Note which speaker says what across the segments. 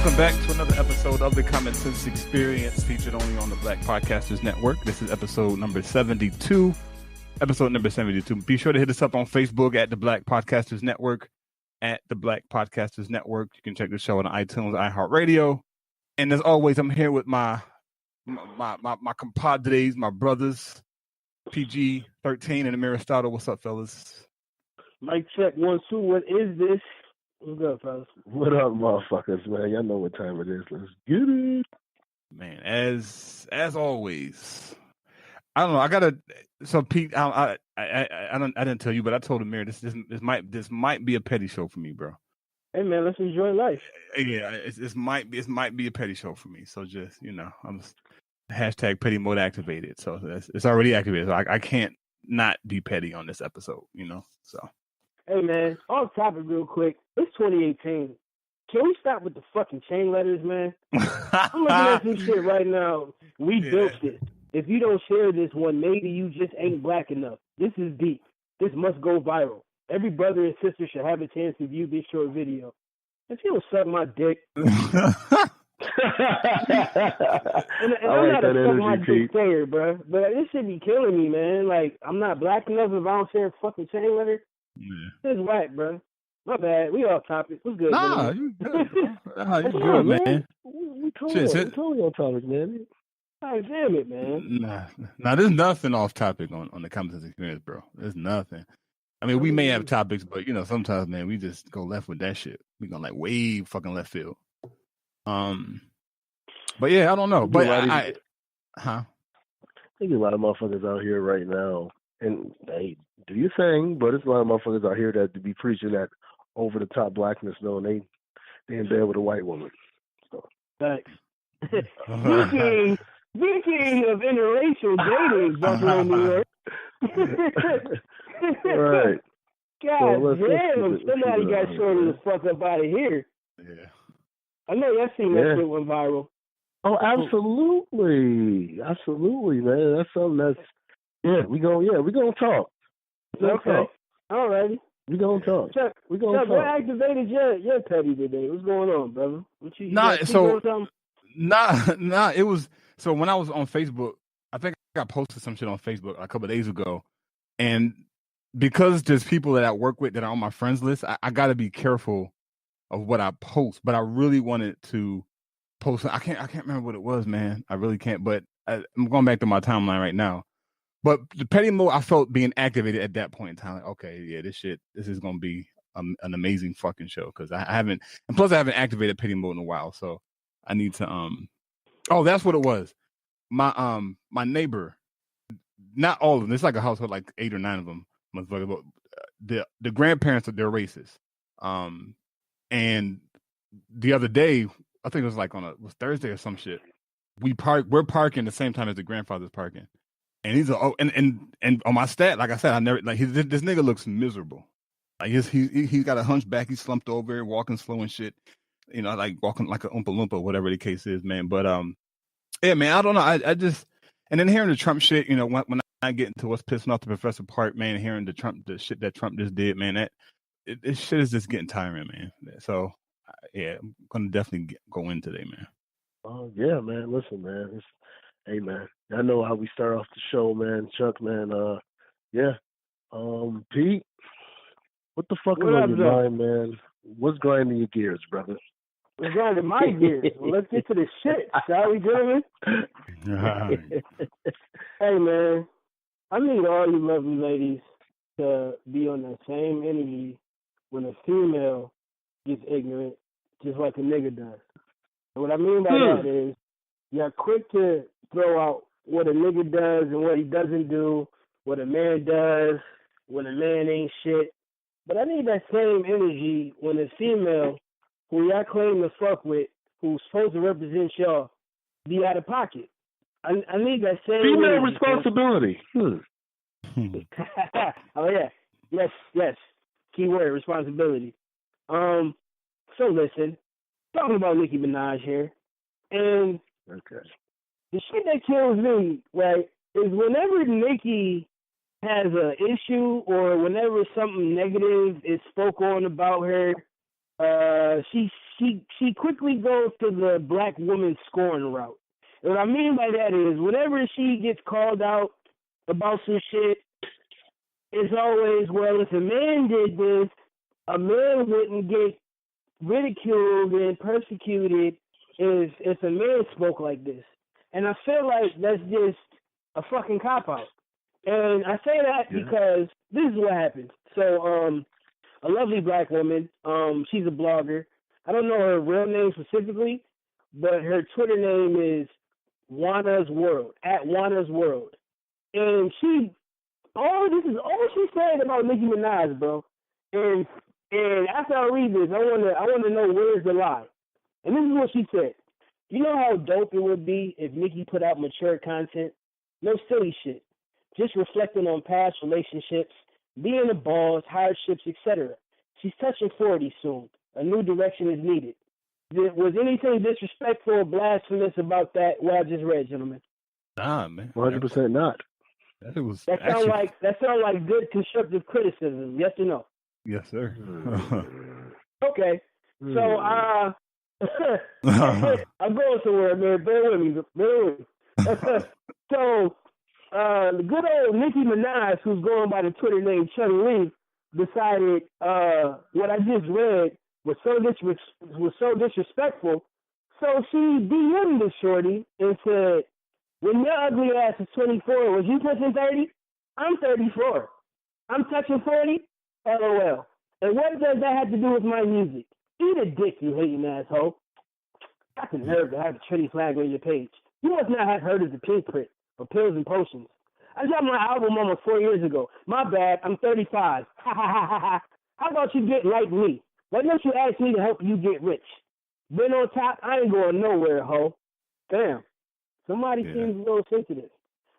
Speaker 1: welcome back to another episode of the Common Sense Experience, featured only on the Black Podcasters Network. This is episode number 72. Be sure to hit us up on Facebook at the Black Podcasters Network, at the Black Podcasters Network. You can check the show on iTunes, iHeartRadio. And as always, I'm here with my compadres, my brothers, PG-13 and Amir. What's up, fellas?
Speaker 2: Mic check 1 2. What is this? What's up, fellas?
Speaker 3: What up, motherfuckers, man? Y'all know what time it is. Let's get it.
Speaker 1: Man, as always, I don't know. So Pete, I didn't tell you, but I told Amir this might be a petty show for me, bro.
Speaker 2: Hey man, let's enjoy life.
Speaker 1: Yeah, this might be a petty show for me. So just I'm hashtag petty mode activated. So it's already activated. So I can't not be petty on this episode. So.
Speaker 2: Hey man, off topic real quick. It's 2018. Can we stop with the fucking chain letters, man? I'm looking at some shit right now. We built this. If you don't share this one, maybe you just ain't black enough. This is deep. This must go viral. Every brother and sister should have a chance to view this short video. If you don't suck my dick. and I'm not a suck my dick player, bro. But this shit be killing me, man. Like, I'm not black enough if I don't share a fucking chain letter. Yeah. It's whack, bro. My bad. We off topic. What's good?
Speaker 1: Nah, you good. You good, man.
Speaker 3: We totally on topic, man.
Speaker 2: God damn it, man.
Speaker 1: Nah, there's nothing off topic on the Common Sense Experience, bro. There's nothing. I mean, we may have topics, but sometimes, man, we just go left with that shit. We go like way fucking left field. But yeah, I don't know. But I
Speaker 3: think a lot of motherfuckers out here right now, and they do your thing, but it's a lot of motherfuckers out here that to be preaching that over the top blackness, though, and they in bed with a white woman. So.
Speaker 2: Thanks. Speaking of interracial dating, Buffalo, New York.
Speaker 3: Right.
Speaker 2: God damn, somebody got shorted the fuck up out of here.
Speaker 1: Yeah.
Speaker 2: I know y'all seen that shit went viral.
Speaker 3: Oh, absolutely. Absolutely, man. That's something that's we gonna talk.
Speaker 2: Okay. All righty.
Speaker 3: We gonna talk.
Speaker 2: Chuck, what activated your petty today? What's going on, brother?
Speaker 1: It was so when I was on Facebook, I think I posted some shit on Facebook a couple of days ago, and because there's people that I work with that are on my friends list, I got to be careful of what I post. But I really wanted to post. I can't remember what it was, man. I really can't. But I'm going back to my timeline right now. But the petty mode, I felt being activated at that point in time. Like, okay, yeah, this is going to be an amazing fucking show because I haven't activated petty mode in a while, so I need to. Oh, that's what it was. My neighbor, not all of them. It's like a household, like 8 or 9 of them. But the grandparents, they're racist. And the other day, I think it was like was Thursday or some shit. We're parking the same time as the grandfather's parking. And he's and on my stat, like I said, I never like this nigga looks miserable. Like he's got a hunchback, he's slumped over, walking slow and shit. Like walking like a Oompa Loompa, whatever the case is, man. But yeah, man, I don't know. I just and then hearing the Trump shit, when I get into what's pissing off the professor part, man, hearing the shit that Trump just did, man, this shit is just getting tiring, man. So yeah, I'm gonna definitely go in today, man.
Speaker 3: Oh yeah, man. Listen, man. Hey, man, I know how we start off the show, man. Chuck, man, Pete, what the fuck is on your mind, man? What's grinding your gears, brother?
Speaker 2: What's grinding my gears? Well, let's get to the shit, shall we, gentlemen? Hey, man, I need all you lovely ladies to be on that same energy when a female gets ignorant, just like a nigga does. And what I mean by that is, you're quick to throw out what a nigga does and what he doesn't do, what a man does, when a man ain't shit. But I need that same energy when a female who y'all claim to fuck with, who's supposed to represent y'all, be out of pocket. I need that same
Speaker 3: female
Speaker 2: energy,
Speaker 3: responsibility.
Speaker 2: Oh, yeah. Yes. Keyword, responsibility. So listen, talking about Nicki Minaj here, and
Speaker 3: okay.
Speaker 2: The shit that kills me, right, is whenever Nicki has an issue or whenever something negative is spoke on about her, she she quickly goes to the black woman scorn route. And what I mean by that is whenever she gets called out about some shit, it's always, well, if a man did this, a man wouldn't get ridiculed and persecuted if a man spoke like this. And I feel like that's just a fucking cop-out. And I say that because this is what happens. So, a lovely black woman, she's a blogger. I don't know her real name specifically, but her Twitter name is Wana's World, @Wana's World. And this is all she said about Nicki Minaj, bro. And after I read this, I want to know where's the lie. And this is what she said. You know how dope it would be if Nicki put out mature content? No silly shit. Just reflecting on past relationships, being a boss, hardships, etc. She's touching 40 soon. A new direction is needed. Was anything disrespectful or blasphemous about that what I just read, gentlemen?
Speaker 3: Nah, man. 100% not.
Speaker 2: That sounds like good constructive criticism. Yes or no?
Speaker 1: Yes, sir.
Speaker 2: Okay. So I'm going somewhere, man. Bear with me. So the good old Nicki Minaj, who's going by the Twitter name Chun Lee, decided what I just read was so disrespectful. So she DM'd this shorty and said, when your ugly ass is 24, was you pushing 30? I'm 34. I'm touching 40? LOL. And what does that have to do with my music? Eat a dick, you hating asshole. Got the nerve to have a Trinity flag on your page. You must not have heard of the Pink Print or Pills and Potions. I dropped my album almost 4 years ago. My bad, I'm 35. Ha ha ha ha ha. How about you get like me? Why don't you ask me to help you get rich? Been on top, I ain't going nowhere, ho. Damn. Somebody seems a little sensitive.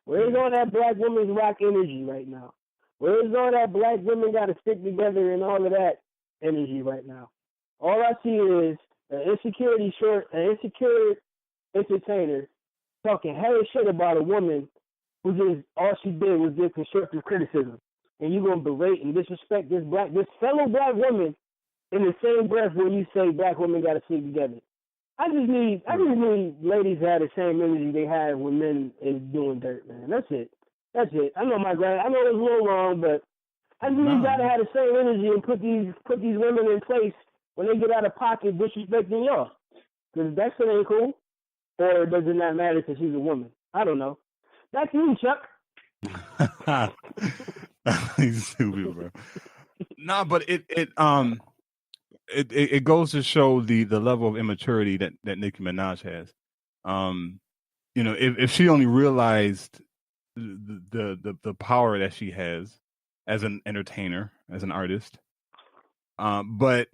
Speaker 2: Where's all that black woman's rock energy right now? Where's all that black women got to stick together and all of that energy right now? All I see is an insecure entertainer talking hella shit about a woman who just all she did was give constructive criticism. And you gonna berate and disrespect this fellow black woman in the same breath when you say black women gotta stick together. I just need ladies to have the same energy they have when men is doing dirt, man. That's it. I know it was a little long, but I just need y'all to have the same energy and put these women in place when they get out of pocket disrespecting y'all. Because that shit ain't cool. Or does it not matter because she's a woman? I don't know. Back to you, Chuck.
Speaker 1: He's stupid, bro. No, but it goes to show the level of immaturity that Nicki Minaj has. If she only realized the power that she has as an entertainer, as an artist, but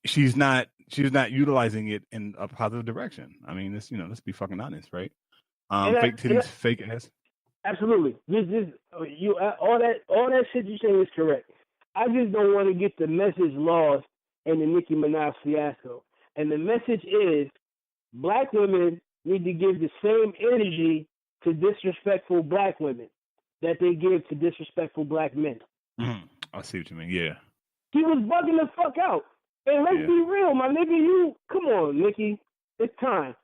Speaker 1: she's not utilizing it in a positive direction. I mean, let's be fucking honest, right? Fake titties, fake ass.
Speaker 2: Absolutely. All that shit you saying is correct. I just don't want to get the message lost in the Nicki Minaj fiasco. And the message is black women need to give the same energy to disrespectful black women that they give to disrespectful black men.
Speaker 1: I see what you mean, yeah.
Speaker 2: He was bugging the fuck out. And let's be real, my nigga, come on, Nicki. It's time.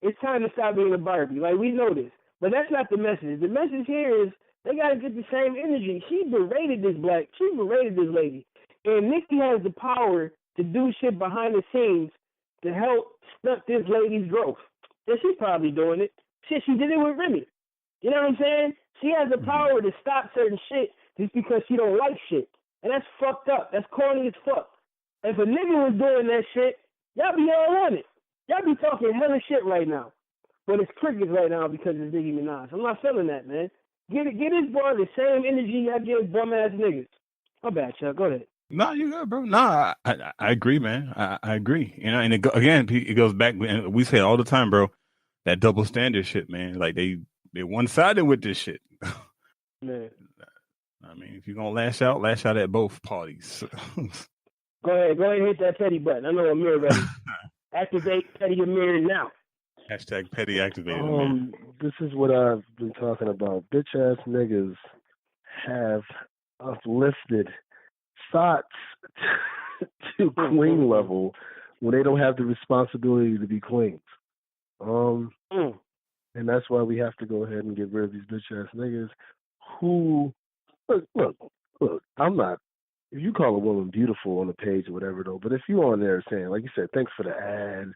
Speaker 2: It's time to stop being a Barbie. Like, we know this. But that's not the message. The message here is they got to get the same energy. She berated this lady. And Nicki has the power to do shit behind the scenes to help stunt this lady's growth. And she's probably doing it. Shit, she did it with Remy. You know what I'm saying? She has the power to stop certain shit just because she don't like shit. And that's fucked up. That's corny as fuck. If a nigga was doing that shit, y'all be all on it. Y'all be talking hella shit right now. But it's crickets right now because it's Nicki Minaj. I'm not feeling that, man. Get this boy the same energy y'all give bum ass niggas. My bad, Chuck. Go ahead.
Speaker 1: No, you good, bro. No, I agree, man. I agree. And it goes back. And we say it all the time, bro. That double standard shit, man. Like they one sided with this shit.
Speaker 2: Man.
Speaker 1: I mean, if you're gonna lash out at both parties.
Speaker 2: Go ahead and hit that petty button. I know Amir ready. Activate petty Amir now.
Speaker 1: Hashtag petty activated.
Speaker 3: This is what I've been talking about. Bitch ass niggas have uplifted thoughts to queen level when they don't have the responsibility to be queens. And that's why we have to go ahead and get rid of these bitch ass niggas who look, I'm not, if you call a woman beautiful on the page or whatever though, but if you on there saying, like you said, thanks for the ad,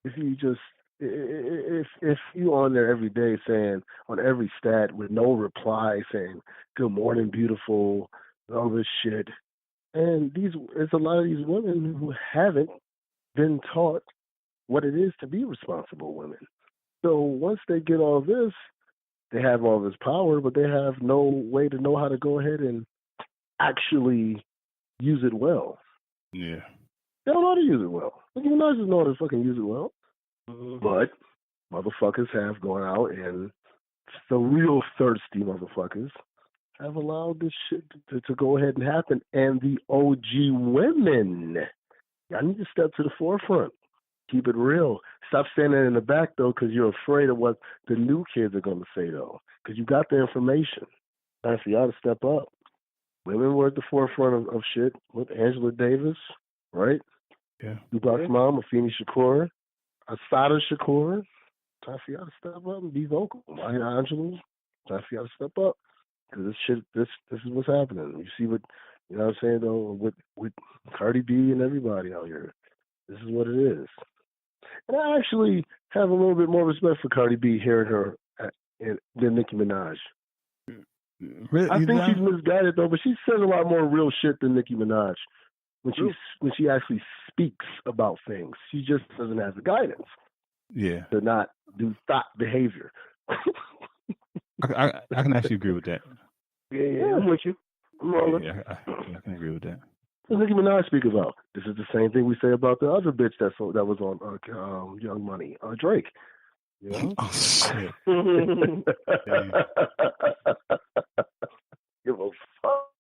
Speaker 3: if you just if you on there every day saying on every stat with no reply saying good morning beautiful, all this shit, and there's a lot of these women who haven't been taught what it is to be responsible women. So once they get all this, they have all this power, but they have no way to know how to go ahead and actually use it well.
Speaker 1: Yeah.
Speaker 3: They don't know how to use it well. Nicki Minaj doesn't know how to fucking use it well. But motherfuckers have gone out, and the real thirsty motherfuckers have allowed this shit to go ahead and happen. And the OG women, y'all need to step to the forefront. Keep it real. Stop standing in the back, though, because you're afraid of what the new kids are going to say, though, because you got the information. Time for y'all to step up. Women were at the forefront of shit with Angela Davis, right?
Speaker 1: Yeah.
Speaker 3: Tupac's mom, Afeni Shakur, Asada Shakur. Time for y'all to step up and be vocal. Maya Angelou. Time for y'all to step up. Because this is what's happening. You see what, you know what I'm saying, though, with Cardi B and everybody out here. This is what it is. And I actually have a little bit more respect for Cardi B hearing her than Nicki Minaj.
Speaker 1: Really?
Speaker 3: I think she's misguided, though, but she says a lot more real shit than Nicki Minaj when she actually speaks about things. She just doesn't have the guidance.
Speaker 1: Yeah.
Speaker 3: To not do thought behavior.
Speaker 1: I can actually agree with that.
Speaker 2: Yeah, I'm with you. I'm rolling.
Speaker 1: Yeah, I can agree with that.
Speaker 3: What does Nicki Minaj speak about? This is the same thing we say about the other bitch that was on Young Money, Drake. You know?
Speaker 1: Oh shit!
Speaker 3: Give a fuck.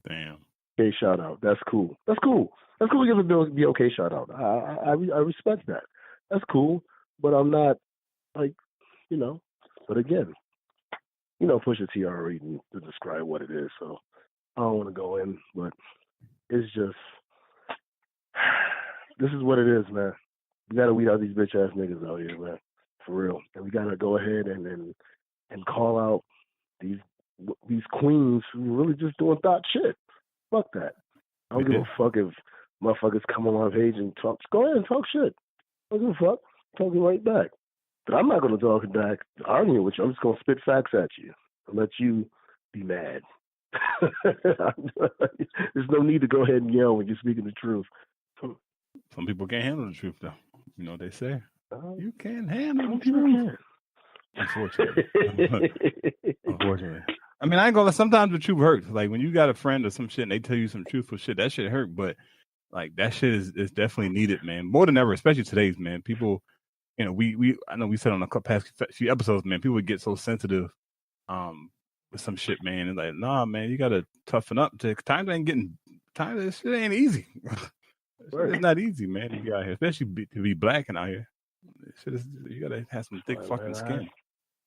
Speaker 1: Damn.
Speaker 3: Okay, shout out. That's cool. That's cool. That's cool to give the okay shout out. I respect that. That's cool. But I'm not like, you know. But again, you know, Pusha T already to describe what it is, so I don't want to go in. But it's just, this is what it is, man. We gotta weed out these bitch ass niggas out here, man, for real. And we gotta go ahead and call out these queens who really just doing thought shit. Fuck that. I don't give a fuck if motherfuckers come on my page and talk. Go ahead and talk shit. I don't give a fuck. Talk it right back. But I'm not gonna talk it back, arguing with you. I'm just gonna spit facts at you and let you be mad. There's no need to go ahead and yell when you're speaking the truth.
Speaker 1: Some people can't handle the truth, though. You know what they say? You can't handle the
Speaker 3: truth.
Speaker 1: Unfortunately. Unfortunately. I mean, I ain't gonna lie, sometimes the truth hurts. Like when you got a friend or some shit and they tell you some truthful shit, that shit hurt. But like that shit is definitely needed, man. More than ever, especially today's, man. People, you know, I know we said on the past few episodes, man, people get so sensitive with some shit, man. And like, nah, man, you gotta toughen up. This shit ain't easy. It's not easy, man, to be out here, especially to be black and out here. You gotta have some thick fucking skin.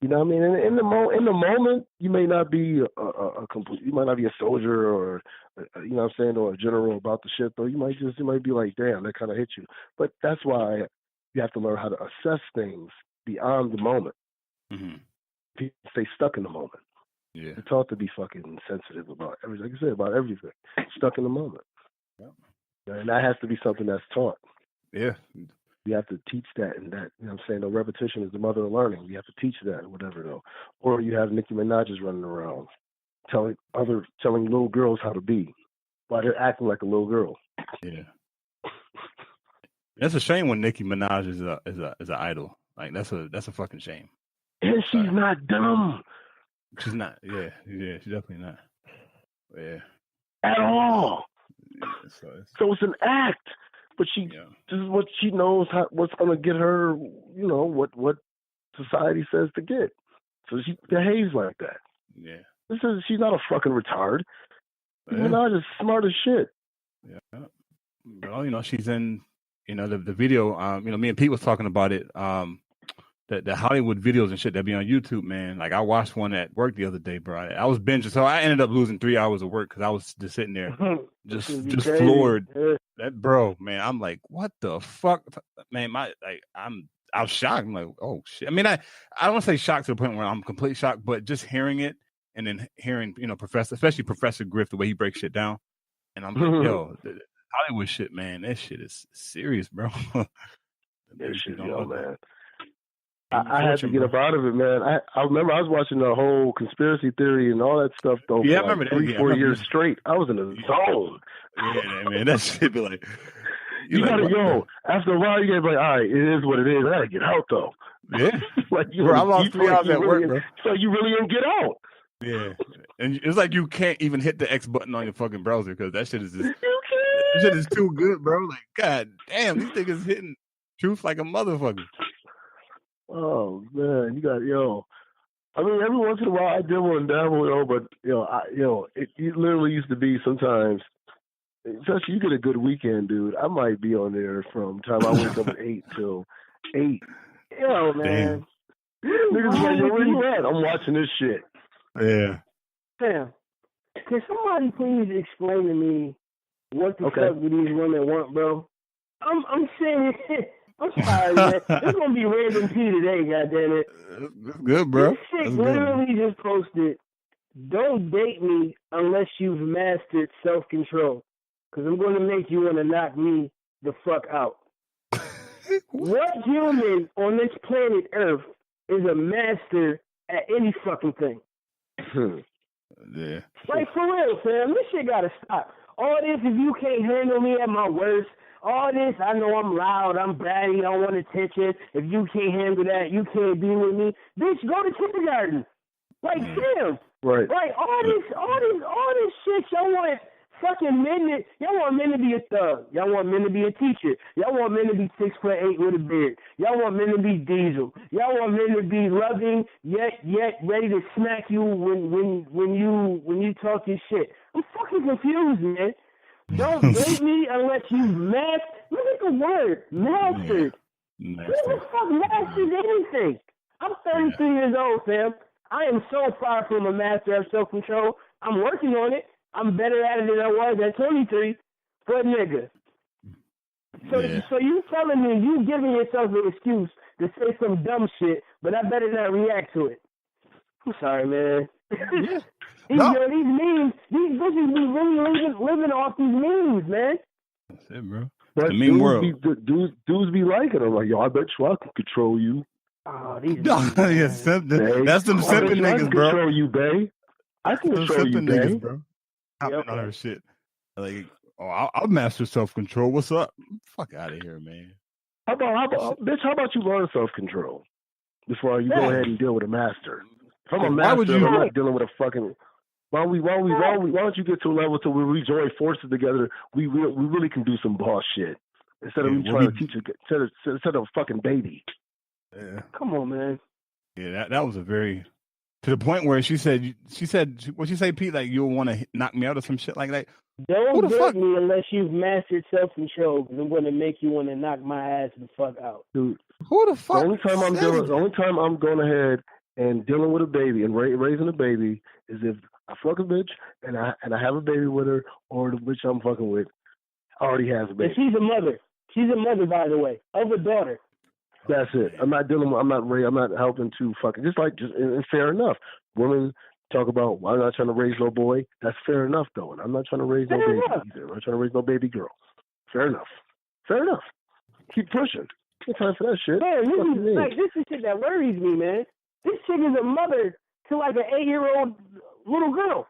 Speaker 3: You know what I mean? In the moment, you may not be a complete. You might not be a soldier or, you know what I'm saying, or a general about the shit. Though you might be like, damn, that kind of hit you. But that's why you have to learn how to assess things beyond the moment.
Speaker 1: Mm-hmm.
Speaker 3: People stay stuck in the moment.
Speaker 1: Yeah,
Speaker 3: you're taught to be fucking sensitive about everything. Like I said, about everything. Stuck in the moment.
Speaker 1: Yep.
Speaker 3: And that has to be something that's taught.
Speaker 1: Yeah.
Speaker 3: You have to teach that, and that, you know what I'm saying, no, repetition is the mother of learning. You have to teach that or whatever, though. Or you have Nicki Minaj running around telling little girls how to be while they're acting like a little girl.
Speaker 1: Yeah. That's a shame when Nicki Minaj is an idol. Like that's a fucking shame.
Speaker 3: And she's not dumb.
Speaker 1: She's not. Yeah, she's definitely not. Yeah.
Speaker 3: At all.
Speaker 1: Yeah,
Speaker 3: so it's an act. But this is what she knows, what's going to get her, you know, what society says to get. So she behaves like that.
Speaker 1: Yeah.
Speaker 3: She's not a fucking retard. Nicki Minaj is smart as shit.
Speaker 1: Yeah. Well, you know, she's in, you know, the video, you know, me and Pete was talking about it, the Hollywood videos and shit that be on YouTube, man. Like I watched one at work the other day, bro. I was binging, so I ended up losing 3 hours of work because I was just sitting there, just floored. that bro, man, I'm like, what the fuck, man? I was shocked. I'm like, oh shit. I mean, I don't want to say shocked to the point where I'm complete shocked, but just hearing it and then hearing, especially Professor Griff, the way he breaks shit down, and I'm like, yo, the Hollywood shit, man, that shit is serious, bro.
Speaker 3: That shit, man. I had to get up out of it, man. I remember I was watching the whole conspiracy theory and all that stuff though for like 3-4 years straight. I was in a zone.
Speaker 1: Yeah, man, that shit be like,
Speaker 3: you like, gotta go. After a while, you gotta be like, all right, it is what it is. I gotta get out though.
Speaker 1: Yeah,
Speaker 3: like
Speaker 1: bro, I lost 3 hours at work, bro.
Speaker 3: So you really didn't get out.
Speaker 1: Yeah, and it's like you can't even hit the X button on your fucking browser because that shit is just that shit is too good, bro. Like, god damn, these niggas hitting truth like a motherfucker.
Speaker 3: Oh man, you got I mean, every once in a while I dabble and dabble, but it literally used to be sometimes. Especially you get a good weekend, dude. I might be on there from the time I wake up at 8 till 8.
Speaker 2: Yo, man.
Speaker 3: Niggas like, yo, where you at? I'm watching this shit.
Speaker 1: Yeah.
Speaker 2: Sam, can somebody please explain to me what the fuck do these women want, bro? I'm saying, I'm sorry, man. It's gonna be random P today, goddammit.
Speaker 1: That's good, bro.
Speaker 2: This chick literally just posted, "Don't date me unless you've mastered self-control, because I'm going to make you want to knock me the fuck out." What human on this planet Earth is a master at any fucking thing?
Speaker 1: Yeah.
Speaker 2: Like, for real, fam, this shit gotta stop. All this, if you can't handle me at my worst, all this, I know I'm loud, I'm bratty, I want attention. If you can't handle that, you can't be with me. Bitch, go to kindergarten. Like, damn.
Speaker 3: Right.
Speaker 2: Like, all this shit, y'all want fucking men to be a thug. Y'all want men to be a teacher. Y'all want men to be 6'8" with a beard. Y'all want men to be Diesel. Y'all want men to be loving, yet ready to smack you when you talk your shit. I'm fucking confused, man. Don't date me unless you've mastered. Look at the word, mastered. Who the fuck masters anything? I'm 33 years old, fam. I am so far from a master of self-control. I'm working on it. I'm better at it than I was at 23 for a nigga. So you telling me you giving yourself an excuse to say some dumb shit, but I better not react to it. I'm sorry, man.
Speaker 1: Yeah.
Speaker 2: These memes, these bitches be really living off these memes, man.
Speaker 1: That's it, bro.
Speaker 3: But
Speaker 1: the meme world.
Speaker 3: Dudes be liking them. Like, yo, I bet you I can control you.
Speaker 2: Oh, these
Speaker 1: that's them simping niggas, bro.
Speaker 3: Control you, bae. I can control you,
Speaker 1: niggas, bro. On her shit. Like, I'll master self-control. What's up? Fuck out of here, man.
Speaker 3: How about you learn self-control before you go ahead and deal with a master? If I'm a master, I'm not dealing with a fucking. Why don't you get to a level till we join forces together? We really can do some boss shit instead of me trying to teach instead of a fucking baby.
Speaker 1: Yeah.
Speaker 2: Come on, man.
Speaker 1: Yeah, that was a very. To the point where she said, what'd she say, Pete? Like, you'll want to knock me out or some shit like that?
Speaker 2: Don't date me unless you've mastered self-control, because I'm going to make you want to knock my ass the fuck out.
Speaker 3: Dude,
Speaker 1: who the fuck?
Speaker 3: The only time I'm going ahead and dealing with a baby and raising a baby is if I fuck a bitch and I have a baby with her, or the bitch I'm fucking with already has a baby.
Speaker 2: And she's a mother. She's a mother, by the way, of a daughter.
Speaker 3: That's it. I'm not helping to fucking and fair enough. Women talk about, well, I'm not trying to raise no boy. That's fair enough, though. And I'm not trying to raise no baby either. I'm not trying to raise no baby girl. Fair enough. Keep pushing. No time for that shit.
Speaker 2: Man, this is shit that worries me, man. This chick is a mother to like an 8-year-old little girl.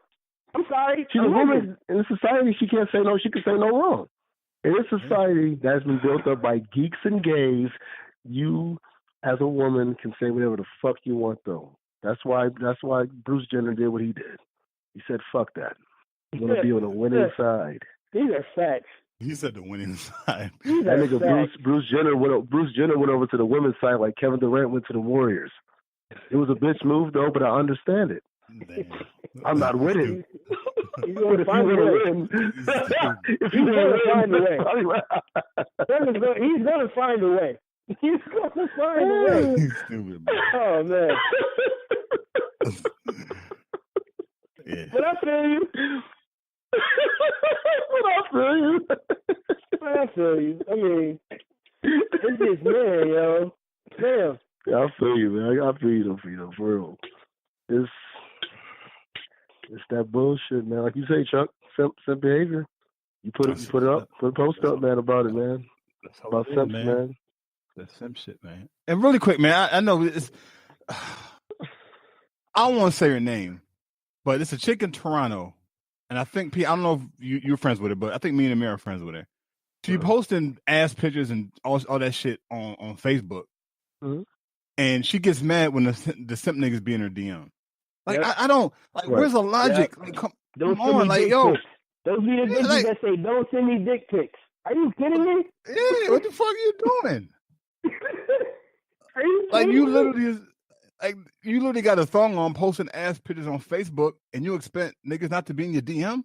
Speaker 2: I'm sorry.
Speaker 3: She's a woman. In a society, she can't say no. She can say no wrong. In a society that's been built up by geeks and gays, you, as a woman, can say whatever the fuck you want, though. That's why Bruce Jenner did what he did. He said, fuck that. I'm going to be on the winning side.
Speaker 2: These are facts.
Speaker 1: He said the winning side.
Speaker 3: That nigga Bruce Jenner went over to the women's side like Kevin Durant went to the Warriors. It was a bitch move, though, but I understand it.
Speaker 1: Damn.
Speaker 3: I'm not winning.
Speaker 2: He's going to find a way.
Speaker 3: If you want to find a way.
Speaker 2: He's going to find a way. He's going to find a way.
Speaker 1: He's stupid, bro.
Speaker 2: Oh, man.
Speaker 3: Yeah. But I feel you.
Speaker 2: I feel you. I mean, it's just man, yo. Damn.
Speaker 3: Yeah, I feel you, man. I feel you, for real. It's that bullshit, man. Like you say, Chuck, simp behavior. You put it up, put a post up, man, about it, man. About simps, man.
Speaker 1: That's simp shit, man. And really quick, man, I know it's. I don't want to say her name, but it's a chick in Toronto, and I think I don't know if you're friends with her, but I think me and Amir are friends with her. She posting ass pictures and all that shit on Facebook, and she gets mad when the simp niggas be in her DM. Like I don't like. Where's the logic?
Speaker 2: Yep.
Speaker 1: Like, come
Speaker 2: Don't
Speaker 1: on, like yo.
Speaker 2: Pics. Those be the bitches that say, "Don't send me dick pics." Are you kidding me?
Speaker 1: Yeah, what the fuck are you doing?
Speaker 2: Are you
Speaker 1: like you literally got a thong on, posting ass pictures on Facebook, and you expect niggas not to be in your DM?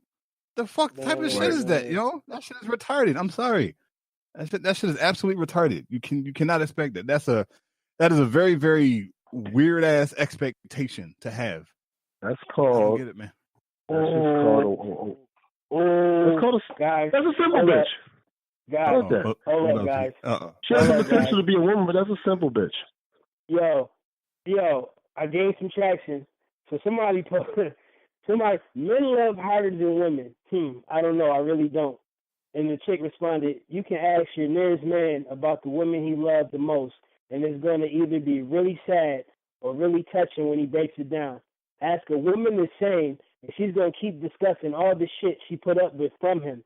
Speaker 1: The fuck type of shit is that? You know, that shit is retarded. I'm sorry, that shit is absolutely retarded. You cannot expect that. That is a very, very weird ass expectation to have.
Speaker 3: That's called. I don't get it, man. That's just called. That's called a guy. That's a simple bitch.
Speaker 2: Guys, hold up, guys.
Speaker 3: She has the potential to be a woman, but that's a simple bitch.
Speaker 2: Yo, I gained some traction. So somebody men love harder than women. I don't know. I really don't. And the chick responded, "You can ask your nearest man about the woman he loved the most, and it's going to either be really sad or really touching when he breaks it down. Ask a woman the same, and she's going to keep discussing all the shit she put up with from him."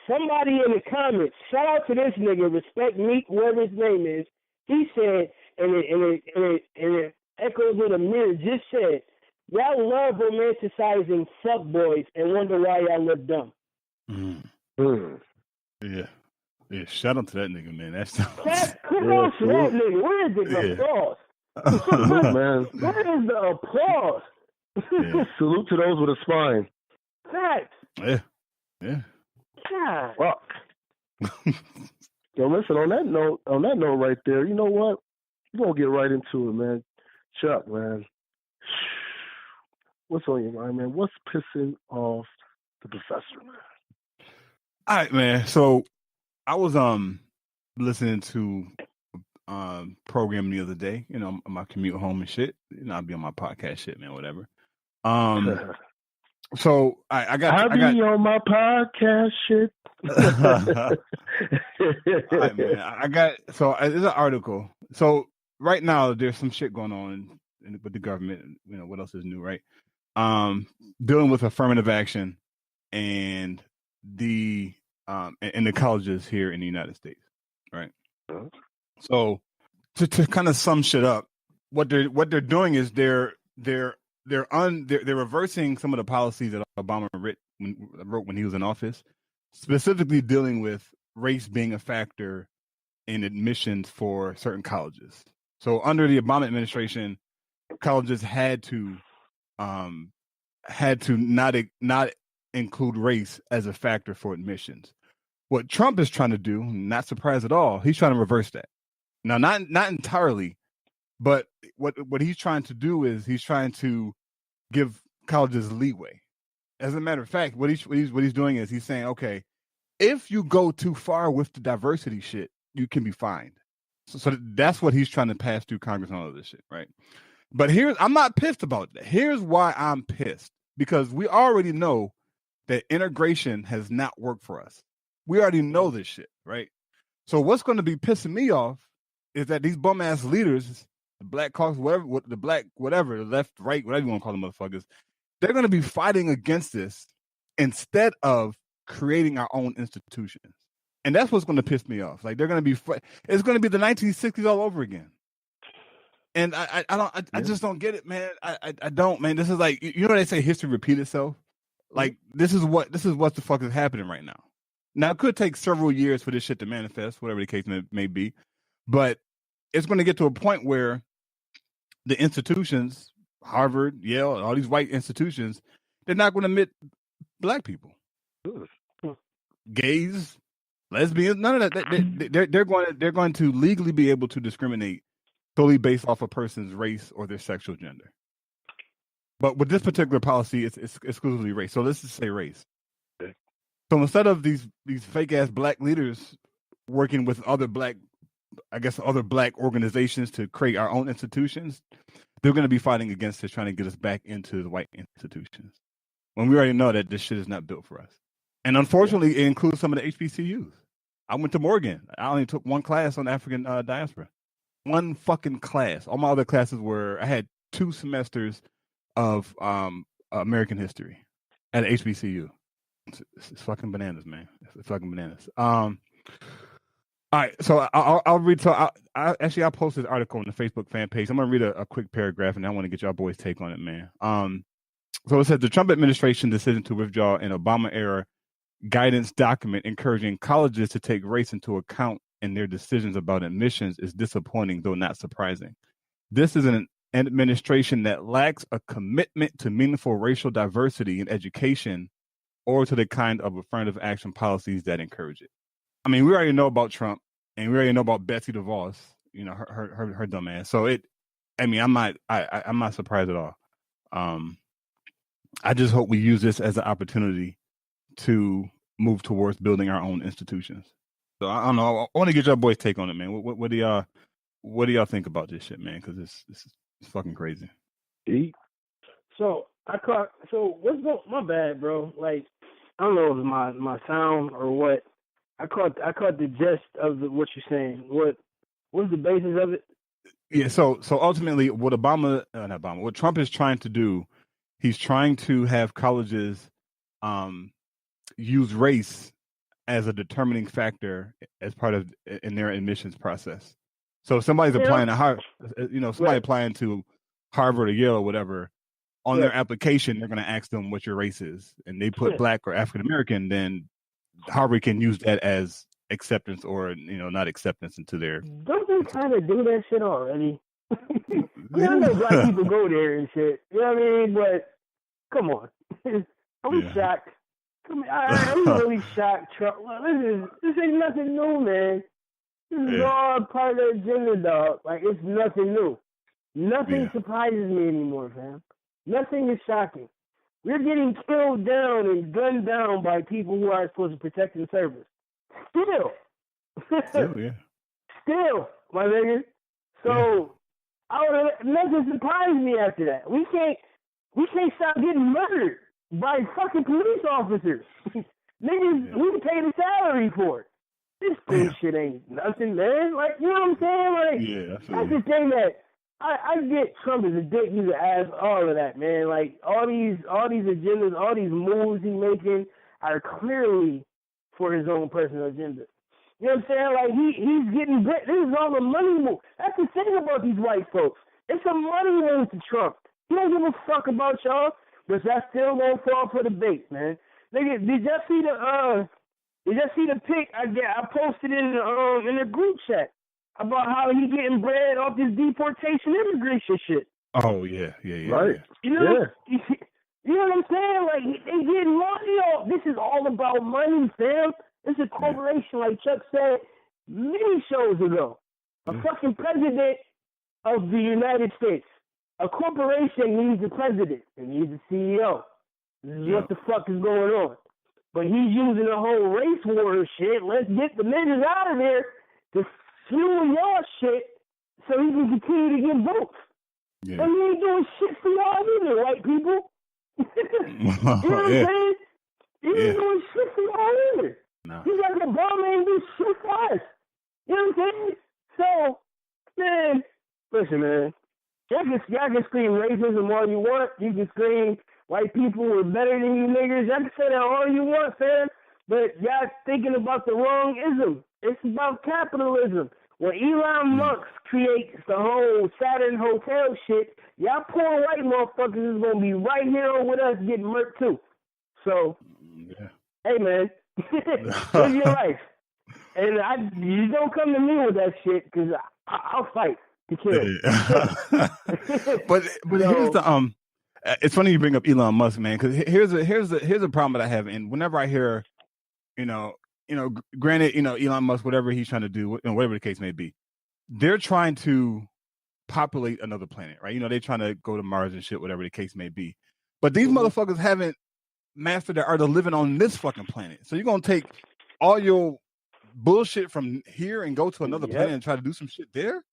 Speaker 2: Somebody in the comments, shout out to this nigga, Respect Meek, whatever his name is. He said, and it echoes what Amir just said, y'all love romanticizing fuckboys and wonder why y'all look dumb.
Speaker 1: Yeah. Shout out to that nigga, man.
Speaker 2: Kudos to that nigga. Where is the applause?
Speaker 3: Man.
Speaker 2: Where is the applause?
Speaker 3: Salute to those with a spine.
Speaker 2: Facts.
Speaker 1: Yeah.
Speaker 2: God.
Speaker 3: Fuck. Yo, listen, on that note right there, you know what? We're going to get right into it, man. Chuck, man. What's on your mind, man? What's pissing off the professor, man?
Speaker 1: All right, man. So I was listening to program the other day, you know, my commute home and shit. You know, I'll be on my podcast shit, man, whatever. So I got
Speaker 3: on my podcast shit.
Speaker 1: All right, man. There's an article. So right now there's some shit going on with the government. You know, what else is new, right? Dealing with affirmative action and the colleges here in the United States, right? So to kind of sum shit up, what they're doing is they're reversing some of the policies that Obama wrote when he was in office, specifically dealing with race being a factor in admissions for certain colleges. So under the Obama administration, colleges had to not include race as a factor for admissions. What Trump is trying to do, not surprised at all, he's trying to reverse that. Now, not entirely, but what he's trying to do is he's trying to give colleges leeway. As a matter of fact, what he's doing is he's saying, okay, if you go too far with the diversity shit, you can be fined. So that's what he's trying to pass through Congress and all of this shit, right? But I'm not pissed about that. Here's why I'm pissed. Because we already know that integration has not worked for us. We already know this shit, right? So what's going to be pissing me off is that these bum ass leaders, the Black Caucus, whatever, the left, right, whatever you want to call them motherfuckers, they're going to be fighting against this instead of creating our own institutions. And that's what's going to piss me off. Like they're going to be, it's going to be the 1960s all over again. And I just don't get it, man. I don't, man. This is like, you know, they say history repeat itself. Like this is what the fuck is happening right now. Now it could take several years for this shit to manifest, whatever the case may be, but it's going to get to a point where the institutions, Harvard, Yale, all these white institutions, they're not going to admit black people, gays, lesbians, none of that. They're going to legally be able to discriminate solely based off a person's race or their sexual gender. But with this particular policy, it's exclusively race. So let's just say race. So instead of these fake ass black leaders working with other black organizations to create our own institutions, they're going to be fighting against us, trying to get us back into the white institutions. When we already know that this shit is not built for us. And unfortunately, it includes some of the HBCUs. I went to Morgan. I only took one class on African diaspora. One fucking class. All my other classes I had 2 semesters of American history at HBCU. It's fucking bananas, man. It's fucking bananas. All right, so I'll read. So I'll post this article on the Facebook fan page. I'm gonna read a quick paragraph, and I want to get y'all boys' take on it, man. So it said the Trump administration decision to withdraw an Obama-era guidance document encouraging colleges to take race into account in their decisions about admissions is disappointing, though not surprising. This is an administration that lacks a commitment to meaningful racial diversity in education or to the kind of affirmative action policies that encourage it. I mean, we already know about Trump, and we already know about Betsy DeVos, her dumb ass. So I'm not surprised at all. I just hope we use this as an opportunity to move towards building our own institutions. So I don't know. I want to get your boys' take on it, man. What do y'all think about this shit, man? Because it's fucking crazy.
Speaker 2: So what's going? My bad, bro. Like, I don't know if it's my sound or what. I caught the gist of what you're saying. What's the basis of it?
Speaker 1: Yeah. So ultimately, what Trump is trying to do, he's trying to have colleges use race as a determining factor as part of in their admissions process. So if somebody's applying to Harvard, applying to Harvard or Yale or whatever, on their application, they're going to ask them what your race is, and they put black or African American, then Harvard can use that as acceptance or not acceptance into their.
Speaker 2: Don't they kind of do that shit already? I know black people go there and shit. You know what I mean? But come on, I'm shocked. I'm really shocked, Trump. This ain't nothing new, man. This is all part of the agenda, dog. Like, it's nothing new. Nothing surprises me anymore, fam. Nothing is shocking. We're getting killed down and gunned down by people who are supposed to protect and serve us. Still, my nigga. So, nothing surprised me after that. We can't stop getting murdered by fucking police officers. Niggas, we pay the salary for it. This shit ain't nothing, man. Like, you know what I'm saying? Like, that's the thing that I get. Trump is a dick. He's an ass. All of that, man. Like, all these agendas, all these moves he's making are clearly for his own personal agenda. You know what I'm saying? Like, he's getting. This is all a money move. That's the thing about these white folks. It's a money move to Trump. He don't give a fuck about y'all. But that's still gonna fall for the bait, man. Nigga, did y'all see the pic I posted in the group chat about how he getting bread off this deportation immigration shit?
Speaker 1: Oh yeah.
Speaker 2: Right. You know what I'm saying? Like, they getting money off. This is all about money, fam. It's a corporation, like Chuck said many shows ago. A fucking president of the United States. A corporation needs a president and needs a CEO. This is what the fuck is going on. But he's using the whole race war shit. Let's get the niggas out of there to fuel y'all shit so he can continue to get votes. Yeah. And he ain't doing shit for y'all either, white people. You know what I'm saying? He ain't doing shit for y'all either. No. He's like Obama ain't do shit for us. You know what I'm saying? So, man, listen, man. Y'all can scream racism all you want. You can scream white people are better than you niggas. Y'all can say that all you want, fam. But y'all thinking about the wrong ism. It's about capitalism. When Elon Musk creates the whole Saturn Hotel shit, y'all poor white motherfuckers is going to be right here with us getting murked too. So, hey, man, live your life. And you don't come to me with that shit because I'll fight.
Speaker 1: But here's the it's funny you bring up Elon Musk, man, because here's a problem that I have, and whenever I hear, granted, Elon Musk, whatever he's trying to do, whatever the case may be, they're trying to populate another planet, right? They're trying to go to Mars and shit, whatever the case may be. But these motherfuckers haven't master that are living on this fucking planet. So you're gonna take all your bullshit from here and go to another planet and try to do some shit there?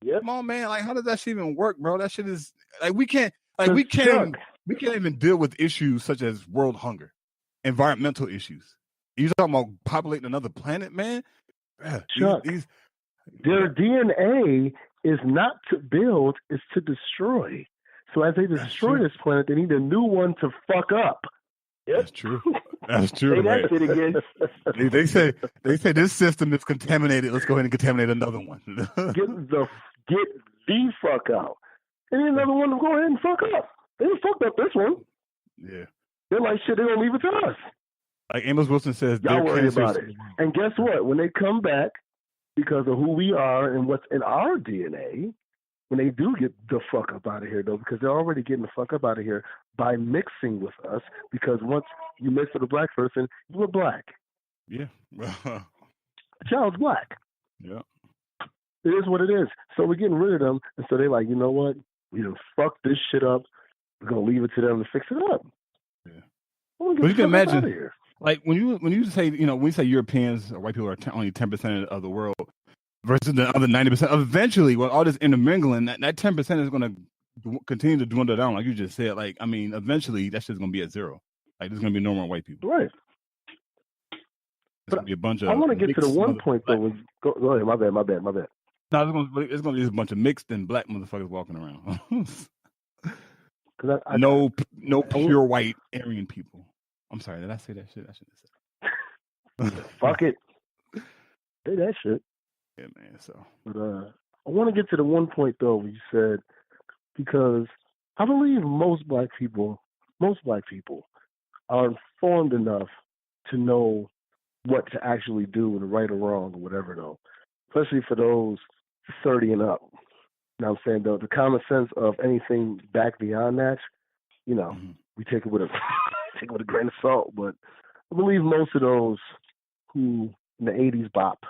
Speaker 2: Yep.
Speaker 1: Come on, man. Like, how does that shit even work, bro? That shit is like we can't even deal with issues such as world hunger, environmental issues. You talking about populating another planet, man?
Speaker 3: Chuck, their DNA is not to build, it's to destroy. So as they destroy this planet, they need a new one to fuck up.
Speaker 2: Yep.
Speaker 1: That's true. That's true.
Speaker 2: Say that shit again.
Speaker 1: They say this system is contaminated. Let's go ahead and contaminate another one.
Speaker 3: Get the fuck out. And then another one to go ahead and fuck up. They fucked up this one.
Speaker 1: Yeah.
Speaker 3: They're like, shit, they're going to leave it to us.
Speaker 1: Like Amos Wilson says,
Speaker 3: y'all worry about it. And guess what? When they come back, because of who we are and what's in our DNA, when they do get the fuck up out of here, though, because they're already getting the fuck up out of here by mixing with us, because once you mix with a black person, you are black.
Speaker 1: Yeah.
Speaker 3: The child's black.
Speaker 1: Yeah.
Speaker 3: It is what it is. So we're getting rid of them, and so they're like, you know what? We done fucked this shit up. We're going to leave it to them to fix it up.
Speaker 1: Yeah.
Speaker 3: But you can imagine,
Speaker 1: like when you say, when you say Europeans or white people are only 10% of the world versus the other 90%, eventually, with all this intermingling, that 10% is going to continue to dwindle down, like you just said. Like, I mean, eventually that shit's going to be at zero. Like, there's going to be no more white people.
Speaker 3: Right.
Speaker 1: There's going to be a bunch of.
Speaker 3: I want to get to the one point though. Go ahead. My bad.
Speaker 1: No, it's going to be a bunch of mixed and black motherfuckers walking around.
Speaker 3: No
Speaker 1: pure white Aryan people. I'm sorry, did I say that shit? I shouldn't have said.
Speaker 3: Fuck it. Say that shit.
Speaker 1: Yeah, man. So,
Speaker 3: but I want to get to the one point though, where you said, because I believe most black people are informed enough to know what to actually do, and right or wrong or whatever, though. Especially for those 30 and up. You know what I'm saying, though? The common sense of anything back beyond that, we take it with a grain of salt. But I believe most of those who in the 80s bop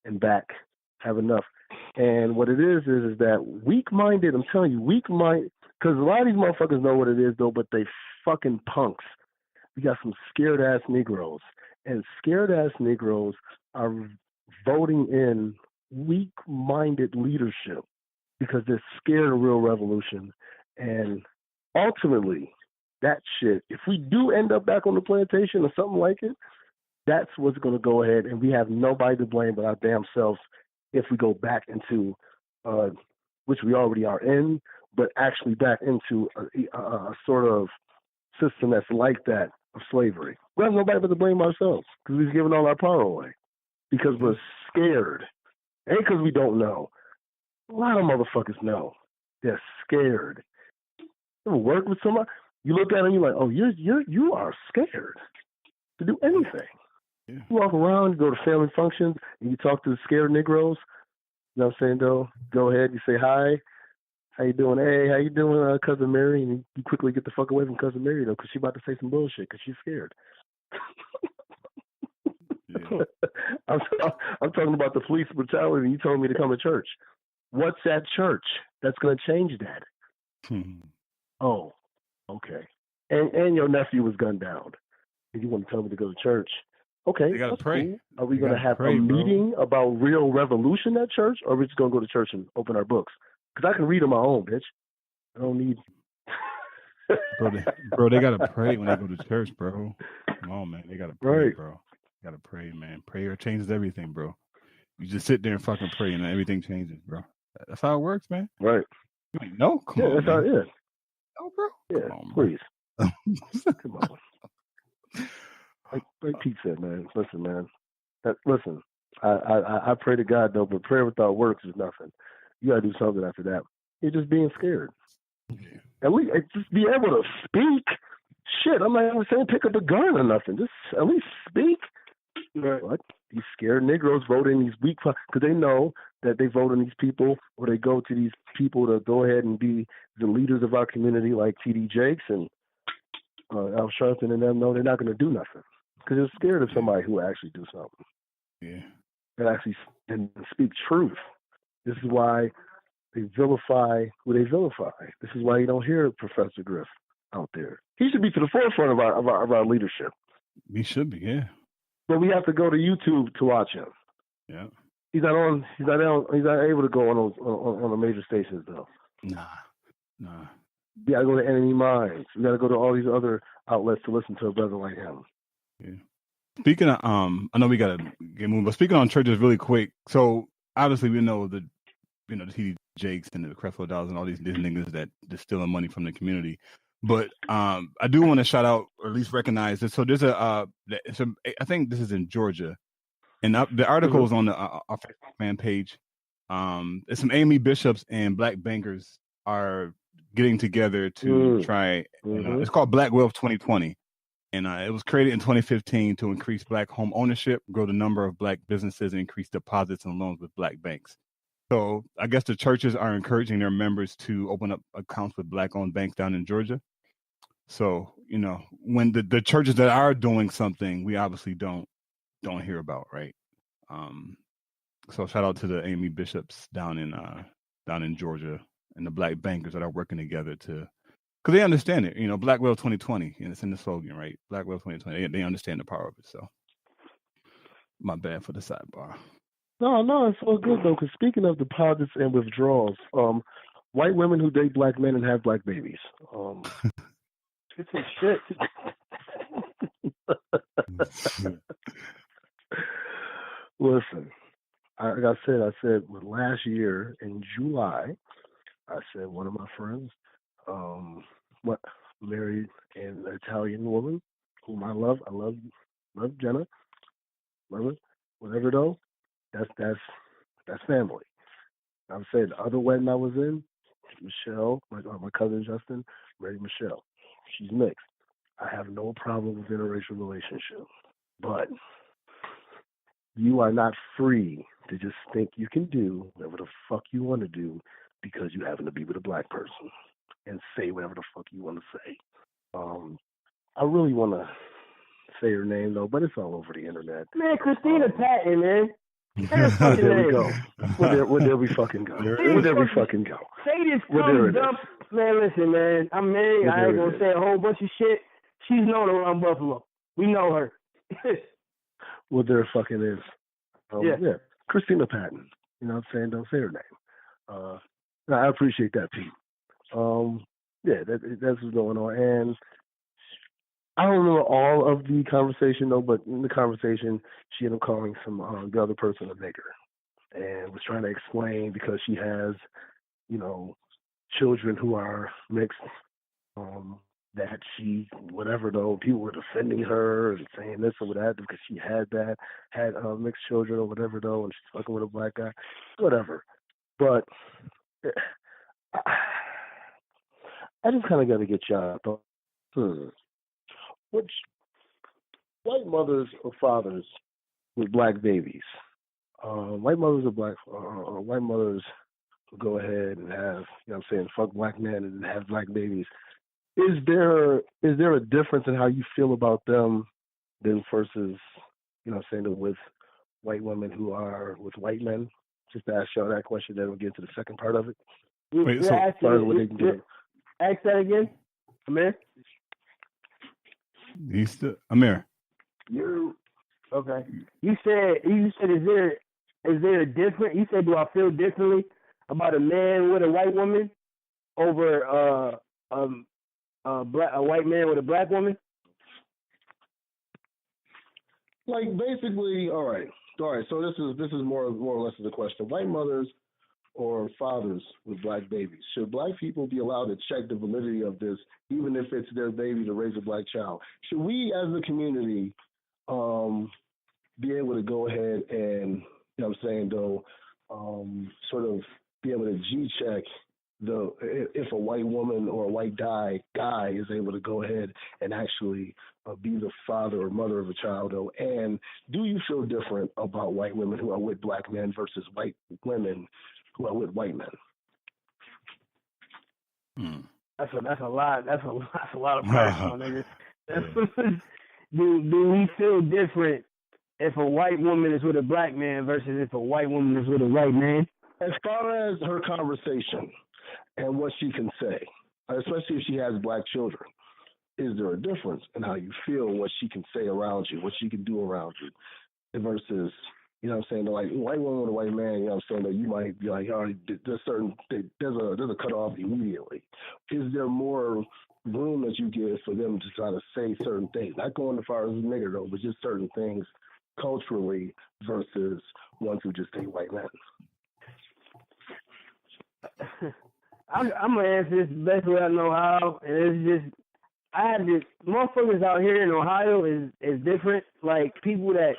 Speaker 3: and back have enough. And what it is that weak-minded, I'm telling you, weak-minded, because a lot of these motherfuckers know what it is, though, but they fucking punks. We got some scared-ass Negroes. And scared-ass Negroes are voting in weak-minded leadership because they're scared of real revolution. And ultimately, that shit, if we do end up back on the plantation or something like it, that's what's going to go ahead, and we have nobody to blame but our damn selves if we go back into, which we already are in, but actually back into a sort of system that's like that of slavery. We have nobody but to blame ourselves because we've given all our power away because we're scared. Ain't because we don't know. A lot of motherfuckers know. They're scared. You ever work with somebody? You look at them, you're like, oh, you are scared to do anything. Yeah. You walk around, you go to family functions, and you talk to the scared Negroes. You know what I'm saying, though? Go ahead, you say hi. How you doing? Hey, how you doing, Cousin Mary? And you quickly get the fuck away from Cousin Mary, though, because she's about to say some bullshit because she's scared. Yeah. I'm talking about the police brutality, and you told me to come to church. What's at church that's going to change that? Oh, okay. And your nephew was gunned down, and you want to tell me to go to church? Okay,
Speaker 1: you gotta pray.
Speaker 3: Cool. Are we going to have a meeting about real revolution at church, or are we just going to go to church and open our books? Because I can read on my own, bitch. I don't need.
Speaker 1: bro, they gotta pray when they go to church, bro. Come on, man, they gotta pray, right, bro. You gotta pray, man. Prayer changes everything, bro. You just sit there and fucking pray, and everything changes, bro. That's how it works, man.
Speaker 3: Right.
Speaker 1: You ain't no, come on,
Speaker 3: that's
Speaker 1: man.
Speaker 3: how it is.
Speaker 1: No, bro.
Speaker 3: Yeah,
Speaker 1: come on,
Speaker 3: please. Come on. Like Pete said, man. Listen, man. Listen. I pray to God though, but prayer without works is nothing. You gotta do something after that. You're just being scared. Yeah. At least just be able to speak. Shit, I'm not even saying pick up a gun or nothing. Just at least speak. Right. What? These scared Negroes vote in these weak because they know that they vote in these people, or they go to these people to go ahead and be the leaders of our community, like T.D. Jakes and Al Sharpton and them. No, they're not going to do nothing because they're scared of somebody who will actually do something.
Speaker 1: Yeah.
Speaker 3: And actually and speak truth. This is why they vilify who they vilify. This is why you don't hear Professor Griff. out there. He should be to the forefront of our leadership.
Speaker 1: He should be, yeah.
Speaker 3: But we have to go to YouTube to watch him.
Speaker 1: Yeah.
Speaker 3: He's not able to go on the major stations though.
Speaker 1: Nah.
Speaker 3: You gotta go to Enemy Minds. You gotta go to all these other outlets to listen to a brother like him.
Speaker 1: Yeah. Speaking of, I know we gotta get moving, but speaking on churches really quick. So obviously we know the TD Jakes and the Creflo Dolls and all these niggas that just stealing money from the community. But I do want to shout out, or at least recognize this. So there's I think this is in Georgia, and the article is on the our Facebook fan page. There's some AME bishops and black bankers are getting together to try. It's called Black Wealth 2020, and it was created in 2015 to increase black home ownership, grow the number of black businesses, and increase deposits and loans with black banks. So I guess the churches are encouraging their members to open up accounts with black-owned banks down in Georgia. So, when the churches that are doing something, we obviously don't hear about, right? So shout out to the AME bishops down in Georgia and the black bankers that are working together because they understand it. Black Wealth 2020, and it's in the slogan, right? Black Wealth 2020. They understand the power of it. So my bad for the sidebar.
Speaker 3: No, it's all good though. Because speaking of deposits and withdrawals, white women who date black men and have black babies, it's some shit. Listen, like I said, last year in July, I said one of my friends, married an Italian woman whom I love. I love Jenna. Love her. Whatever though. That's family. I'm saying the other wedding I was in, Michelle, my cousin Justin, married Michelle. She's mixed. I have no problem with interracial relationship, but you are not free to just think you can do whatever the fuck you want to do because you happen to be with a black person and say whatever the fuck you want to say. I really want to say her name though, but it's all over the internet.
Speaker 2: Man, Christina Patton, man.
Speaker 3: There we go. Where did we fucking go? Where did we fucking go?
Speaker 2: Say this comes up. Man, listen, man. I'm married. I ain't going to say a whole bunch of shit. She's known around Buffalo. We know her.
Speaker 3: What there fucking is.
Speaker 2: Yeah.
Speaker 3: Christina Patton. You know what I'm saying? Don't say her name. I appreciate that, Pete. That's what's going on. And I don't know all of the conversation though, but in the conversation, she ended up calling the other person a nigger, and was trying to explain because she has, children who are mixed. That she, whatever though, people were defending her and saying this or that because she had mixed children or whatever though, and she's fucking with a black guy, whatever. But I just kind of got to get y'all. Which white mothers or fathers with black babies, white mothers or white mothers who go ahead and have, fuck black men and have black babies. Is there a difference in how you feel about them than versus, with white women who are with white men? Just to ask y'all that question, then we'll get to the second part of it.
Speaker 1: Wait,
Speaker 3: so as far as what they can do.
Speaker 2: Ask that again, Amir.
Speaker 1: Amir.
Speaker 2: Okay. You said is there a difference? You said, do I feel differently about a man with a white woman over a white man with a black woman?
Speaker 3: Like basically, all right. So this is more or less the question. White mothers or fathers with black babies. Should black people be allowed to check the validity of this, even if it's their baby to raise a black child? Should we as a community be able to go ahead and, sort of be able to G-check if a white woman or a white guy is able to go ahead and actually be the father or mother of a child, though? And do you feel different about white women who are with black men versus white women who are with white men?
Speaker 2: That's a lot. That's a lot of pressure. Do we feel different if a white woman is with a black man versus if a white woman is with a white man?
Speaker 3: As far as her conversation and what she can say, especially if she has black children. Is there a difference in how you feel, what she can say around you, what she can do around you, versus, you know what I'm saying, like white woman with a white man, you know what I'm saying, that you might be like, oh, there's a cutoff immediately. Is there more room that you give for them to try to say certain things? Not going as far as nigger though, but just certain things culturally versus ones who just say white men.
Speaker 2: I'm gonna answer this the best way I know how, and it's just I have this motherfuckers out here in Ohio is different. Like people that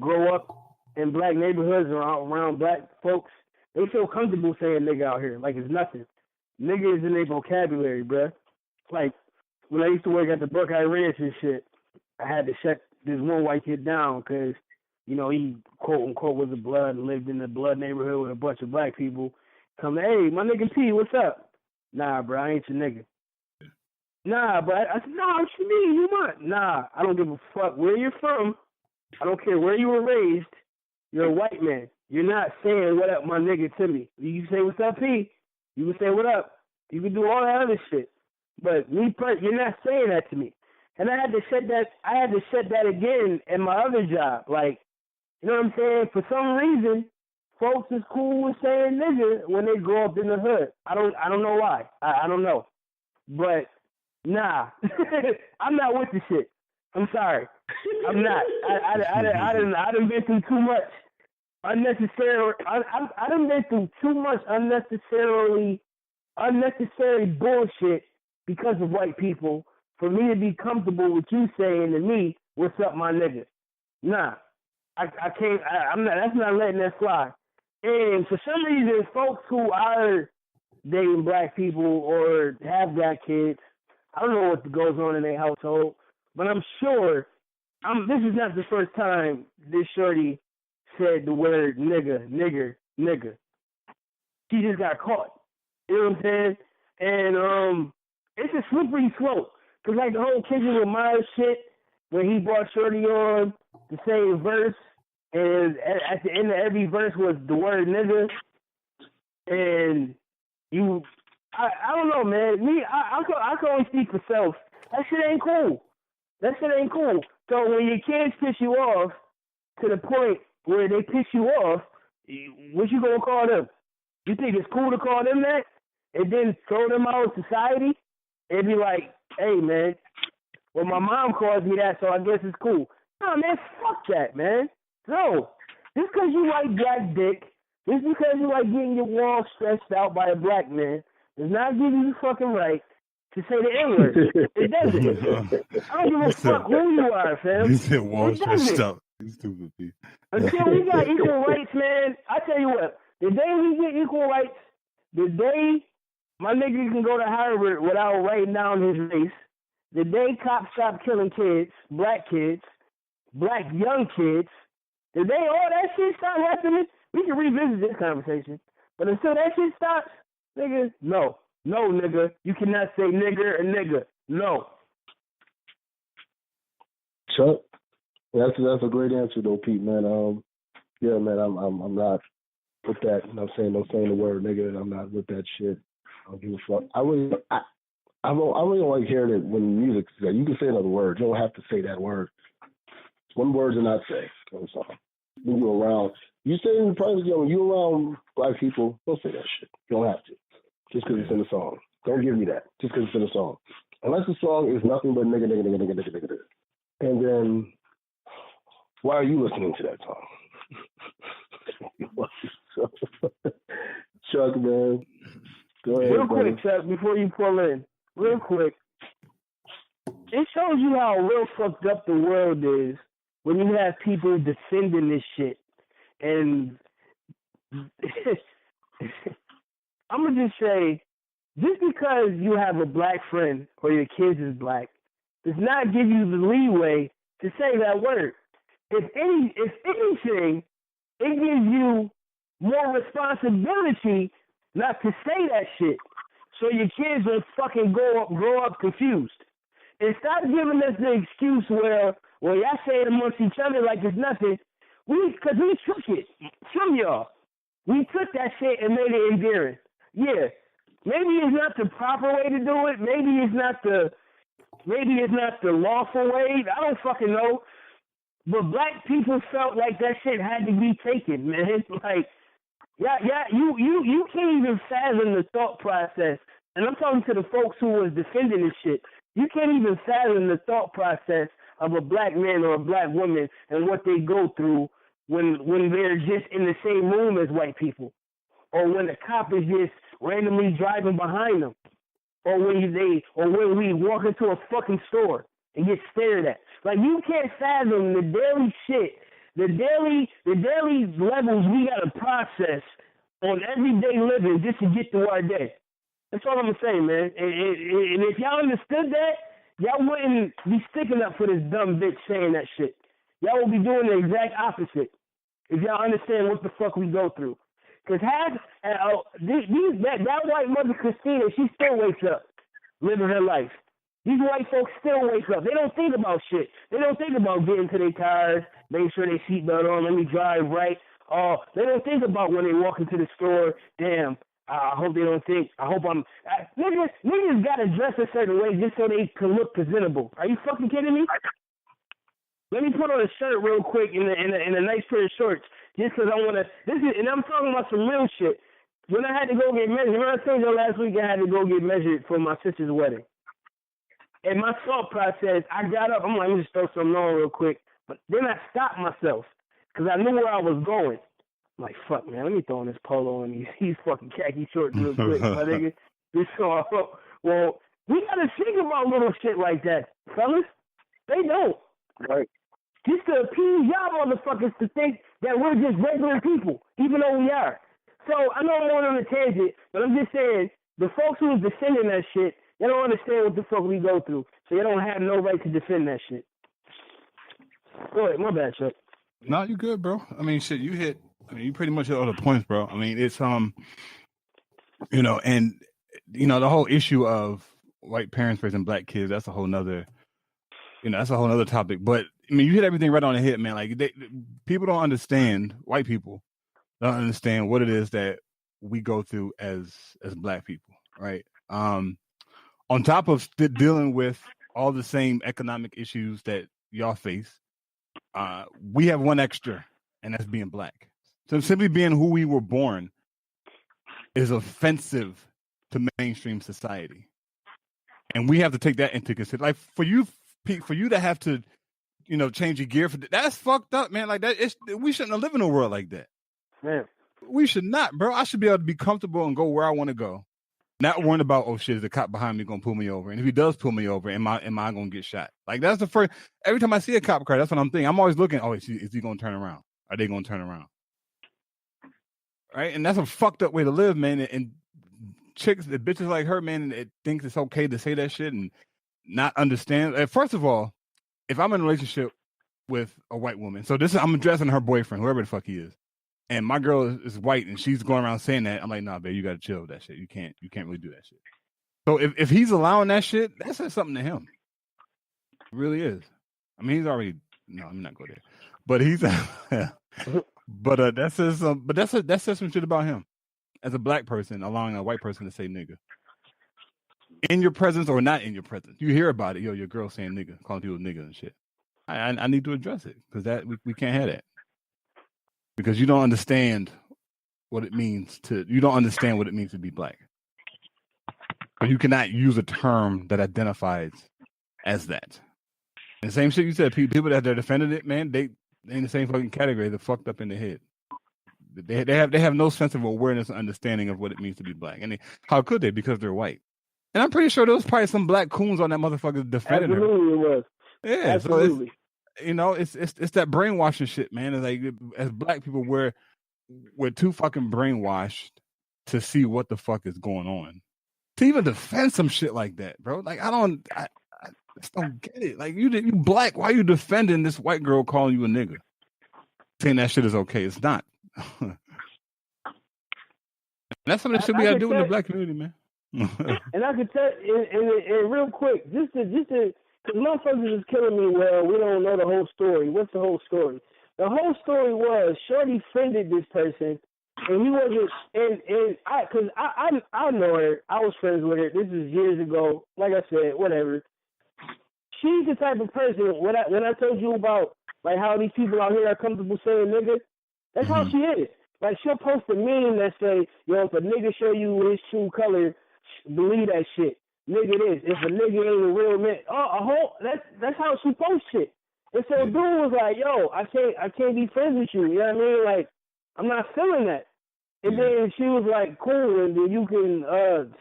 Speaker 2: grow up in black neighborhoods around black folks, they feel comfortable saying nigga out here like it's nothing. Nigga is in their vocabulary, bruh. Like when I used to work at the Buckeye Ranch and shit, I had to shut this one white kid down because, you know, he quote unquote was a blood and lived in the blood neighborhood with a bunch of black people. Come, hey, my nigga P, what's up? Nah, bro, I ain't your nigga. Nah, but I said, nah, what you mean? You want? Nah, I don't give a fuck where you're from. I don't care where you were raised. You're a white man. You're not saying what up, my nigga, to me. You can say what's up, P. You can say what up. You can do all that other shit. But me, you're not saying that to me. And I had to shut that. I had to shut that again in my other job. Like, you know what I'm saying? For some reason, folks is cool with saying nigga when they grow up in the hood. I don't know why. I don't know. But nah, I'm not with the shit. I'm sorry. I'm not. I done been through too much unnecessary. I done been through too much unnecessary bullshit because of white people for me to be comfortable with you saying to me, "What's up, my nigga?" Nah, I can't. I'm not. That's not letting that fly. And for some reason, folks who are dating black people or have black kids, I don't know what goes on in their household, but I'm sure this is not the first time this shorty said the word nigga, nigger, nigga. She just got caught. You know what I'm saying? And it's a slippery slope. Because like the whole Kendrick Lamar shit, when he brought shorty on the same verse, and at the end of every verse was the word nigga, and I don't know, man. I can only speak for self. That shit ain't cool. So when your kids piss you off to the point where they piss you off, what you gonna call them? You think it's cool to call them that and then throw them out of society and be like, hey, man, well, my mom calls me that, so I guess it's cool. No, man, fuck that, man. No. Just because you like black dick, just because you like getting your walls stretched out by a black man, does not give you the fucking right to say the N-word. It doesn't. I don't give a fuck who you are, fam.
Speaker 1: You said walls stretched out. You stupid, P.
Speaker 2: Until we got equal rights, man, I tell you what, the day we get equal rights, the day my nigga can go to Harvard without writing down his race, the day cops stop killing kids, black young kids, the day all that shit stop happening, we can revisit this conversation. But until that shit stops, nigga, no, nigga, you cannot say nigger or nigga, no.
Speaker 3: Chuck, that's a great answer though, Pete, man. Yeah, man, I'm not with that. You know what I'm saying? No saying the word nigga. I'm not with that shit. I don't give a fuck. I really don't like hearing it when music is that. You can say another word. You don't have to say that word. One word to not say. That's all. When you're around, you say in private, when you're around black people, don't say that shit. You don't have to. Just because it's in the song. Don't give me that. Just because it's in the song. Unless the song is nothing but nigga. And then, why are you listening to that song? Chuck, man. Go ahead,
Speaker 2: real
Speaker 3: buddy.
Speaker 2: quick, Chuck, before you pull in. Real quick. It shows you how real fucked up the world is when you have people defending this shit. And I'm going to just say, just because you have a black friend or your kids is black does not give you the leeway to say that word. If anything, it gives you more responsibility not to say that shit, so your kids will fucking grow up confused. And stop giving us the excuse where y'all say it amongst each other like it's nothing. Because we took it from y'all. We took that shit and made it endearing. Yeah, Maybe it's not the proper way to do it. Maybe it's not the lawful way. I don't fucking know. But black people felt like that shit had to be taken, man. Like, you can't even fathom the thought process. And I'm talking to the folks who was defending this shit. You can't even fathom the thought process of a black man or a black woman and what they go through when they're just in the same room as white people, or when a cop is just randomly driving behind them, or when we walk into a fucking store and get stared at. Like, you can't fathom the daily shit, the daily levels we gotta process on everyday living just to get through our day. That's all I'm saying, man. And if y'all understood that, y'all wouldn't be sticking up for this dumb bitch saying that shit. Y'all would be doing the exact opposite if y'all understand what the fuck we go through. Because that white mother Christina, she still wakes up living her life. These white folks still wake up. They don't think about shit. They don't think about getting to their cars, making sure they seatbelt on, let me drive right. They don't think about when they walk into the store, damn, I hope they don't think, niggas got to dress a certain way just so they can look presentable. Are you fucking kidding me? Let me put on a shirt real quick in a nice pair of shorts just because I want to, and I'm talking about some real shit. When I had to go get measured, remember I told you last week I had to go get measured for my sister's wedding. And my thought process, I got up, I'm like, let me just throw something on real quick. But then I stopped myself because I knew where I was going. I'm like, fuck, man, let me throw on this polo and these fucking khaki shorts real quick, my nigga. Well, we got to think about little shit like that, fellas. They don't.
Speaker 3: Right.
Speaker 2: Just to appease y'all motherfuckers to think that we're just regular people, even though we are. So, I know I'm going on a tangent, but I'm just saying, the folks who is defending that shit, they don't understand what the fuck we go through, so they don't have no right to defend that shit. Go ahead, my bad, Chuck.
Speaker 1: No, you good, bro. I mean, shit, you pretty much hit all the points, bro. I mean, it's, and, the whole issue of white parents raising black kids, that's a whole nother, that's a whole nother topic. But, I mean, you hit everything right on the head, man. Like, people don't understand, white people don't understand what it is that we go through as black people, right? On top of dealing with all the same economic issues that y'all face, we have one extra, and that's being black. So simply being who we were born is offensive to mainstream society. And we have to take that into consideration. Like, for you to have to, change your gear, that's fucked up, man. Like, we shouldn't live in a world like that.
Speaker 2: Man. We
Speaker 1: should not, bro. I should be able to be comfortable and go where I want to go. Not worrying about, oh shit, is the cop behind me gonna pull me over? And if he does pull me over, am I gonna get shot? Like, that's the first. Every time I see a cop car, that's what I'm thinking. I'm always looking. Oh, is he gonna turn around? Are they gonna turn around? Right, and that's a fucked up way to live, man. And chicks, the bitches like her, man, it thinks it's okay to say that shit and not understand. First of all, if I'm in a relationship with a white woman, so I'm addressing her boyfriend, whoever the fuck he is. And my girl is white, and she's going around saying that. I'm like, nah, babe, you got to chill with that shit. You can't really do that shit. So if he's allowing that shit, that says something to him. It really is. I mean, he's already. No, I'm not going there. But he's. But that says some. But that says some shit about him, as a black person allowing a white person to say nigga in your presence or not in your presence. You hear about it, your girl saying nigga, calling people nigga and shit. I need to address it because that we can't have that. Because you don't understand what it means to be black. But you cannot use a term that identifies as that. And the same shit you said, people that are defending it, man, they in the same fucking category. They're fucked up in the head. They have no sense of awareness and understanding of what it means to be black. And how could they? Because they're white. And I'm pretty sure there was probably some black coons on that motherfucker defending her.
Speaker 2: Absolutely, it was.
Speaker 1: Yeah,
Speaker 2: absolutely.
Speaker 1: So it's that brainwashing shit, man. It's like, as black people, we're too fucking brainwashed to see what the fuck is going on, to even defend some shit like that, bro. Like, I just don't get it. Like, you black, why are you defending this white girl calling you a nigga, saying that shit is okay? It's not. That's some of the shit we gotta do in the black community, man.
Speaker 2: And I could tell, and real quick, just to, because motherfuckers is killing me. Well, we don't know the whole story. What's the whole story? The whole story was Shorty friended this person And he wasn't, I know her. I was friends with her. This is years ago. Like I said, whatever. She's the type of person. When I told you about like how these people out here are comfortable saying nigga, that's how she is. Like she'll post a meme that say, yo, if a nigga show you his true color, believe that shit. Nigga this. If a nigga ain't a real man, that's how she posts shit. And so dude was like, yo, I can't be friends with you. You know what I mean? Like, I'm not feeling that. And then she was like, cool, and then you can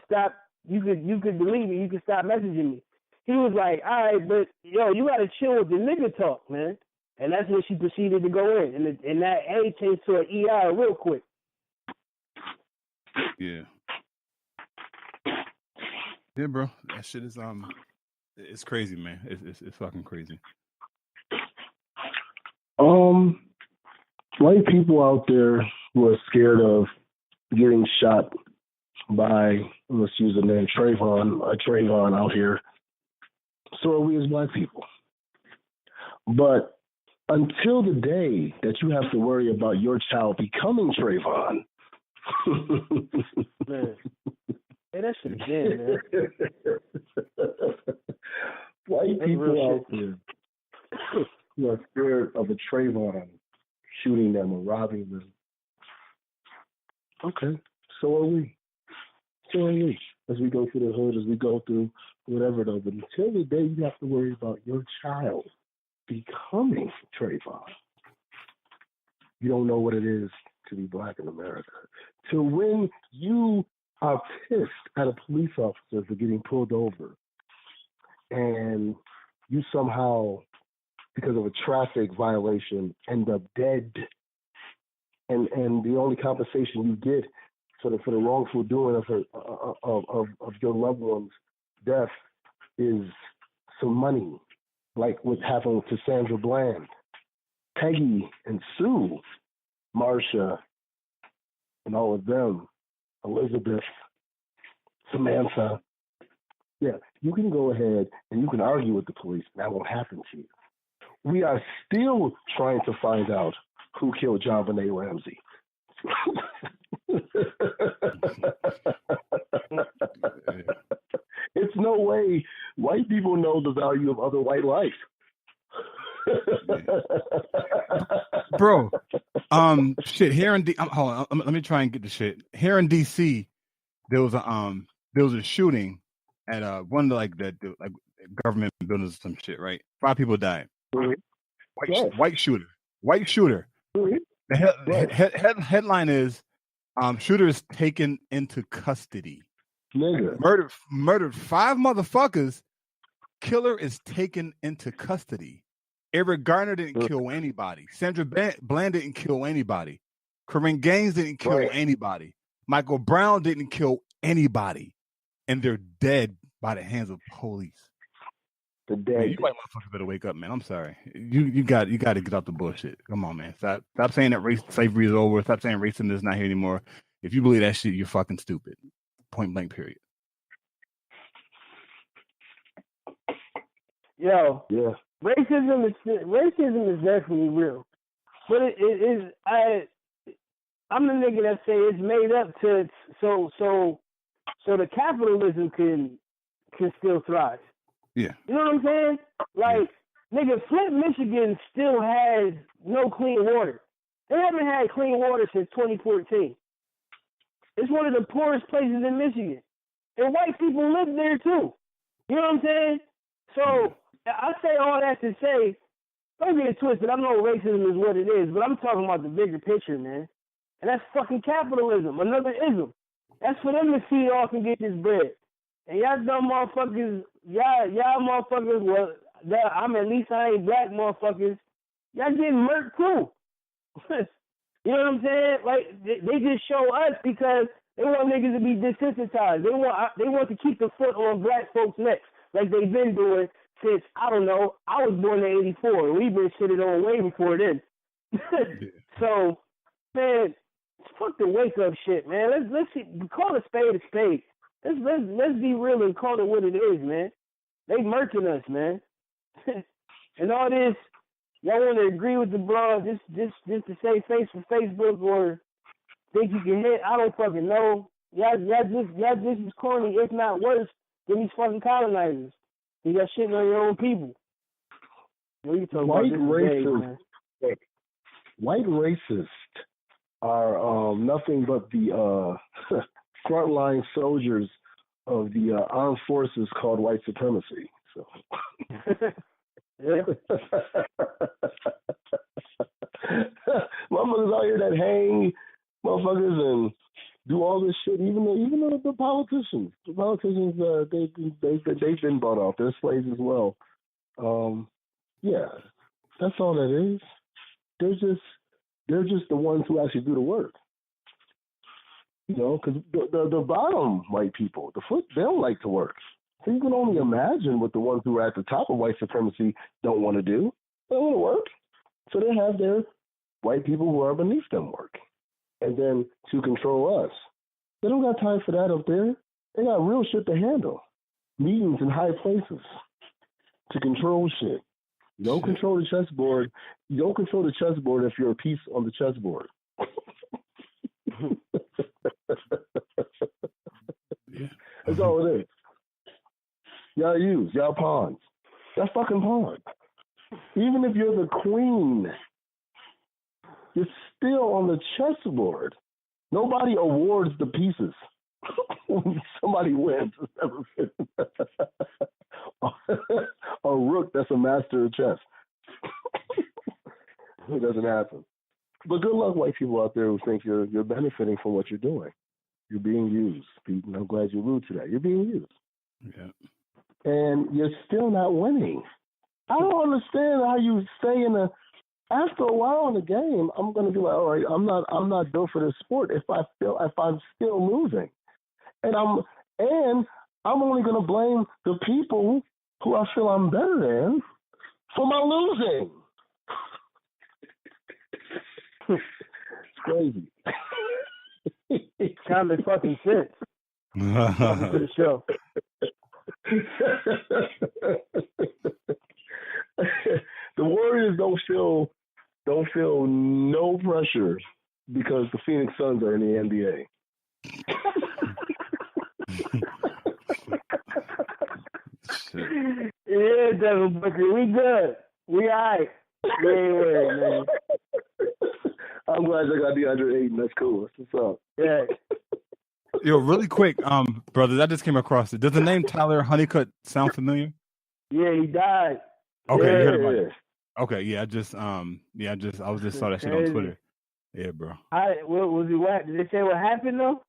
Speaker 2: stop. You could delete me. You can stop messaging me. He was like, all right, but yo, you gotta chill with the nigga talk, man. And that's when she proceeded to go in, and that A changed to an ER real quick.
Speaker 1: Yeah. Yeah, bro. That shit is it's crazy, man. It's fucking crazy.
Speaker 3: White people out there who are scared of getting shot by, let's use the name Trayvon out here. So are we as black people. But until the day that you have to worry about your child becoming Trayvon,
Speaker 2: man. Hey, that shit again, man.
Speaker 3: White people out there who are scared of a Trayvon shooting them or robbing them. Okay, so are we. As we go through the hood, as we go through whatever though. But until the day you have to worry about your child becoming Trayvon, you don't know what it is to be black in America. To when you are pissed at a police officer for getting pulled over and you somehow, because of a traffic violation, end up dead, and the only compensation you get for the wrongful doing of your loved one's death is some money, like what happened to Sandra Bland, Peggy and Sue, Marsha, and all of them, Elizabeth, Samantha. Yeah, you can go ahead and you can argue with the police. That won't happen to you. We are still trying to find out who killed John Benet Ramsey. It's no way white people know the value of other white life.
Speaker 1: Bro, shit, here in hold on, let me try and get the shit. Here in DC, there was a shooting at one of the government buildings or some shit, right? 5 people died.
Speaker 3: Mm-hmm.
Speaker 1: White shooter. Mm-hmm. The headline is shooter is taken into custody.
Speaker 3: Nigga.
Speaker 1: Murdered 5 motherfuckers. Killer is taken into custody. Eric Garner didn't kill anybody. Sandra Bland didn't kill anybody. Corinne Gaines didn't kill anybody. Michael Brown didn't kill anybody. And they're dead by the hands of police.
Speaker 3: The dead.
Speaker 1: Man, you white motherfuckers better wake up, man. I'm sorry. You got to get off the bullshit. Come on, man. Stop saying that race slavery is over. Stop saying racism is not here anymore. If you believe that shit, you're fucking stupid. Point blank, period.
Speaker 2: Yo, yeah. Racism is definitely real, but it is. I'm the nigga that say it's made up to so the capitalism can still thrive.
Speaker 1: Yeah.
Speaker 2: You know what I'm saying? Like, nigga, Flint, Michigan still has no clean water. They haven't had clean water since 2014. It's one of the poorest places in Michigan, and white people live there too. You know what I'm saying? So I say all that to say, don't get it twisted. I know racism is what it is, but I'm talking about the bigger picture, man. And that's fucking capitalism, another ism. That's for them to feed off and get this bread. And y'all dumb motherfuckers, y'all motherfuckers, well, at least I ain't black motherfuckers. Y'all getting murked too. You know what I'm saying? Like, they just show us because they want niggas to be desensitized. They want to keep the foot on black folks' necks like they've been doing since, I don't know, I was born in 84. We've been shitted on way before then. So, man, fuck the wake up shit, man. Let's see, call a spade a spade. Let's be real and call it what it is, man. They murking us, man. And all this, y'all want to agree with the blog just to say face for Facebook or think you can hit? I don't fucking know. Y'all just as corny, if not worse, than these fucking colonizers. You got shitting on your own people. What are you talking
Speaker 3: White
Speaker 2: about?
Speaker 3: racists, white racists are nothing but the frontline soldiers of the armed forces called white supremacy. So.
Speaker 2: Yeah.
Speaker 3: Motherfuckers out here that hang motherfuckers and do all this shit. Even the politicians, they've been bought off. They're slaves as well. Yeah, that's all that is. They're just the ones who actually do the work. You know, because the bottom white people, they don't like to work. So you can only imagine what the ones who are at the top of white supremacy don't want to do. They don't want to work. So they have their white people who are beneath them work. And then to control us. They don't got time for that up there. They got real shit to handle. Meetings in high places to control shit. You don't control the chessboard. You don't control the chessboard if you're a piece on the chessboard. That's all it is. Y'all pawns. Y'all fucking pawns. Even if you're the queen, you're still on the chessboard. Nobody awards the pieces when somebody wins. A rook that's a master of chess. It doesn't happen. But good luck, white people out there who think you're benefiting from what you're doing. You're being used. And I'm glad you allude to that. You're being used.
Speaker 1: Yeah.
Speaker 3: And you're still not winning. I don't understand how you stay in after a while in the game, I'm gonna be like, all right, I'm not built for this sport if I'm still losing. And I'm only gonna blame the people who I feel I'm better than for my losing. It's crazy.
Speaker 2: Common fucking sense. Welcome to the show.
Speaker 3: The Warriors don't feel no pressure because the Phoenix Suns are in the NBA.
Speaker 2: Yeah, Devin Booker, we good. We all right. We ain't worried, man.
Speaker 3: I'm glad I got DeAndre Ayton. That's cool. That's what's up.
Speaker 2: Yeah.
Speaker 1: Yo, really quick, brothers, I just came across it. Does the name Tyler Honeycutt sound familiar?
Speaker 2: Yeah, he died.
Speaker 1: Okay,
Speaker 2: yeah.
Speaker 1: You heard about it. Okay, yeah, I just saw that shit on Twitter. Yeah, bro.
Speaker 2: What was he? What did they say? What happened though?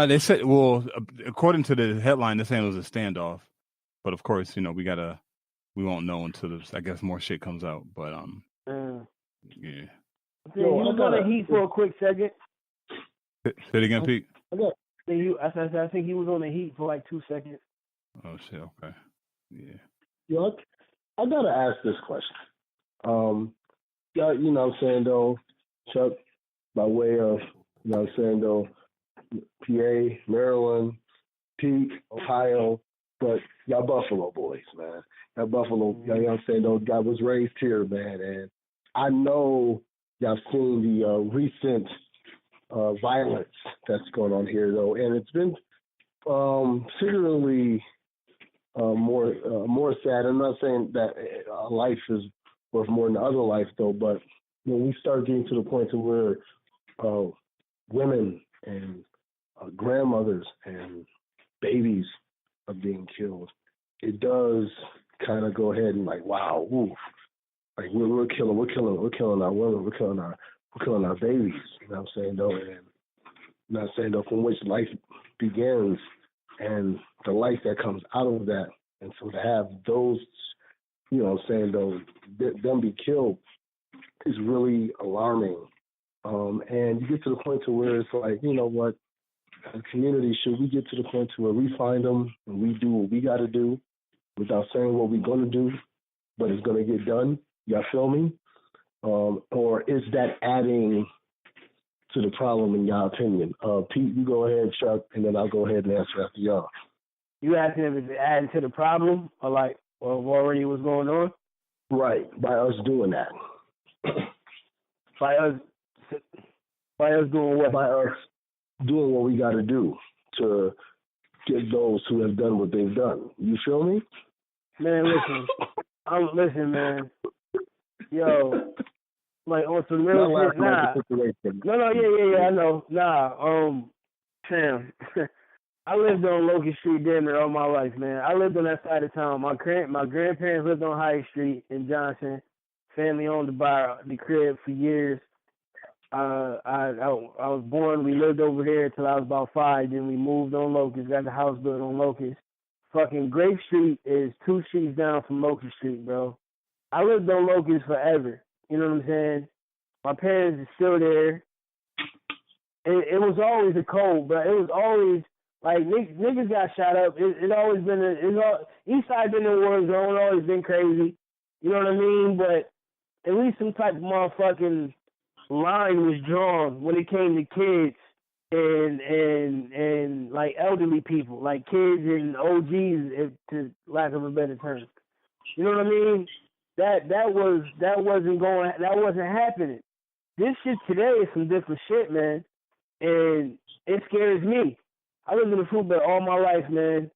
Speaker 1: They said, well, according to the headline, they're saying it was a standoff. But of course, we won't know until I guess more shit comes out. But yeah.
Speaker 2: He was on the Heat for a quick second.
Speaker 1: Say it again, Pete.
Speaker 2: I think he was on the Heat for like 2 seconds.
Speaker 1: Oh shit. Okay. Yeah.
Speaker 3: Yo, I gotta ask this question. Yeah, you know what I'm saying though, Chuck, by way of PA, Maryland, Pete, Ohio, but y'all Buffalo boys, man. Y'all Buffalo, you know what I'm saying though, I was raised here, man, and I know y'all seen the recent violence that's going on here though, and it's been particularly more sad. I'm not saying that life is worth more than other life though, but when we start getting to the point to where women and grandmothers and babies are being killed, it does kind of go ahead and like, wow, oof. Like we're killing our women, we're killing our babies. You know what I'm saying though, and I'm not saying though from which life begins and the life that comes out of that, and so to have those, you know what I'm saying though, them be killed is really alarming. And you get to the point to where it's like, you know what, as a community, should we get to the point to where we find them and we do what we got to do without saying what we're going to do, but it's going to get done? Y'all feel me? Or is that adding to the problem in y'all opinion? Pete, you go ahead, Chuck, and then I'll go ahead and answer after y'all.
Speaker 2: You asking if it's adding to the problem or like already what's going on?
Speaker 3: Right, by us doing that.
Speaker 2: By us By us doing what?
Speaker 3: By us doing what we got to do to get those who have done what they've done. You feel me?
Speaker 2: Man, listen. Listen, man. Yo, like on some real shit. Nah. No, yeah. I know. Nah. Sam. I lived on Locust Street damn near all my life, man. I lived on that side of town. My grandparents lived on High Street in Johnson. Family owned the crib for years. I was born. We lived over there till I was about 5. Then we moved on Locust. Got the house built on Locust. Fucking Grape Street is 2 streets down from Locust Street, bro. I lived on Locust forever. You know what I'm saying? My parents are still there. It was always a cold, but it was always like niggas got shot up. It always been East Side been in war zone. Always been crazy. You know what I mean? But at least some type of motherfucking line was drawn when it came to kids and like elderly people, like kids and OGs, if, to lack of a better term. You know what I mean? That wasn't happening. This shit today is some different shit, man, and it scares me. I lived in the food bed all my life, man.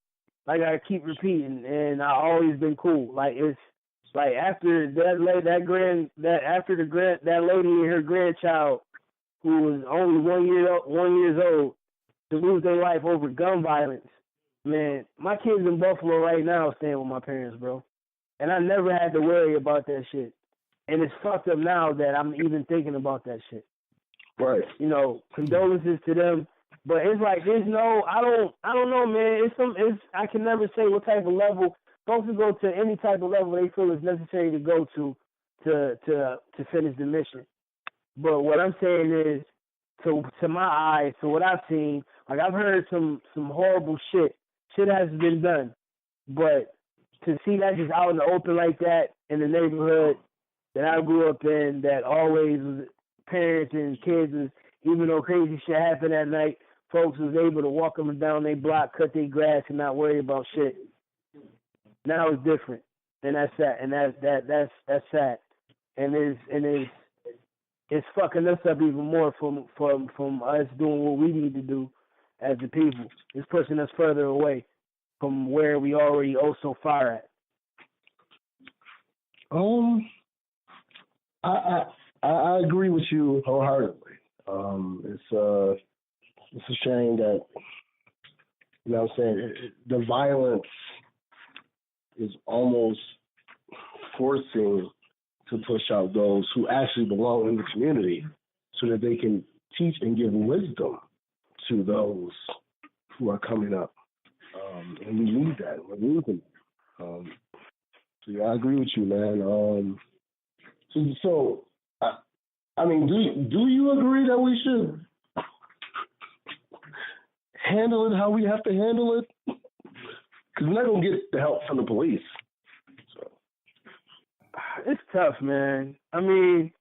Speaker 2: Like I keep repeating, and I always been cool. Like it's like after that lady and her grandchild, who was only 1 years old, to lose their life over gun violence. Man, my kids in Buffalo right now staying with my parents, bro. And I never had to worry about that shit. And it's fucked up now that I'm even thinking about that shit.
Speaker 3: Right.
Speaker 2: You know, condolences to them. But it's like there's no, I don't know, man. I can never say what type of level. Folks will go to any type of level they feel is necessary to go to finish the mission. But what I'm saying is, to my eyes, to what I've seen, like I've heard some horrible shit. Shit has been done. But to see that just out in the open like that in the neighborhood that I grew up in, that always was parents and kids, even though crazy shit happened at night, folks was able to walk them down their block, cut their grass, and not worry about shit. Now it's different, and that's sad, and that's sad, and it's fucking us up even more from us doing what we need to do as the people. It's pushing us further away from where we already so far at.
Speaker 3: I agree with you wholeheartedly. It's a shame that, you know what I'm saying, the violence is almost forcing to push out those who actually belong in the community so that they can teach and give wisdom to those who are coming up. And we need that. We're losing. So yeah, I agree with you, man. So I mean, do you agree that we should handle it how we have to handle it? Because we're not going to get the help from the police. So
Speaker 2: it's tough, man. I mean,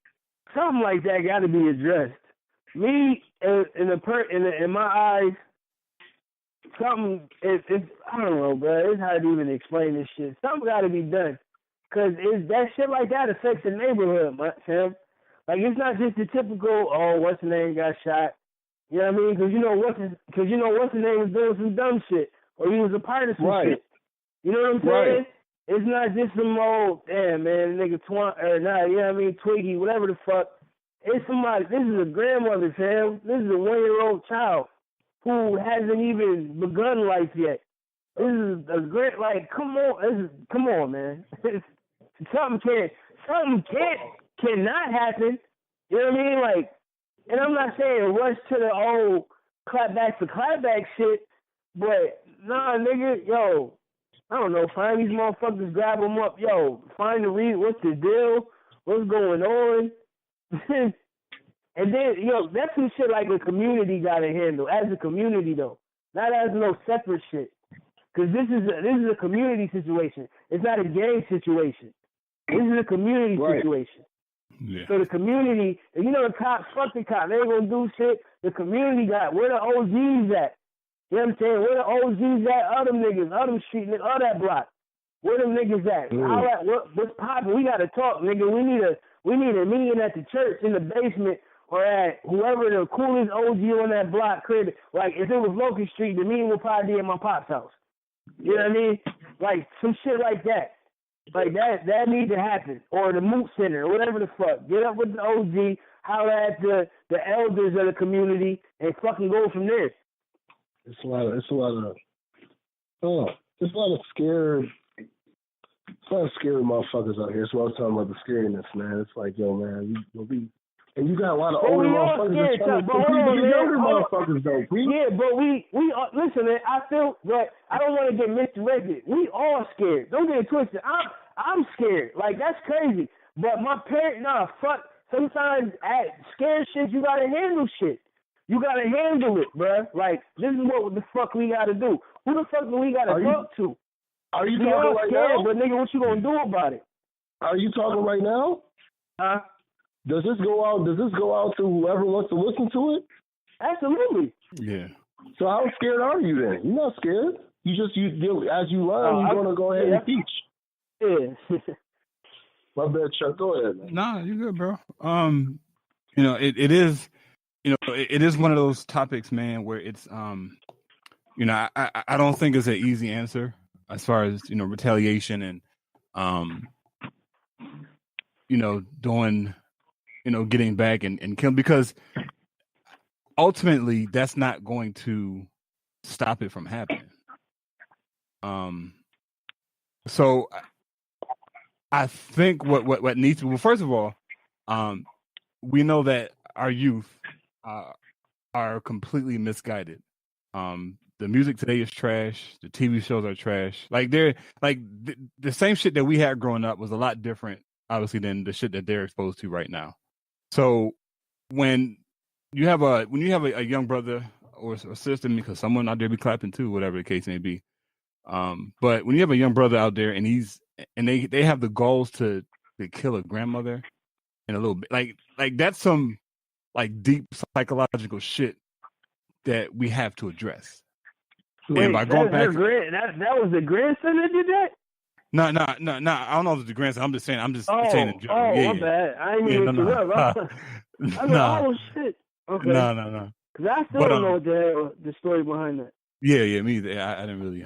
Speaker 2: something like that got to be addressed. Me, in my eyes, something, it's I don't know, bro. It's hard to even explain this shit. Something got to be done. Because that shit like that affects the neighborhood, Sam. Like, it's not just the typical, what's the name got shot. You know what I mean? Because you know what's the name was doing some dumb shit. Or he was a part of some shit. You know what I'm saying?
Speaker 3: Right.
Speaker 2: It's not just some old, damn, man, nigga, you know what I mean, Twiggy, whatever the fuck. It's somebody, this is a grandmother, Sam. This is a 1-year-old child who hasn't even begun life yet. This is a great, like, come on, man. Something cannot happen. You know what I mean? Like, and I'm not saying rush to the old clapback for clapback shit, but nah, nigga, yo, I don't know, find these motherfuckers, grab them up, yo, find the reason, what's the deal, what's going on, and then, that's some shit like a community gotta handle, as a community though, not as no separate shit, because this is a community situation. It's not a gang situation. This is a community situation.
Speaker 1: Yeah.
Speaker 2: So the community, and the cops, fuck the cops, they ain't gonna do shit. The community got, where the OGs at? You know what I'm saying? Where the OGs at? Other niggas, other street niggas, all that block. Where them niggas at? All that, what's poppin'? We gotta talk, nigga. We need a meeting at the church in the basement or at whoever the coolest OG on that block could. Like, if it was Locust Street, the meeting would probably be at my pop's house. You know what I mean? Like, some shit like that. Like, that needs to happen. Or the Moot Center, or whatever the fuck. Get up with the OG, holler at the elders of the community, and fucking go from there.
Speaker 3: It's a lot of scared motherfuckers out here. That's what I was talking about, the scariness, man. It's like, yo, man, and you got a lot of older motherfuckers that's trying to younger motherfuckers, though.
Speaker 2: Yeah, but we listen, man, I feel that I don't want to get misdirected. We all scared. Don't get it twisted. I'm scared. Like, that's crazy. But my parents, fuck. Sometimes at scared shit, you gotta handle shit. You gotta handle it, bruh. Like, this is what the fuck we gotta do. Who the fuck do we gotta talk to?
Speaker 3: Are you talking right
Speaker 2: scared,
Speaker 3: now?
Speaker 2: But nigga, what you gonna do about it?
Speaker 3: Are you talking right now? Does this go out to whoever wants to listen to it?
Speaker 2: Absolutely.
Speaker 1: Yeah.
Speaker 3: So how scared are you then? You're not scared. You as you learn, you're gonna go ahead and teach.
Speaker 2: Yeah.
Speaker 3: My bad, Chuck. Go ahead, man.
Speaker 1: Nah, you're good, bro. You know, it is, you know, it is one of those topics, man, where it's, you know, I don't think it's an easy answer as far as, you know, retaliation and, you know, doing, you know, getting back and killing, because ultimately that's not going to stop it from happening. So I think what needs to, well, first of all, we know that our youth are completely misguided. The music today is trash. The TV shows are trash. Like they're like the same shit that we had growing up was a lot different, obviously, than the shit that they're exposed to right now. So when you have a young brother or sister, because someone out there be clapping too, whatever the case may be. But when you have a young brother out there and they have the goals to kill a grandmother and a little bit like that's some like deep psychological shit that we have to address.
Speaker 2: Wait,
Speaker 1: and by going back,
Speaker 2: that was the grandson that did that?
Speaker 1: No. I don't know if it's the grandson. I'm just saying in general.
Speaker 2: Oh, my bad. I didn't even look up. I was like, oh shit. Okay.
Speaker 1: No.
Speaker 2: Because I still don't know the story behind that.
Speaker 1: Yeah, me either. I didn't really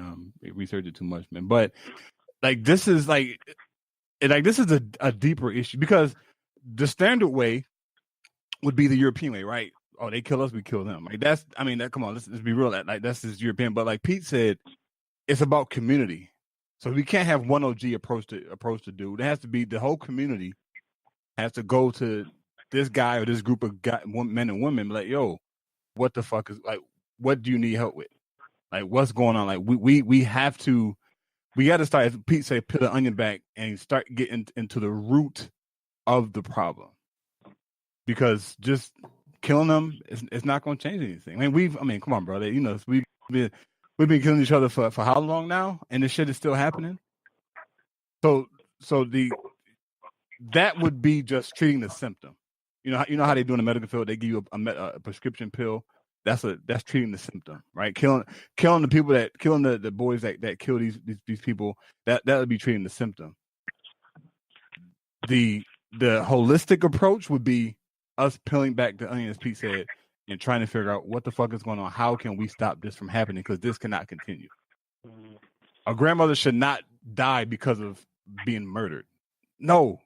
Speaker 1: research it too much, man. But like this is this is a deeper issue, because the standard way would be the European way, right? Oh, they kill us, we kill them. Like come on, let's be real. Like that's just European. But like Pete said, it's about community. So we can't have one OG approach to do. It has to be the whole community has to go to this guy or this group of men and women, like, yo, what the fuck is, like, what do you need help with? Like, what's going on? Like, we got to start, as Pete said, peel the onion back and start getting into the root of the problem. Because just killing them, it's not going to change anything. I mean, come on, brother. You know, we've been killing each other for how long now? And this shit is still happening. So that would be just treating the symptom. You know how they do in the medical field? They give you a prescription pill. That's treating the symptom, right? Killing the people killing the boys that kill these people. That would be treating the symptom. The holistic approach would be us peeling back the onion, as Pete said, and trying to figure out what the fuck is going on. How can we stop this from happening? Because this cannot continue. A grandmother should not die because of being murdered. No,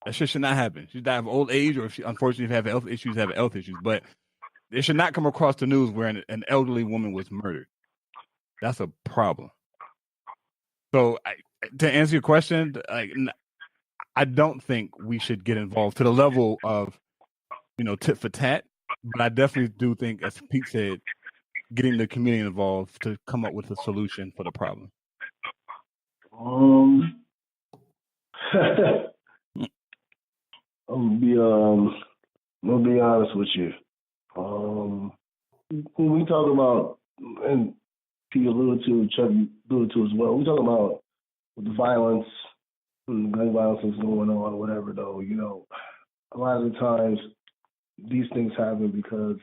Speaker 1: that shit should not happen. She should die of old age, or if she unfortunately have health issues, But it should not come across the news where an elderly woman was murdered. That's a problem. So to answer your question, I don't think we should get involved to the level of, tit for tat. But I definitely do think, as Pete said, getting the community involved to come up with a solution for the problem.
Speaker 3: I'm gonna be honest with you. When we talk about, and Pete alluded to, Chuck alluded to as well, we talk about the violence, and gun violence is going on, whatever. Though, a lot of the times these things happen because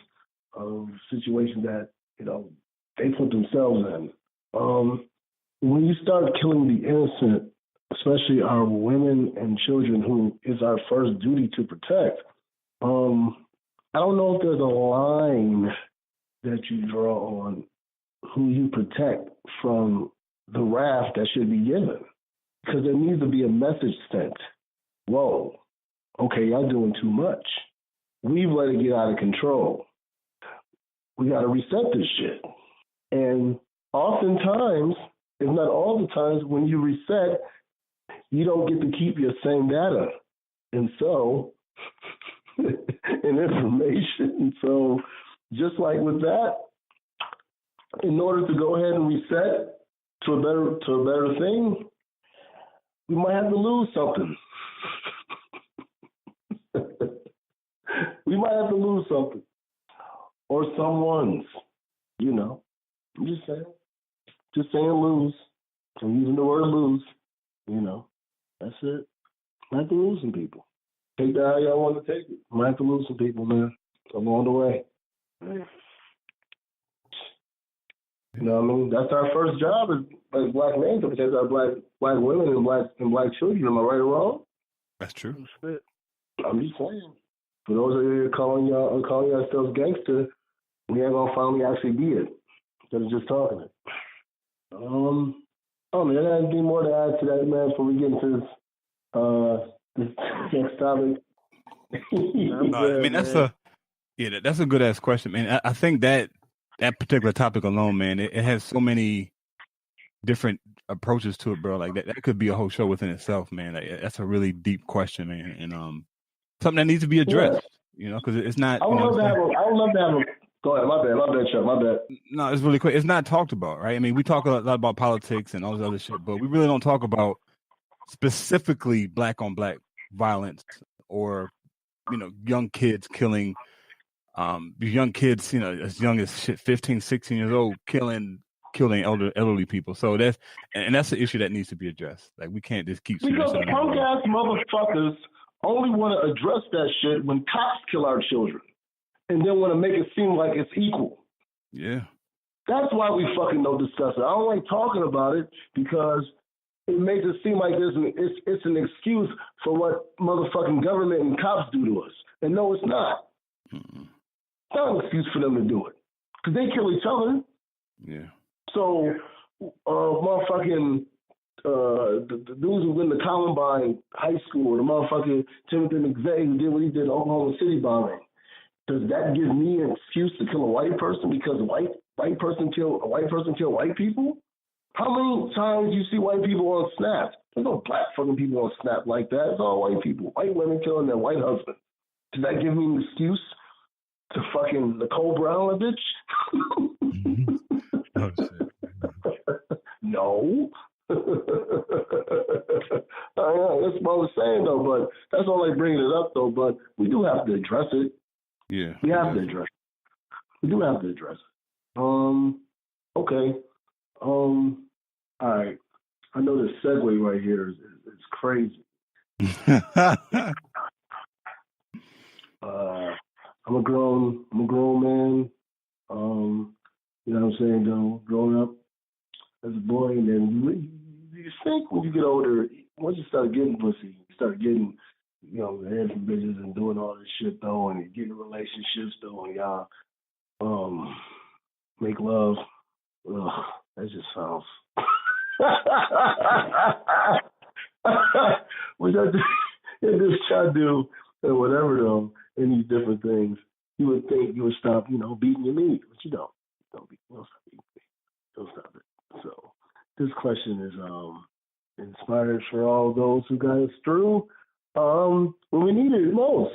Speaker 3: of situations that they put themselves in. When you start killing the innocent, especially our women and children, who is our first duty to protect, I don't know if there's a line that you draw on who you protect from the wrath that should be given. Because there needs to be a message sent. Whoa, okay, y'all doing too much. We've let it get out of control. We got to reset this shit. And oftentimes, if not all the times, when you reset, you don't get to keep your same data. And so, and information. And so, just like with that, in order to go ahead and reset to a better thing, we might have to lose something. We might have to lose something. Or someone's, you know. I'm just saying. Just saying lose. I'm using the word lose. You know. That's it. Might have to lose some people. Take that how y'all want to take it. Might have to lose some people, man. Along the way. You know what I mean? That's our first job as black men to protect our black women and black children. Am I right or wrong?
Speaker 1: That's true.
Speaker 3: I'm just saying. For those of you calling yourselves gangster, we ain't gonna finally actually be it. Instead of just talking it. Man, I got anything more to add to that, man, before we get into this next topic?
Speaker 1: No, I mean that's a good ass question, man. I think that particular topic alone, man, it has so many different approaches to it, bro. Like that could be a whole show within itself, man. Like, that's a really deep question, man, and something that needs to be addressed. Yeah. You know, because it's not. I would love to have a. Go ahead, my bad, Chuck, my bad. No, it's really quick. It's not talked about, right? I mean, we talk a lot about politics and all this other shit, but we really don't talk about specifically black on black violence or, you know, young kids killing, young kids, you know, as young as 15, 16 years old, killing elderly people. So that's the issue that needs to be addressed. Like, we can't just keep
Speaker 3: because punk ass motherfuckers only want to address that shit when cops kill our children, and then want to make it seem like it's equal.
Speaker 1: Yeah,
Speaker 3: that's why we fucking don't discuss it. I don't like talking about it because it makes it seem like it's an excuse for what motherfucking government and cops do to us, and no, it's not. Mm-mm. It's not an excuse for them to do it because they kill each other.
Speaker 1: Yeah.
Speaker 3: So, motherfucking the dudes who win the Columbine High School, the motherfucking Timothy McVeigh who did what he did in Oklahoma City bombing. Does that give me an excuse to kill a white person because a white person kill white people? How many times do you see white people on Snap? There's no black fucking people on Snap like that. It's all white people. White women killing their white husband. Does that give me an excuse to fucking Nicole Brown a bitch?
Speaker 1: Oh, shit.
Speaker 3: No. That's what I was saying, though, but that's all like bringing it up, though, but we do have to address it.
Speaker 1: Yeah.
Speaker 3: We have to address it. We do have to address it. Okay. All right. I know this segue right here is crazy. I'm a grown man. You know what I'm saying, though, growing up as a boy, and then you think when you get older, once you start getting pussy, you start getting, you know, head from bitches and doing all this shit, though, and you get in relationships, though, and y'all make love. Ugh, that just sounds. Which I just try to do, and whatever, though, in these different things. You would think you would stop, you know, beating your meat, but you don't. Don't stop beating your meat. Don't stop it. So this question is inspired for all those who got us through when we needed it most.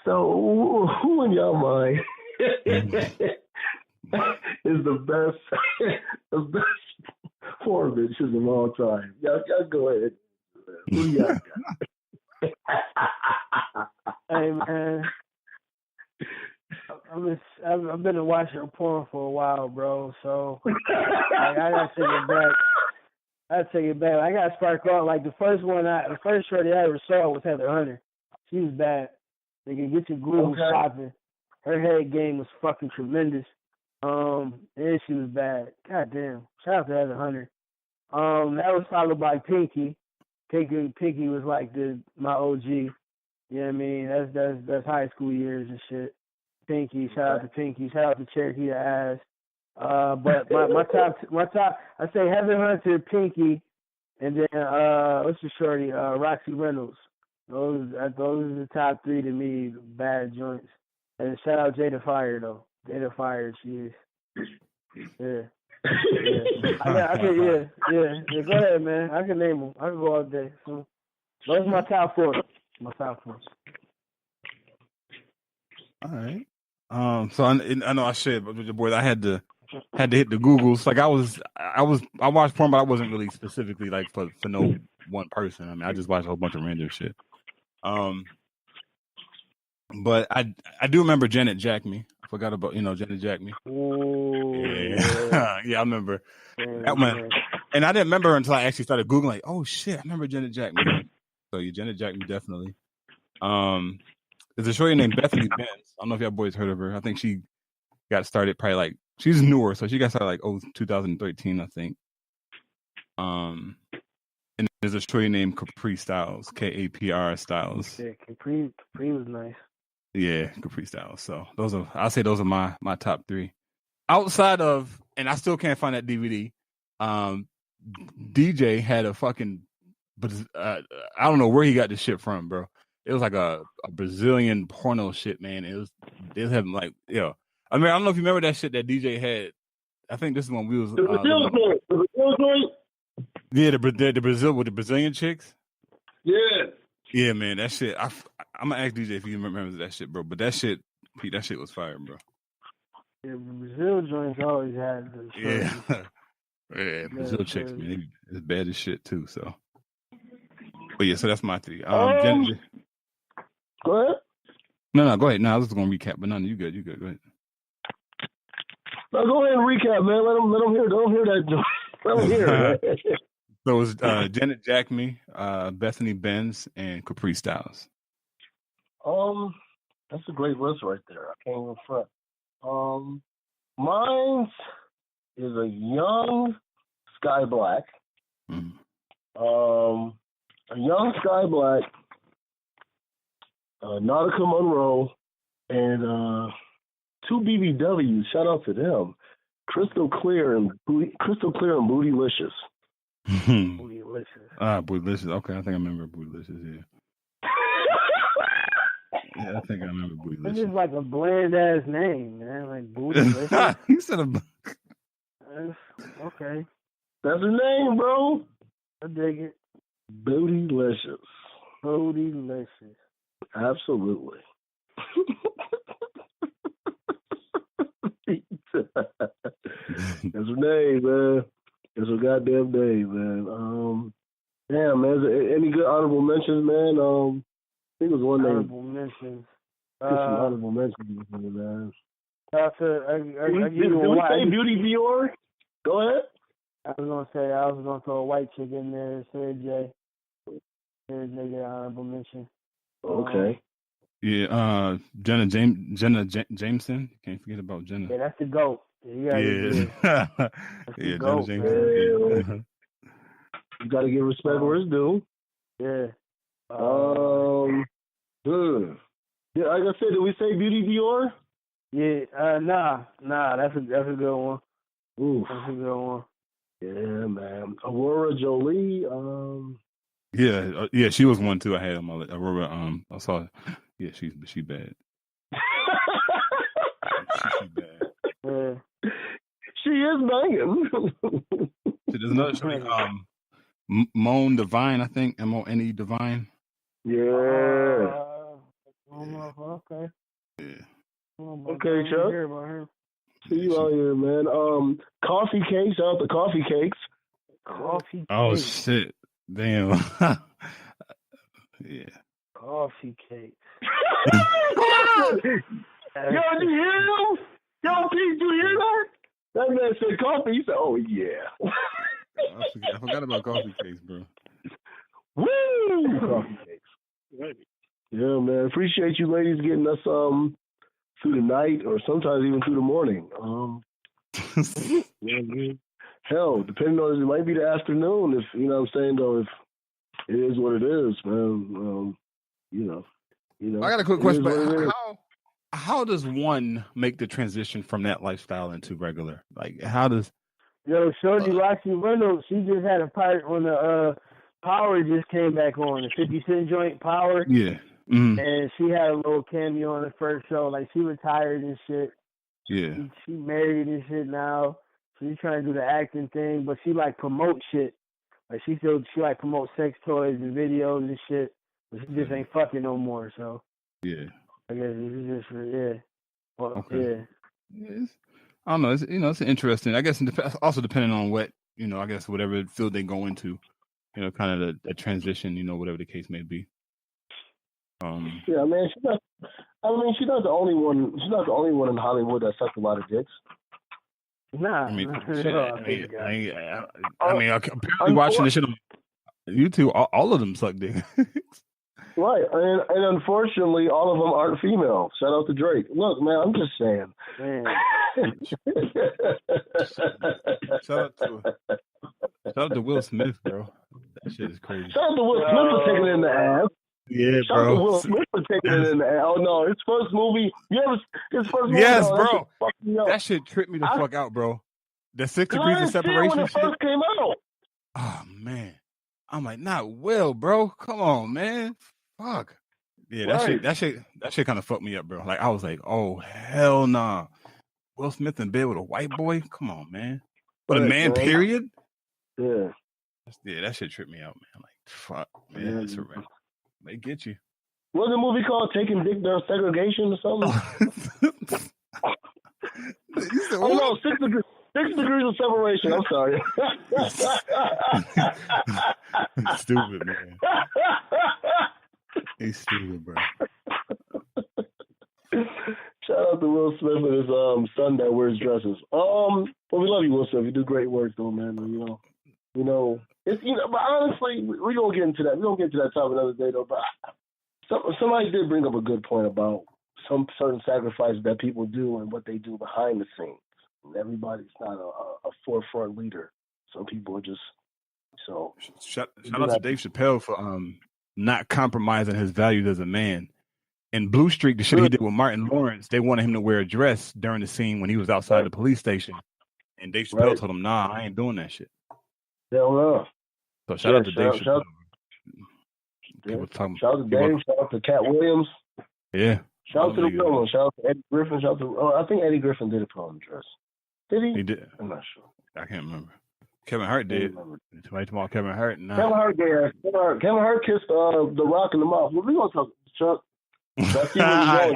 Speaker 3: So who in your mind is the best four bitches of all time? Y'all go ahead. Who y'all got?
Speaker 2: Hey man, I've been watching porn for a while, bro. So like, I gotta take it back. I gotta spark off. Like the first shorty I ever saw was Heather Hunter. She was bad. They can get your groove popping. Her head game was fucking tremendous. And she was bad. God damn. Shout out to Heather Hunter. That was followed by Pinky. Pinky was like my OG. You know what I mean? That's high school years and shit. Pinky. Shout out to Pinky. Shout out to Cherokee the Ass. But my top, I say Heaven Hunter, Pinky, and then what's the shorty? Roxy Reynolds. Those are the top three to me, bad joints. And shout out Jada Fire though. Jada Fire, she is. Yeah. I can, yeah. Go ahead, man. I can name them. I can go all day. So those are my top four.
Speaker 1: All right. So I know I shared with your boys. I had to hit the Googles. Like I watched porn, but I wasn't really specifically like for no one person. I mean, I just watched a whole bunch of random shit. But I do remember Janet Jack Me. I forgot about Janet Jack Me.
Speaker 2: Ooh,
Speaker 1: yeah. Yeah, I remember that one. And I didn't remember until I actually started Googling. Like, oh shit, I remember Janet Jack Me. So yeah, Janet Jack Me definitely. There's a shorty named Bethany Benz. I don't know if y'all boys heard of her. I think she got started probably like she's newer, so she got started like 2013, I think. And there's a shorty named Capri Styles, Kapr Styles.
Speaker 2: Yeah, Capri was nice.
Speaker 1: Yeah, Capri Styles. So I'll say those are my top three. Outside of, and I still can't find that DVD. DJ had a fucking, but I don't know where he got this shit from, bro. It was like a Brazilian porno shit, man. They was having like, I mean, I don't know if you remember that shit that DJ had. I think this is when we was.
Speaker 3: The Brazil joint.
Speaker 1: Yeah, the Brazil with the Brazilian chicks.
Speaker 3: Yeah.
Speaker 1: Yeah, man, that shit. I'm gonna ask DJ if he remembers that shit, bro. But that shit, Pete, that shit was fire, bro.
Speaker 2: Yeah, Brazil joints always had the
Speaker 1: yeah, Brazil chicks, man, it's bad as shit too. So, but yeah, so that's my three.
Speaker 3: Go ahead.
Speaker 1: No, go ahead. No, I was just gonna recap, but no, you good. Go ahead.
Speaker 3: No, go ahead and recap, man. Let them hear that joint. Let them hear it.
Speaker 1: So it was Janet Jack Me, Bethany Benz, and Capri Styles.
Speaker 3: That's a great list right there. I can't even front. Mine is a young Sky Black.
Speaker 1: Mm.
Speaker 3: A young Sky Black, Nautica Monroe, and two BBWs. Shout out to them. Crystal Clear and Bootylicious.
Speaker 2: Bootylicious.
Speaker 1: Bootylicious. Okay, I think I remember Bootylicious. Yeah. Yeah, I think I remember Bootylicious.
Speaker 2: It's just like a bland ass name, man. Like Bootylicious.
Speaker 1: You said
Speaker 2: okay.
Speaker 3: That's her name, bro.
Speaker 2: I dig it.
Speaker 3: Bootylicious. Absolutely. That's her name, man. That's her goddamn name, man. Damn, man. Any good honorable mentions, man? I think it was one name.
Speaker 2: Honorable mentions.
Speaker 3: Some honorable mentions, man.
Speaker 2: Did
Speaker 3: we say Beauty Dior? Go ahead.
Speaker 2: I was gonna throw a white chick in there, Sarah J. Sarah J get an honorable mention.
Speaker 3: Okay.
Speaker 1: Yeah, Jenna Jameson. Can't forget about Jenna.
Speaker 2: Yeah, that's the GOAT. Yeah.
Speaker 1: Yeah, Jenna Jameson.
Speaker 3: You gotta give respect where it's due.
Speaker 2: Yeah.
Speaker 3: Yeah, like I said, did we say Beauty Dior?
Speaker 2: Yeah. Nah. That's a good one.
Speaker 3: Ooh.
Speaker 2: That's a good one.
Speaker 3: Yeah, man. Aurora Jolie.
Speaker 1: Yeah, she was one too. I had on my list. Aurora. I saw. Yeah, she bad. she bad.
Speaker 2: Yeah.
Speaker 3: She is banging.
Speaker 1: There's another show, Moan Divine, I think. Mone Divine.
Speaker 3: Yeah.
Speaker 2: Okay.
Speaker 3: Yeah. Okay, Chuck. See you out here, man. Coffee Cakes. Shout out to Coffee Cakes.
Speaker 2: Coffee.
Speaker 1: Oh
Speaker 2: cakes.
Speaker 1: shit! Damn. Yeah.
Speaker 2: Coffee Cakes.
Speaker 3: Yo, did you hear him? Yo, Pete, you hear that? That man said coffee. He said, "Oh yeah."
Speaker 1: I forgot about Coffee Cakes, bro.
Speaker 3: Woo! Coffee Cakes. Yeah, man. Appreciate you ladies getting us through the night or sometimes even through the morning. Hell, depending on it might be the afternoon. If you know what I'm saying, though, if it is what it is, man. You know.
Speaker 1: I got a quick question. But how does one make the transition from that lifestyle into regular? Like, how does?
Speaker 2: Yo, Shorty Roxy Reynolds, she just had a part on the Power just came back on the 50 Cent joint Power.
Speaker 1: Yeah. Mm-hmm.
Speaker 2: And she had a little cameo on the first show. Like, she retired and shit.
Speaker 1: Yeah.
Speaker 2: She married and shit now. She's trying to do the acting thing, but she like promote shit. Like she like promote sex toys and videos and shit. But she just ain't fucking no more. So
Speaker 1: yeah,
Speaker 2: I guess it's just Well,
Speaker 1: okay. Yeah. I don't know. It's interesting. I guess also depending on what I guess whatever field they go into, kind of the transition. Whatever the case may be.
Speaker 3: Yeah, man. She's not the only one. She's not the only one in Hollywood that sucked a lot of dicks.
Speaker 2: Nah.
Speaker 1: Apparently watching this shit on YouTube, all of them suck dick.
Speaker 3: Right, and unfortunately, all of them aren't female. Shout out to Drake. Look, man, I'm just saying.
Speaker 2: Man.
Speaker 1: Shout out to Will Smith, bro. That shit is crazy.
Speaker 3: Shout out to Will Smith for taking it in the ass.
Speaker 1: Yeah,
Speaker 3: Shout out to Will Smith for taking it in the ass. Oh no, his first movie. His first movie.
Speaker 1: Yes, bro. That shit tripped me the fuck out, bro. The 6 degrees of separation
Speaker 3: when it
Speaker 1: shit.
Speaker 3: First came out.
Speaker 1: Oh man, I'm like, not Will, bro. Come on, man. Fuck. Yeah, that shit kind of fucked me up, bro. Like I was like, oh hell nah. Will Smith in bed with a white boy? Come on, man. But a man, period?
Speaker 3: Yeah.
Speaker 1: Yeah, that shit tripped me out, man. Like, fuck, man. That's a wrap. They get you.
Speaker 3: What's the movie called? Taking Dick Down Segregation or something? Oh no, 6 degrees of separation. I'm sorry.
Speaker 1: Stupid, man. He's stupid, bro.
Speaker 3: Shout out to Will Smith and his son that wears dresses. Well, we love you, Will Smith. You do great work, though, man. It's but honestly, we gonna get into that. We gonna get into that topic another day, though. But somebody did bring up a good point about some certain sacrifices that people do and what they do behind the scenes. And everybody's not a forefront leader. Some people are just so.
Speaker 1: Shout out to Dave Chappelle for not compromising his values as a man. In Blue Streak, the shit he did with Martin Lawrence, they wanted him to wear a dress during the scene when he was outside the police station, and Dave Chappelle told him, "Nah, I ain't doing that shit."
Speaker 3: Hell no.
Speaker 1: So shout out to Dave Chappelle.
Speaker 3: Shout out to Dave. Shout out to Cat Williams.
Speaker 1: Yeah.
Speaker 3: Shout out to the real one. Shout out to Eddie Griffin. Shout out to. I think Eddie Griffin did put on the dress. Did he?
Speaker 1: He did.
Speaker 3: I'm not sure.
Speaker 1: I can't remember. Kevin Hart did. Somebody talking about Kevin Hart. Nah.
Speaker 3: Kevin Hart did. Kevin Hart kissed The Rock in the mouth. What are we gonna talk, Chuck? I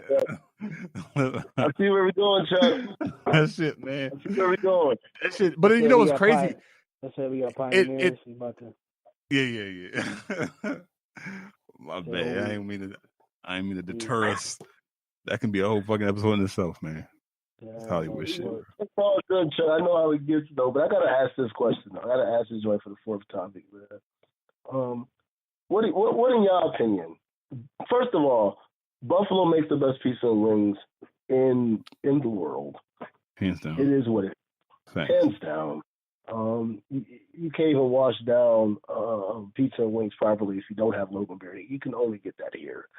Speaker 3: see where we're going, Chuck.
Speaker 1: That shit, man.
Speaker 3: I see where we're going.
Speaker 1: That shit. But you know what's crazy?
Speaker 2: That's why we got pioneers.
Speaker 1: Yeah. My bad. I ain't mean to deter us. That can be a whole fucking episode in itself, man. That's Hollywood shit.
Speaker 3: It's all good, Chuck. I know how it gets though, but I gotta ask this question. I gotta ask this joint for the fourth topic, man. What in your opinion? First of all, Buffalo makes the best pizza and wings in the world.
Speaker 1: Hands down.
Speaker 3: It is what it is.
Speaker 1: Thanks.
Speaker 3: Hands down. You can't even wash down pizza and wings properly if you don't have loganberry. You can only get that here.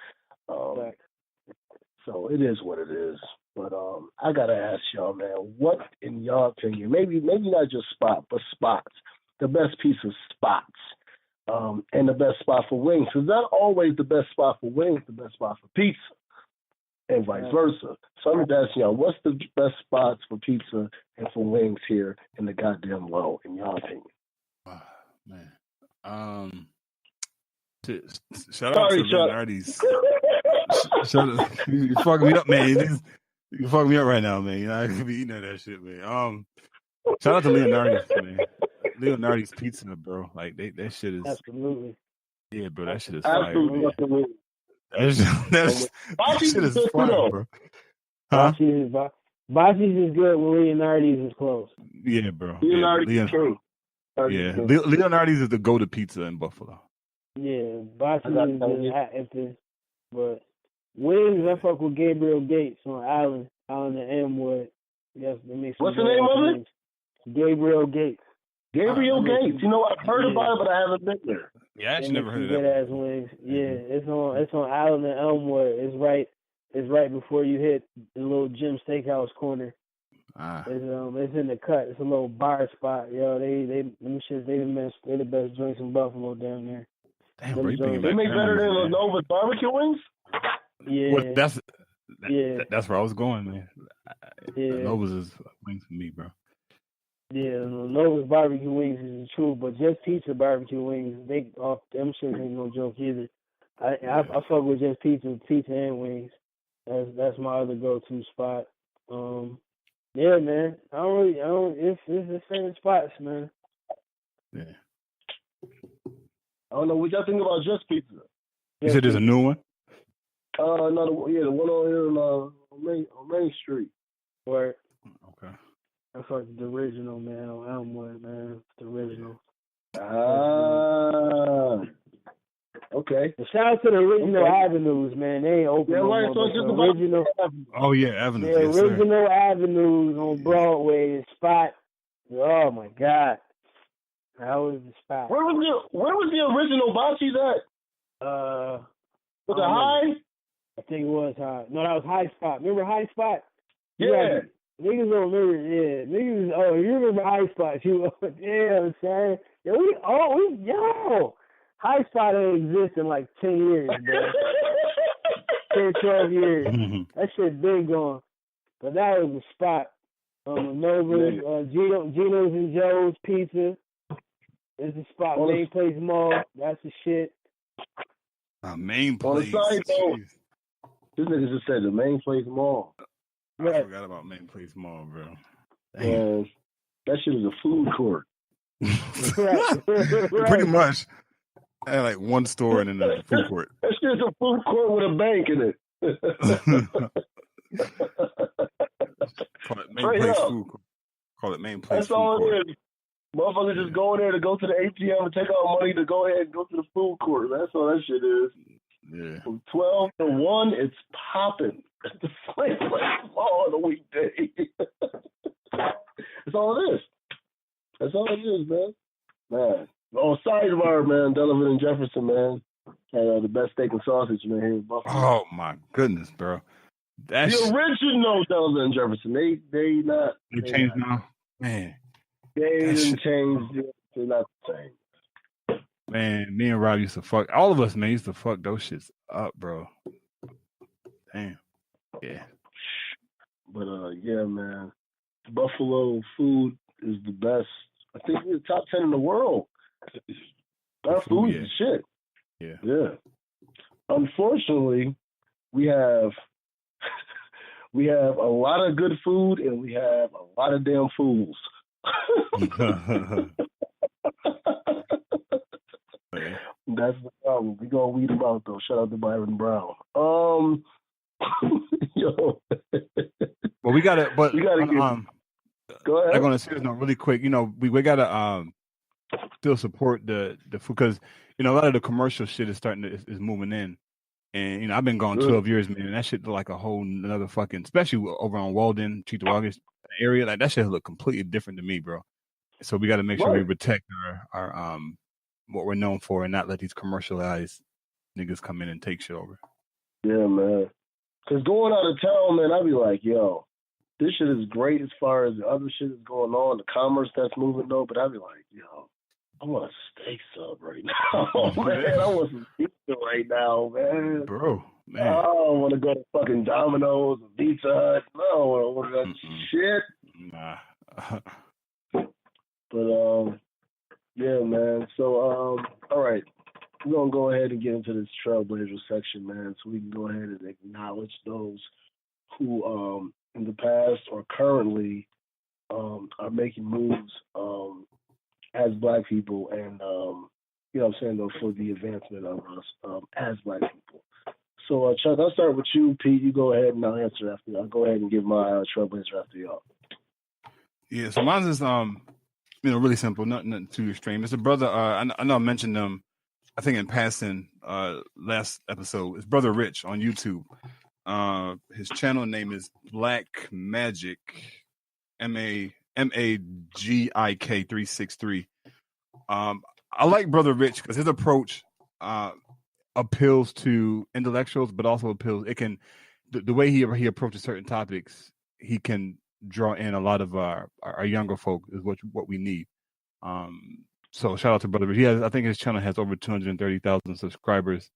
Speaker 3: So it is what it is. But I gotta ask y'all, man, what in your opinion, maybe not just spot, but spots, the best pizza spots, and the best spot for wings. Because not always the best spot for wings, the best spot for pizza, and vice versa. So I'm just asking y'all, what's the best spots for pizza and for wings here in the goddamn low, in your opinion?
Speaker 1: Man. Shout out to Leonardi's. You fucking me up, man. You fucking me up right now, man. I could be eating that shit, man. Shout out to Leonardo's, man. Leonardo's pizza, bro. Like that shit is
Speaker 2: absolutely.
Speaker 1: Yeah, bro. That shit is fire.
Speaker 3: Absolutely.
Speaker 1: That shit is fire, bro. Huh?
Speaker 2: Bocce's is good when Leonardo's is close.
Speaker 1: Yeah, bro.
Speaker 3: Leonardo's king.
Speaker 1: Yeah, Leonardo's is the go-to pizza in Buffalo.
Speaker 2: Yeah, Bocce's is good, but wings, I fuck with Gabriel Gates on Island and Elmwood. Yes,
Speaker 3: what's the name of it?
Speaker 2: Gabriel Gates.
Speaker 3: Gabriel Gates. You know, I've heard about it, but I haven't been there.
Speaker 1: Yeah, I actually never heard of
Speaker 2: that. Good ass wings. Yeah, it's on Island and Elmwood. It's It's right before you hit the little Jim Steakhouse corner.
Speaker 1: Ah.
Speaker 2: It's in the cut. It's a little bar spot. Yo, they the best joints in Buffalo down there.
Speaker 1: Damn, bro,
Speaker 3: they make better than Nova's barbecue wings?
Speaker 2: Yeah.
Speaker 1: Well, that's where I was going, man.
Speaker 2: Yeah.
Speaker 1: Nova's is wings for me, bro.
Speaker 2: Yeah, Nova's barbecue wings is the truth, but Just Pizza barbecue wings, them shit ain't no joke either. I fuck with Just Pizza and wings. That's my other go-to spot. Yeah, man. It's the same spots, man.
Speaker 1: Yeah.
Speaker 3: I don't know what y'all think about Just Pizza.
Speaker 1: You said there's a new one?
Speaker 3: No, the one on here on Main Street.
Speaker 2: Right.
Speaker 1: Okay.
Speaker 2: I fuck the original, man. On Elmwood, man. The original.
Speaker 3: Okay.
Speaker 2: Shout out to the original avenues, man. They ain't open no more. So the original.
Speaker 1: Oh yeah, avenues.
Speaker 2: The
Speaker 1: yes,
Speaker 2: original
Speaker 1: sir.
Speaker 2: avenues on Broadway, the spot. Oh my God, that was the spot.
Speaker 3: Where was the original Bocce's at? Was it High?
Speaker 2: I think it was High. No, that was High Spot. Remember High Spot?
Speaker 3: Yeah.
Speaker 2: Niggas don't remember. Yeah, niggas. Oh, you remember High Spot? You, yeah, I'm saying. Yo, High Spot ain't exist in like 10 years, bro. 10, 12 years. That shit been gone. But that was the spot. Nova's, Gino's and Joe's Pizza is the spot. Main Place Mall, that's the shit.
Speaker 1: Main Place.
Speaker 3: On the side note, this nigga just said the Main Place Mall.
Speaker 1: I forgot about Main Place Mall, bro.
Speaker 3: Damn. That shit is a food court.
Speaker 1: Pretty much. I had like one store and then a food court.
Speaker 3: That shit's a food court with a bank in it.
Speaker 1: Call it Main Place Food Court. Call it Main Place
Speaker 3: That's
Speaker 1: Food
Speaker 3: all
Speaker 1: Court.
Speaker 3: it is. Motherfuckers just go in there to go to the ATM and take out money to go ahead and go to the food court. That's all that shit is.
Speaker 1: Yeah.
Speaker 3: From 12 to 1, it's popping. It's the same place all on a weekday. That's all it is. That's all it is, man. Oh, sidebar, man. Delavan and Jefferson, man. Had the best steak and sausage, man, here in Buffalo.
Speaker 1: Oh, my goodness, bro.
Speaker 3: The original Delavan and Jefferson. They
Speaker 1: changed now? Man.
Speaker 3: They didn't change. They're not the same.
Speaker 1: Man, me and Rob used to fuck. All of us, man, used to fuck those shits up, bro. Damn. Yeah.
Speaker 3: But, yeah, man. Buffalo food is the best. I think we're top 10 in the world. Our food is shit. Yeah. Unfortunately, we have a lot of good food and we have a lot of damn fools. That's the problem. We gonna weed them out though. Shout out to Byron Brown. Yo.
Speaker 1: Well, we gotta
Speaker 3: go ahead.
Speaker 1: I'm gonna say this note really quick. You know, we gotta still support the food because you know a lot of the commercial shit is is moving in, and you know I've been gone 12 years, man. And that shit look like a whole another fucking, especially over on Walden, Cheektowaga area. Like that shit look completely different to me, bro. So we got to make sure we protect our what we're known for and not let these commercialized niggas come in and take shit over. Yeah,
Speaker 3: man. Because going out of town, man, I'd be like, yo, this shit is great as far as the other shit is going on, the commerce that's moving though, but I'd be like, yo, I want a steak sub right now, man. I want some pizza right now, man.
Speaker 1: Bro, man.
Speaker 3: I don't want to go to fucking Domino's or Pizza Hut. No, I don't want to order that shit.
Speaker 1: Nah.
Speaker 3: But, yeah, man. So, all right. We're going to go ahead and get into this Trailblazer section, man, so we can go ahead and acknowledge those who in the past or currently are making moves as Black people and, you know what I'm saying, though, for the advancement of us as Black people. So, Chuck, I'll start with you. Pete, you go ahead and I'll answer after you. I'll go ahead and give my Trailblazer after y'all.
Speaker 1: Yeah, so mine is, you know, really simple, nothing too extreme. It's a brother, I know I mentioned him, I think in passing last episode. It's Brother Rich on YouTube. His channel name is Black Magic, MAGIK 363. I like Brother Rich because his approach appeals to intellectuals, but also appeals. It can the way he approaches certain topics, he can draw in a lot of our younger folk is what we need. So shout out to Brother Rich. I think his channel has over 230,000 subscribers,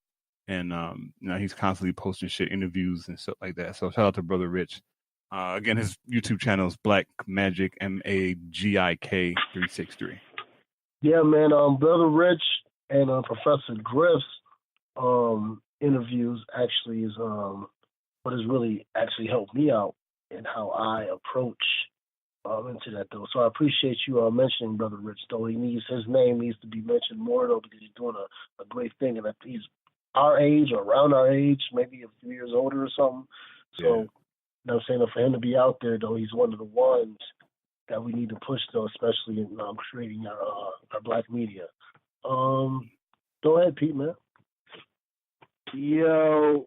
Speaker 1: and he's constantly posting shit, interviews and stuff like that. So shout out to Brother Rich. Again, his YouTube channel is Black Magic MAGIK 363.
Speaker 3: Yeah, man. Brother Rich and Professor Griff's interviews actually is what has really actually helped me out in how I approach into that though. So I appreciate you mentioning Brother Rich though. His name needs to be mentioned more though, because he's doing a great thing, and he's our age or around our age, maybe a few years older or something. So you know what I'm saying, for him to be out there though, he's one of the ones that we need to push though, especially in creating our black media. Go ahead, Pete, man.
Speaker 2: Yo,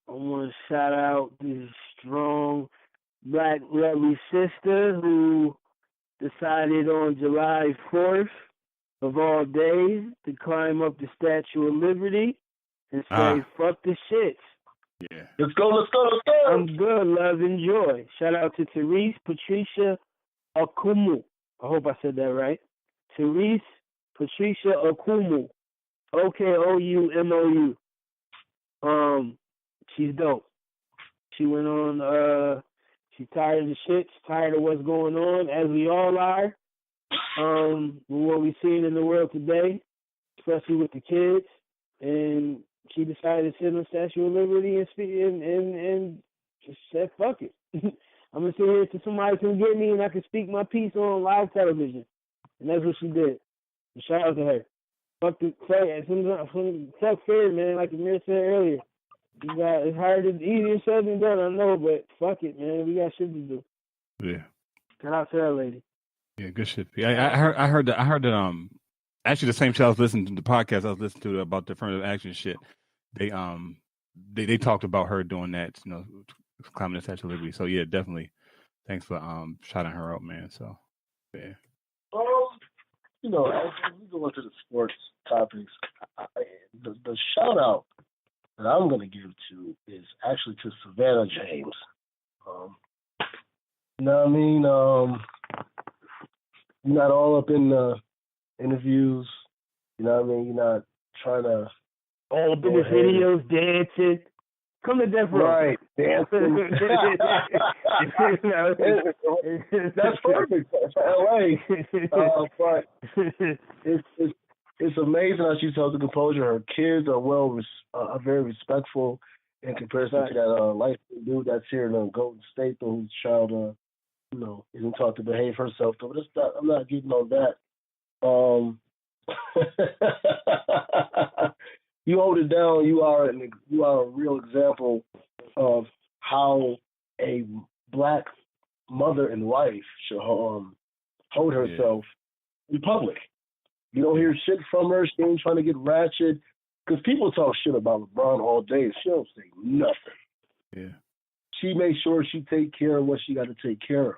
Speaker 2: I want to shout out this strong black lovely sister who decided on July 4th of all days to climb up the Statue of Liberty and say, fuck the shits.
Speaker 1: Yeah.
Speaker 3: Let's go.
Speaker 2: I'm good, love, and joy. Shout out to Therese Patricia Okumu. I hope I said that right. Therese Patricia Okumu. Okoumou. She's dope. She went on, she's tired of the shits, tired of what's going on, as we all are, with what we've seen in the world today, especially with the kids, and she decided to sit on the Statue of Liberty and speak, and just said, fuck it. I'm going to sit here so somebody can get me and I can speak my piece on live television. And that's what she did. And shout out to her. Fuck fear, man, like Amir said earlier. It's hard, it's easier said than done, I know, but fuck it, man. We got shit to do.
Speaker 1: Yeah.
Speaker 2: Shout out to that lady.
Speaker 1: Yeah, good shit. Yeah, I heard that. Actually, the same show I was listening to, the podcast I was listening to about the affirmative action shit. They talked about her doing that, climbing the Statue of Liberty. So yeah, definitely. Thanks for shouting her out, man. So yeah.
Speaker 3: As we go into the sports topics, the shout out that I'm going to give to is actually to Savannah James. You know what I mean? You're not all up in the interviews. You know what I mean? You're not trying to
Speaker 2: all up in the videos, dancing. Come to Death Row.
Speaker 3: Right, dancing. That's perfect for LA. But it's amazing how she's held the composure. Her kids are very respectful in comparison to that light dude that's here in Golden State, whose child isn't taught to behave herself. But I'm not getting on that. You hold it down. You are a real example of how a black mother and wife should hold herself in public. You don't hear shit from her. She ain't trying to get ratchet, because people talk shit about LeBron all day, and she don't say nothing.
Speaker 1: Yeah,
Speaker 3: she makes sure she take care of what she got to take care of,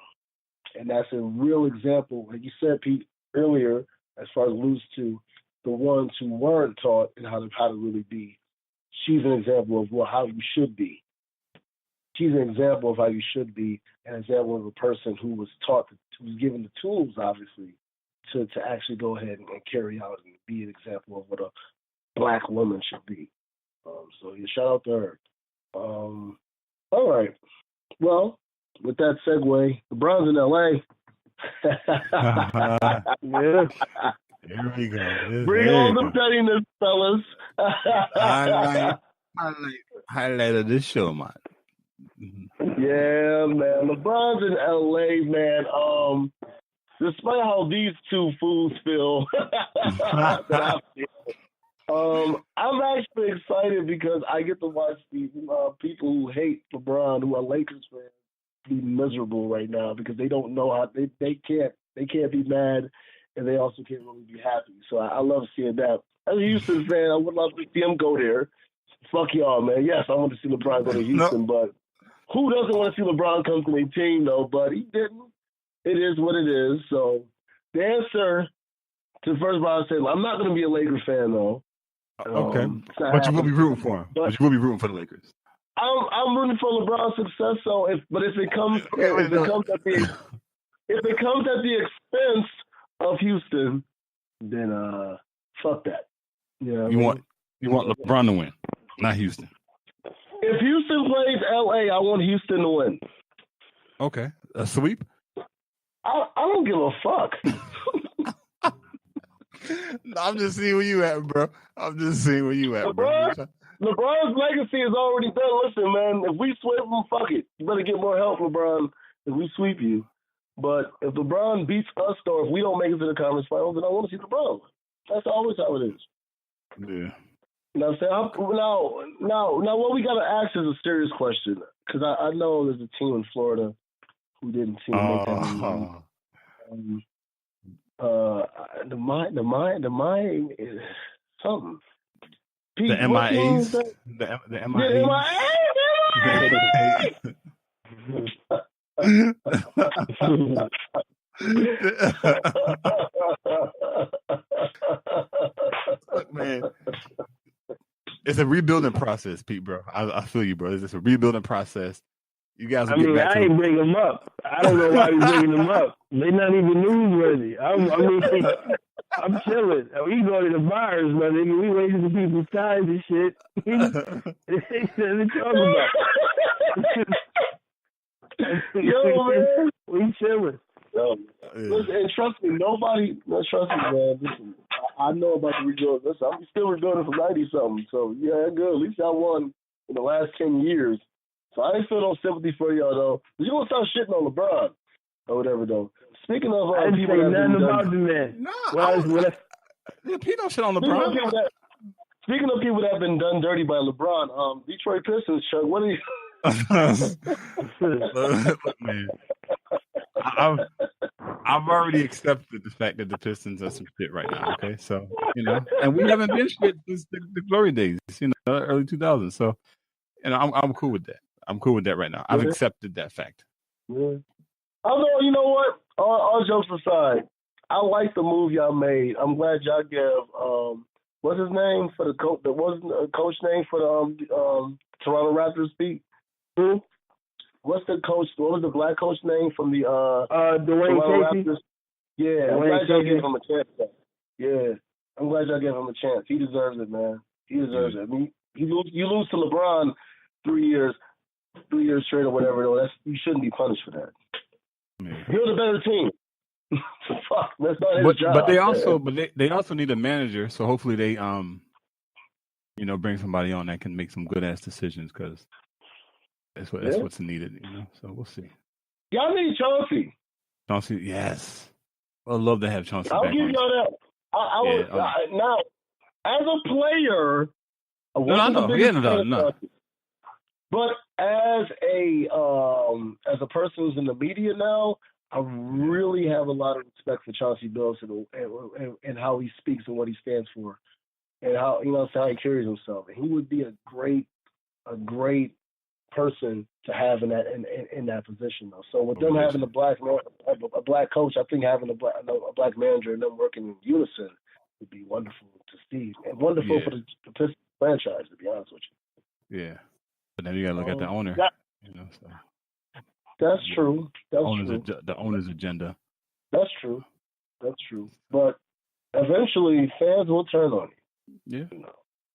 Speaker 3: and that's a real example. Like you said, Pete, earlier, as far as alludes to the ones who weren't taught and how to really be. She's an example of how you should be. She's an example of how you should be, an example of a person who was taught, who was given the tools, obviously, to actually go ahead and carry out and be an example of what a black woman should be. So yeah, shout out to her. All right. Well, with that segue, LeBron's in LA.
Speaker 2: Yeah.
Speaker 1: Here we go.
Speaker 3: Bring on the pettiness, fellas.
Speaker 1: Highlight of this show, man.
Speaker 3: Yeah, man. LeBron's in LA, man. Despite how these two fools feel, I'm actually excited because I get to watch these people who hate LeBron, who are Lakers fans, be miserable right now because they don't know how they can't be mad, and they also can't really be happy. So I love seeing that. As a Houston fan, I would love to see him go there. Fuck y'all, man. Yes, I want to see LeBron go to Houston, but who doesn't want to see LeBron come to their team, though? But he didn't. It is what it is. So the answer to the first part, I say I'm not going to be a Lakers fan, though.
Speaker 1: Okay. But you will be rooting for him. But you will be rooting for the Lakers.
Speaker 3: I'm rooting for LeBron's success. So if it comes at the expense of Houston, then fuck that. Yeah,
Speaker 1: you want LeBron to win, not Houston.
Speaker 3: If Houston plays LA, I want Houston to win.
Speaker 1: Okay, a sweep.
Speaker 3: I don't give a fuck.
Speaker 1: I'm just seeing where you at, bro. LeBron's
Speaker 3: legacy is already done. Listen, man, if we sweep them, fuck it. You better get more help, LeBron, if we sweep you. But if LeBron beats us, or if we don't make it to the conference finals, then I want to see LeBron. That's always how it is.
Speaker 1: Yeah.
Speaker 3: You know what I'm saying? Now, what we got to ask is a serious question. Because I know there's a team in Florida who didn't seem to make that. The mind is something. Pete,
Speaker 1: the MIAs? The MIAs? Look, man, it's a rebuilding process, Pete, bro. I feel you, bro. It's just a rebuilding process. You guys will get back to
Speaker 2: ain't bring them up. I don't know why you're bringing them up. They're not even newsworthy. I'm chilling. We go to the bars, my nigga. We wasting people's time and shit. They talking about.
Speaker 3: Yo, man.
Speaker 2: We chilling.
Speaker 3: Yo, listen, and trust me, man. Listen, I know about the rebuild. Listen, I'm still rebuilding from 90-something. So, yeah, good. At least I won in the last 10 years. So I ain't feel no sympathy for y'all, though. But you gonna start shitting on LeBron or whatever, though. Speaking of
Speaker 2: I didn't
Speaker 3: people
Speaker 2: say
Speaker 3: that
Speaker 2: nothing about the man.
Speaker 1: No,
Speaker 2: Pete
Speaker 1: don't shit on LeBron.
Speaker 3: Speaking of people that have been done dirty by LeBron, Detroit Pistons, Chuck, what are you...
Speaker 1: Look, man, I've already accepted the fact that the Pistons are some shit right now. Okay, so and we haven't been shit since the glory days, early 2000s. So, I'm cool with that. I'm cool with that right now. I've accepted that fact.
Speaker 3: Yeah. Although, you know what? All jokes aside, I like the move y'all made. I'm glad y'all gave what's his name for the coach? There wasn't a coach name for the Toronto Raptors, Pete.
Speaker 2: Who?
Speaker 3: What's the coach? What was the black coach name from the
Speaker 2: Dwayne
Speaker 3: Toronto
Speaker 2: Casey?
Speaker 3: Raptors? Yeah, I'm glad y'all gave him a chance. Yeah, I'm glad y'all gave him a chance. He deserves it, man. He deserves it. I mean, you lose to LeBron 3 years straight or whatever. Though you shouldn't be punished for that.
Speaker 1: Yeah.
Speaker 3: You're the better team. Fuck, that's not his job.
Speaker 1: But they also need a manager. So hopefully they bring somebody on that can make some good ass decisions because that's what's needed. So we'll see.
Speaker 3: Y'all need Chauncey.
Speaker 1: Chauncey, yes. I'd love to have Chauncey.
Speaker 3: I'll
Speaker 1: back
Speaker 3: give y'all that. Now, as a player, no. But as a person who's in the media now, I really have a lot of respect for Chauncey Billups and how he speaks and what he stands for, and how how he carries himself. And he would be a great person to have in that position though. So with them having a black coach, I think having a black manager and them working in unison would be wonderful to see and wonderful for the Pistons franchise. To be honest with you.
Speaker 1: Yeah, but then you gotta look at the owner. So.
Speaker 3: That's true.
Speaker 1: The owner's agenda.
Speaker 3: That's true. But eventually, fans will turn on you.
Speaker 1: Yeah.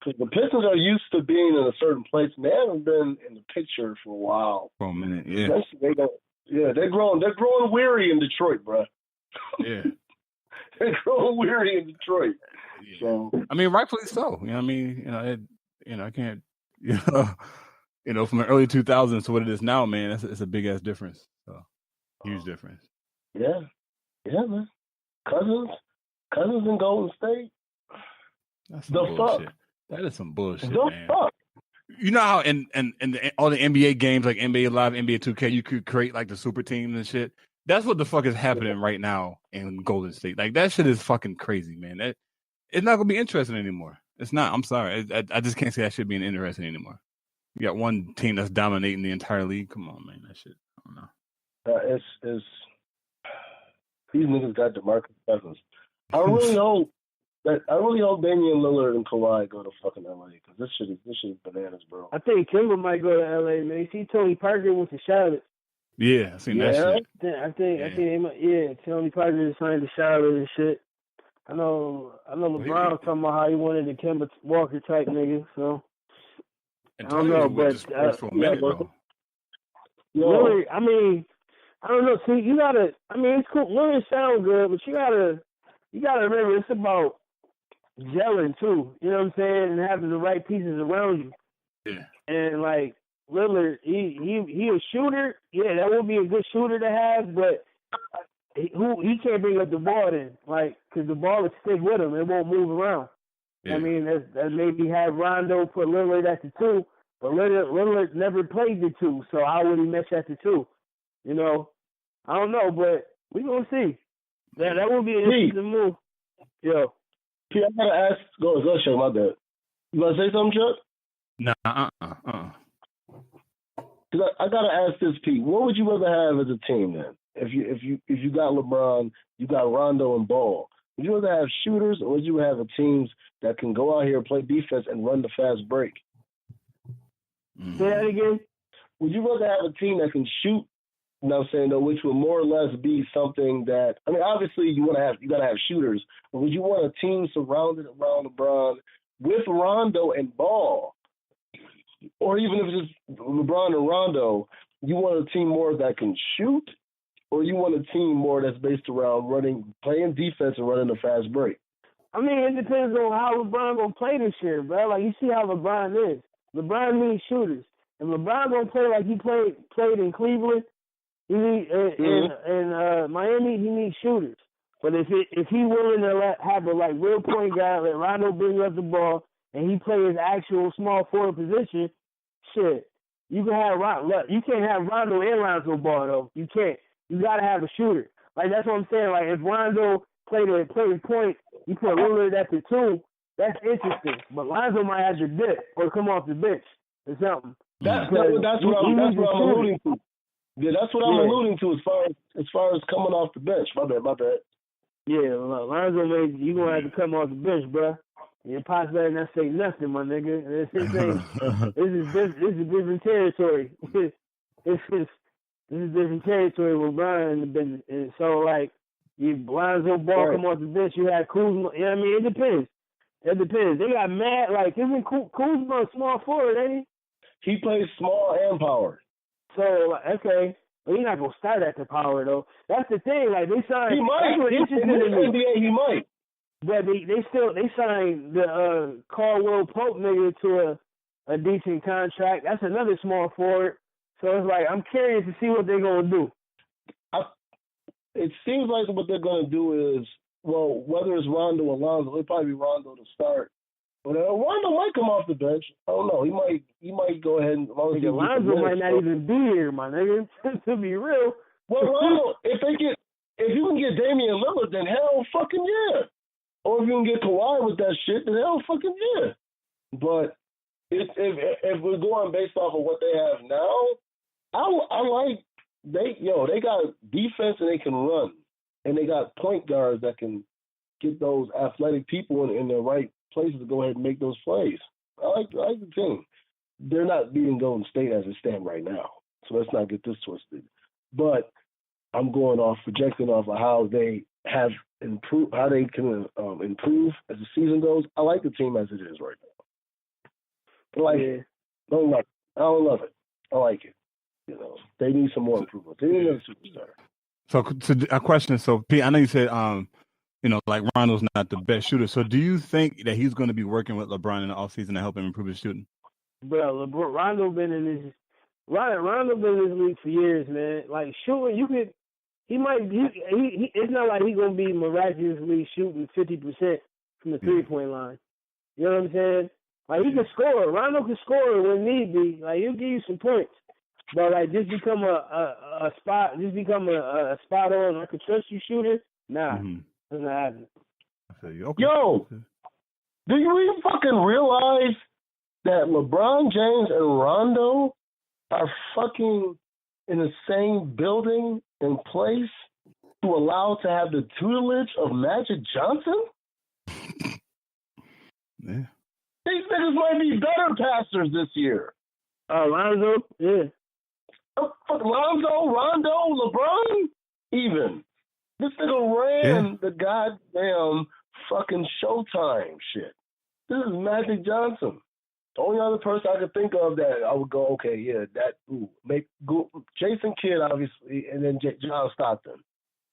Speaker 3: Because the Pistons are used to being in a certain place, and they haven't been in the picture for a while.
Speaker 1: For a minute, yeah.
Speaker 3: They're growing weary in Detroit, bro.
Speaker 1: Yeah.
Speaker 3: They're growing weary in Detroit.
Speaker 1: Yeah.
Speaker 3: So
Speaker 1: I mean, rightfully so. I can't. From the early 2000s to what it is now, man, it's a big ass difference. So huge difference.
Speaker 3: Yeah, man. Cousins in Golden State.
Speaker 1: That's some bullshit. That is some bullshit, man.
Speaker 3: Fuck.
Speaker 1: You know how in all the NBA games like NBA Live, NBA 2K, you could create like the super teams and shit. That's what the fuck is happening right now in Golden State. Like that shit is fucking crazy, man. It's not gonna be interesting anymore. It's not. I'm sorry. I just can't say that shit being interesting anymore. You got one team that's dominating the entire league. Come on, man. That shit. I don't know.
Speaker 3: These niggas got DeMarcus Cousins. I really hope I really hope Damian Lillard and Kawhi go to fucking LA because this shit is bananas, bro.
Speaker 2: I think Kimber might go to LA, man. You see Tony Parker went to Charlotte.
Speaker 1: Yeah, I seen that shit.
Speaker 2: I think they might, Tony Parker signed to Charlotte and shit. I know LeBron was talking about how he wanted the Kemba Walker type nigga, so
Speaker 1: And
Speaker 2: I don't know, but
Speaker 1: for a minute, though.
Speaker 2: Lillard, I mean, I don't know. See, you gotta. I mean, it's cool. Lillard sound good, but you gotta remember it's about gelling too. You know what I'm saying? And having the right pieces around you.
Speaker 1: Yeah.
Speaker 2: And like Lillard, he a shooter. Yeah, that would be a good shooter to have, but he can't bring up the ball then, like, because the ball will stick with him. It won't move around. Yeah. I mean, that maybe have Rondo put Lillard at the 2, but Lillard never played the 2, so how would he mesh at the 2? You know, I don't know, but we gonna see. That would be an interesting move. Yo.
Speaker 3: P, I gotta ask. Go, Chuck. My bad. You wanna say something, Chuck?
Speaker 1: Nah.
Speaker 3: Cause I gotta ask this, Pete. What would you rather have as a team then? If you got LeBron, you got Rondo and Ball. Would you rather have shooters, or would you have teams that can go out here, play defense, and run the fast break?
Speaker 2: Say that again.
Speaker 3: Would you rather have a team that can shoot? You know what I'm saying, though, which would more or less be something that, I mean, obviously you gotta have shooters, but would you want a team surrounded around LeBron with Rondo and Ball? Or even if it's just LeBron and Rondo, you want a team more that can shoot, or you want a team more that's based around playing defense and running a fast break?
Speaker 2: I mean, it depends on how LeBron gonna play this year, bro. Like, you see how LeBron is. LeBron needs shooters. If LeBron gonna play like he played in Cleveland, he need in Miami, he needs shooters. But if he willing to have a real point guard, let Rondo bring up the ball, and he play his actual small forward position, shit, you can have you can't have Rondo and Lonzo Ball though. You can't. You gotta have a shooter. Like, that's what I'm saying. Like, if Rondo played the point, you put Lillard at the 2, that's interesting. But Lonzo might have to dip or come off the bench or something.
Speaker 3: That's what I'm alluding to. Yeah, that's what I'm alluding to as far as coming off the bench. My bad. Yeah,
Speaker 2: Lonzo, you gonna have to come off the bench, bro. Your pops better not say nothing, my nigga. This is different territory. This is different territory with Brian. And so, like, you Lonzo Ball come off the bench, you have Kuzma. You know what I mean? It depends. They got mad. Like, isn't Kuzma a small forward, ain't
Speaker 3: he? He plays small and power.
Speaker 2: So, okay. Well, he's not going to start at the power, though. That's the thing. Like, they signed.
Speaker 3: He might. In the NBA, he might.
Speaker 2: But they signed the Caldwell Pope nigga to a decent contract. That's another small forward. So it's like, I'm curious to see what they're going to do.
Speaker 3: It seems like what they're going to do is, well, whether it's Rondo or Lonzo, it'll probably be Rondo to start. But Rondo might come off the bench. I don't know. He might go ahead and
Speaker 2: Lonzo might not even be here, my nigga. To be real.
Speaker 3: Well, Rondo, if you can get Damian Lillard, then hell fucking yeah. Or if you can get Kawhi with that shit, then hell fucking yeah. But if we're going based off of what they have now, I like they got defense and they can run, and they got point guards that can get those athletic people in the right places to go ahead and make those plays. I like the team. They're not beating Golden State as it stands right now, so let's not get this twisted. But I'm projecting off of how they have improved, how they can improve as the season goes. I like the team as it is right now. I don't love it. I like it. You know, they need some more improvement. They need another superstar.
Speaker 1: So a question. So Pete, I know you said like Rondo's not the best shooter. So do you think that he's going to be working with LeBron in the offseason to help him improve his shooting?
Speaker 2: Bro, Rondo been in this league for years, man. Like, shooting, it's not like he's gonna be miraculously shooting 50% from the 3-point line. You know what I'm saying? Like, he can score. Rondo can score when need be. Like, he'll give you some points. But like, just become a spot on, I can trust you shooter. Nah, doesn't happen.
Speaker 1: I feel you. Okay.
Speaker 3: Yo, do you even fucking realize that LeBron James and Rondo are fucking in the same building and place to allow to have the tutelage of Magic Johnson?
Speaker 1: Yeah.
Speaker 3: These niggas might be better passers this year.
Speaker 2: Lonzo, yeah.
Speaker 3: Fuck Lonzo, Rondo, LeBron, even. This nigga ran the goddamn fucking Showtime shit. This is Magic Johnson. The only other person I could think of that I would go, okay, yeah, Jason Kidd, obviously, and then John Stockton.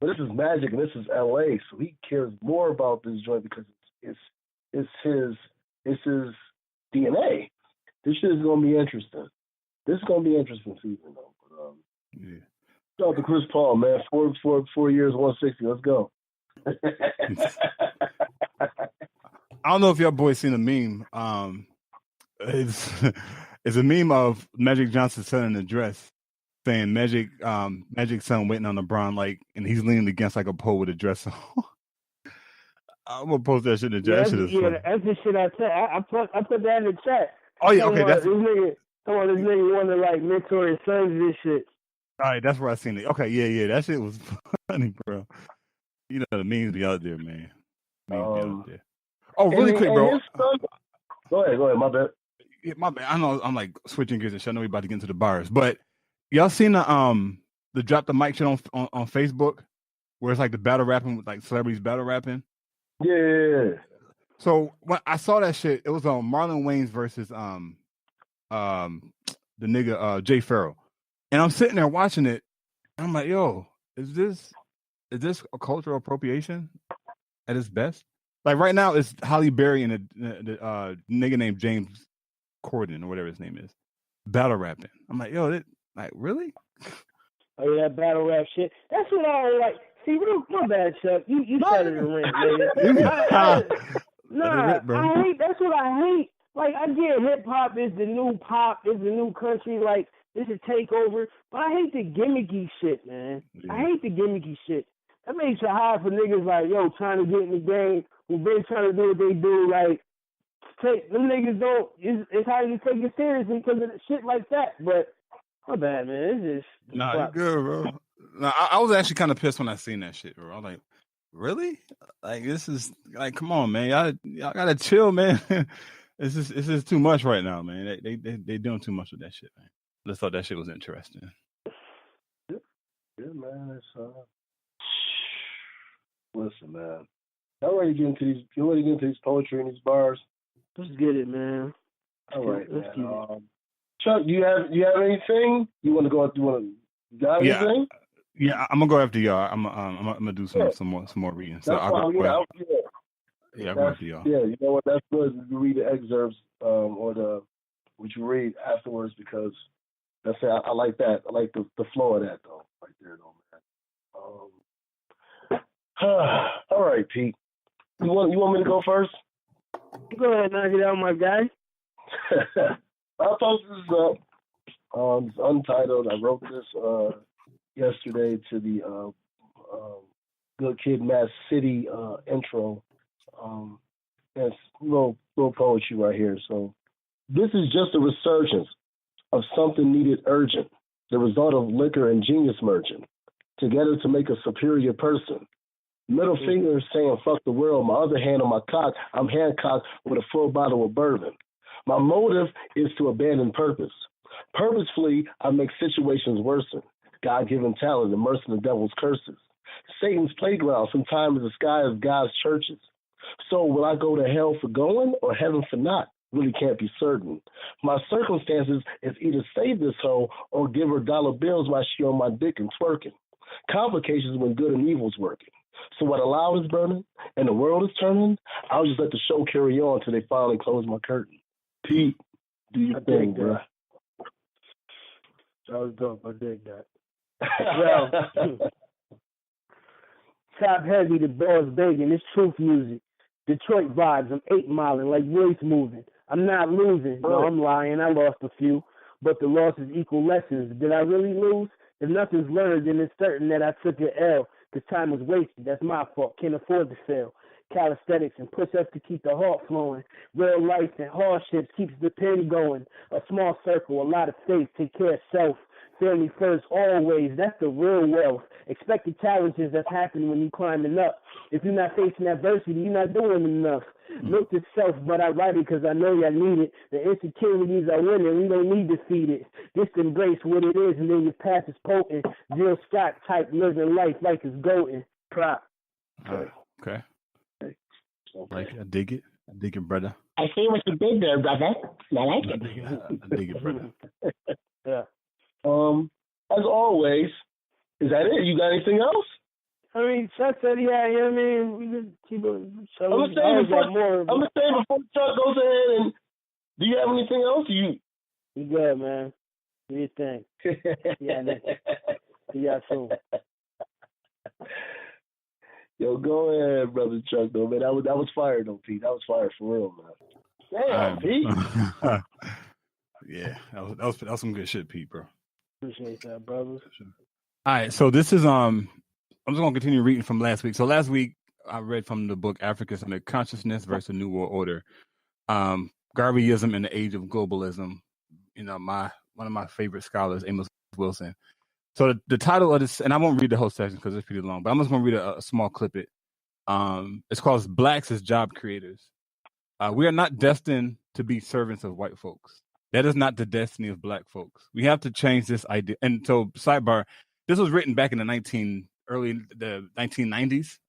Speaker 3: But this is Magic, and this is LA, so he cares more about this joint because it's his DNA. This shit is gonna be interesting. This is gonna be an interesting season, though. But, shout out to Chris Paul, man. 4 years, 160. Let's go.
Speaker 1: I don't know if y'all boys seen a meme. It's a meme of Magic Johnson selling a dress, saying Magic's son waiting on LeBron, like, and he's leaning against like a pole with a dress on. I'm gonna post that shit in the chat.
Speaker 2: That's the shit I said. I put that in the chat.
Speaker 1: Oh yeah, okay.
Speaker 2: This nigga want to like mentor his sons and this shit.
Speaker 1: All right, that's where I seen it. Okay, yeah, that shit was funny, bro. You know the memes be out there, man. Memes be out there. Oh, really quick, bro.
Speaker 3: Go ahead, my bad.
Speaker 1: Yeah, my bad. I know I'm like switching gears and shit. I know we about to get into the bars, but y'all seen the drop the mic shit on Facebook, where it's like the battle rapping with like celebrities battle rapping.
Speaker 3: Yeah.
Speaker 1: So when I saw that shit, it was on Marlon Wayans versus the nigga Jay Farrell, and I'm sitting there watching it, and I'm like, yo, is this a cultural appropriation at its best? Like right now, it's Halle Berry and the nigga named James Corden or whatever his name is, battle rapping. I'm like, yo, like really?
Speaker 2: Oh yeah, that battle rap shit. That's what I don't like. See, my bad, Chuck. You started to rant, man. I hate. That's what I hate. Like I get hip hop is the new pop, is the new country. Like it's a takeover, but I hate the gimmicky shit, man. Yeah. I hate the gimmicky shit. That makes it hard for niggas like yo trying to get in the game who've been trying to do what they do. Like them niggas don't. It's hard to take it seriously because of shit like that. But my bad, man. It's just
Speaker 1: you good, bro. No, I was actually kind of pissed when I seen that shit, bro. I'm like, really? Like this is like, come on, man. Y'all gotta chill, man. It's just too much right now, man. They doing too much with that shit, man. I just thought that shit was interesting.
Speaker 3: Yeah, man. Listen, man. Y'all ready to get into these poetry and these bars?
Speaker 2: Let's get it, man.
Speaker 3: All right, let's get it. Chuck, you have anything you want to go? You got anything?
Speaker 1: Yeah, I'm gonna go after y'all. I'm gonna do some more reading. So I'll go after y'all.
Speaker 3: Yeah, you know what? That's good. You read the excerpts what you read afterwards because that's it. I like that. I like the flow of that though, right there, though, man. All right, Pete. You want me to go first?
Speaker 2: Go ahead, knock it out, my guy.
Speaker 3: I'll post this up. It's untitled. I wrote this yesterday to the Good Kid, Mad City intro. That's little poetry right here. So this is just a resurgence of something needed urgent, the result of liquor and genius merging together to make a superior person. Middle finger saying fuck the world, my other hand on my cock, I'm handcocked with a full bottle of bourbon. My motive is to abandon purpose. Purposefully, I make situations worsen. God-given talent, immersing the devil's curses. Satan's playground sometimes disguised God's churches. So will I go to hell for going or heaven for not? Really can't be certain. My circumstances is either save this hoe or give her dollar bills while she on my dick and twerking. Complications when good and evil's working. So what allowed is burning and the world is turning, I'll just let the show carry on till they finally close my curtain. Pete, do your thing, bro.
Speaker 2: That was dope. I dig that. Well, top heavy, the boss begging. It's truth music. Detroit vibes. I'm 8 miling like Royce moving. I'm not losing. No, I'm lying. I lost a few, but the losses equal lessons. Did I really lose? If nothing's learned, then it's certain that I took an L. Because time was wasted. That's my fault. Can't afford to fail. Calisthenics and push-ups to keep the heart flowing. Real life and hardships keeps the pen going. A small circle, a lot of faith. Take care of self. Family first, always. That's the real wealth. expected challenges that's happening when you're climbing up. If you're not facing adversity, you're not doing enough. Note to self, but I write it because I know y'all need it. The insecurities are winning. We don't need defeated. Just embrace what it is, and then your path is potent. Jill Scott type living life like it's golden. Prop.
Speaker 1: Okay. Like I dig it. I dig it, brother.
Speaker 4: I see what you did there, brother. I like it.
Speaker 1: I dig it, brother.
Speaker 2: Yeah.
Speaker 3: As always, is that it? You got anything else?
Speaker 2: I mean, Chuck said, yeah, you know what I mean? We just keep it. So
Speaker 3: I'm gonna say before Chuck goes ahead, and do you have anything else?
Speaker 2: You good, man. Do your thing. Yeah, man. See y'all soon.
Speaker 3: Yo, go ahead, brother Chuck. Though, man, that was fire, though, Pete. That was fire for real, man. Damn, Pete.
Speaker 1: Yeah, that was some good shit, Pete, bro.
Speaker 2: Appreciate that, brothers.
Speaker 1: All right, so this is I'm just gonna continue reading from last week. So last week I read from the book Africa's Under Consciousness versus New World Order, Garveyism in the Age of Globalism. You know, one of my favorite scholars, Amos Wilson. So the title of this, and I won't read the whole section because it's pretty long, but I'm just gonna read a small clip. It's called "Blacks as Job Creators." We are not destined to be servants of white folks. That is not the destiny of black folks. We have to change this idea. And so, sidebar, this was written back in the 1990s.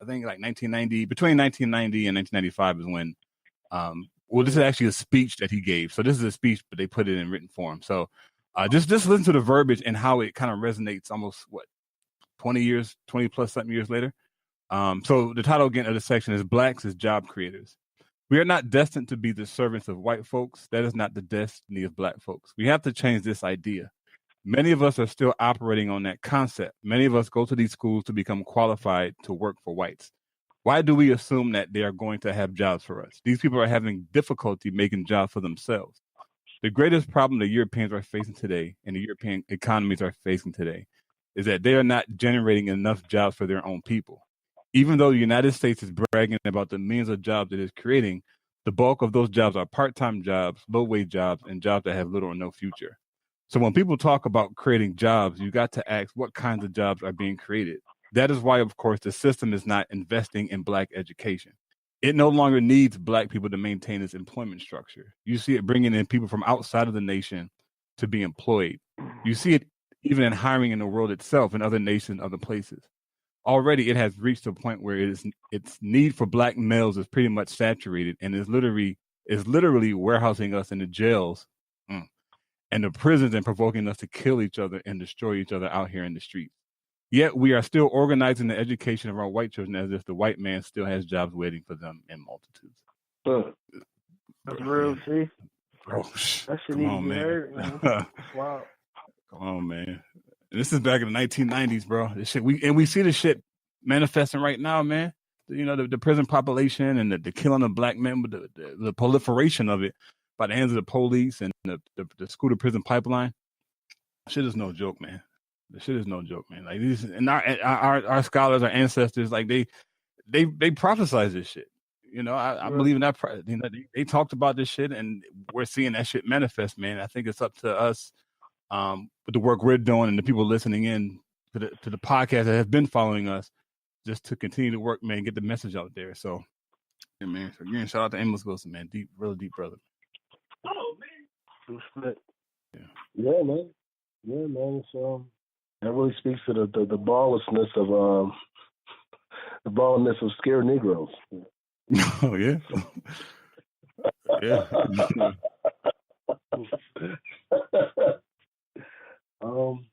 Speaker 1: I think like 1990, between 1990 and 1995 is when. This is actually a speech that he gave. So this is a speech, but they put it in written form. So just listen to the verbiage and how it kind of resonates almost 20 plus something years later. So the title again of the section is "Blacks as Job Creators." We are not destined to be the servants of white folks. That is not the destiny of black folks. We have to change this idea. Many of us are still operating on that concept. Many of us go to these schools to become qualified to work for whites. Why do we assume that they are going to have jobs for us? These people are having difficulty making jobs for themselves. The greatest problem the Europeans are facing today and the European economies are facing today is that they are not generating enough jobs for their own people. Even though the United States is bragging about the millions of jobs it is creating, the bulk of those jobs are part-time jobs, low-wage jobs, and jobs that have little or no future. So when people talk about creating jobs, you got to ask what kinds of jobs are being created. That is why, of course, the system is not investing in black education. It no longer needs black people to maintain its employment structure. You see it bringing in people from outside of the nation to be employed. You see it even in hiring in the world itself, in other nations, other places. Already, it has reached a point where its need for black males is pretty much saturated and is literally warehousing us in the jails and the prisons and provoking us to kill each other and destroy each other out here in the streets. Yet we are still organizing the education of our white children as if the white man still has jobs waiting for them in multitudes.
Speaker 2: That's real, see?
Speaker 1: Bro,
Speaker 2: that shit needs to be heard, man. Wow.
Speaker 1: Come on, man. This is back in the 1990s, bro. This shit, we see this shit manifesting right now, man. You know, the prison population and the killing of black men, with the proliferation of it by the hands of the police and the school to prison pipeline. Shit is no joke, man. The shit is no joke, man. Like these, and our scholars, our ancestors, like they prophesied this shit. You know, I believe in that. You know, they talked about this shit, and we're seeing that shit manifest, man. I think it's up to us, with the work we're doing and the people listening in to the podcast that have been following us, just to continue to work, man, get the message out there. So, yeah, man. So again, shout out to Amos Wilson, man. Deep, really deep brother.
Speaker 2: Oh man, respect.
Speaker 3: Yeah, man. Yeah, man. So that really speaks to the balllessness of scared Negroes.
Speaker 1: Oh yeah. Yeah.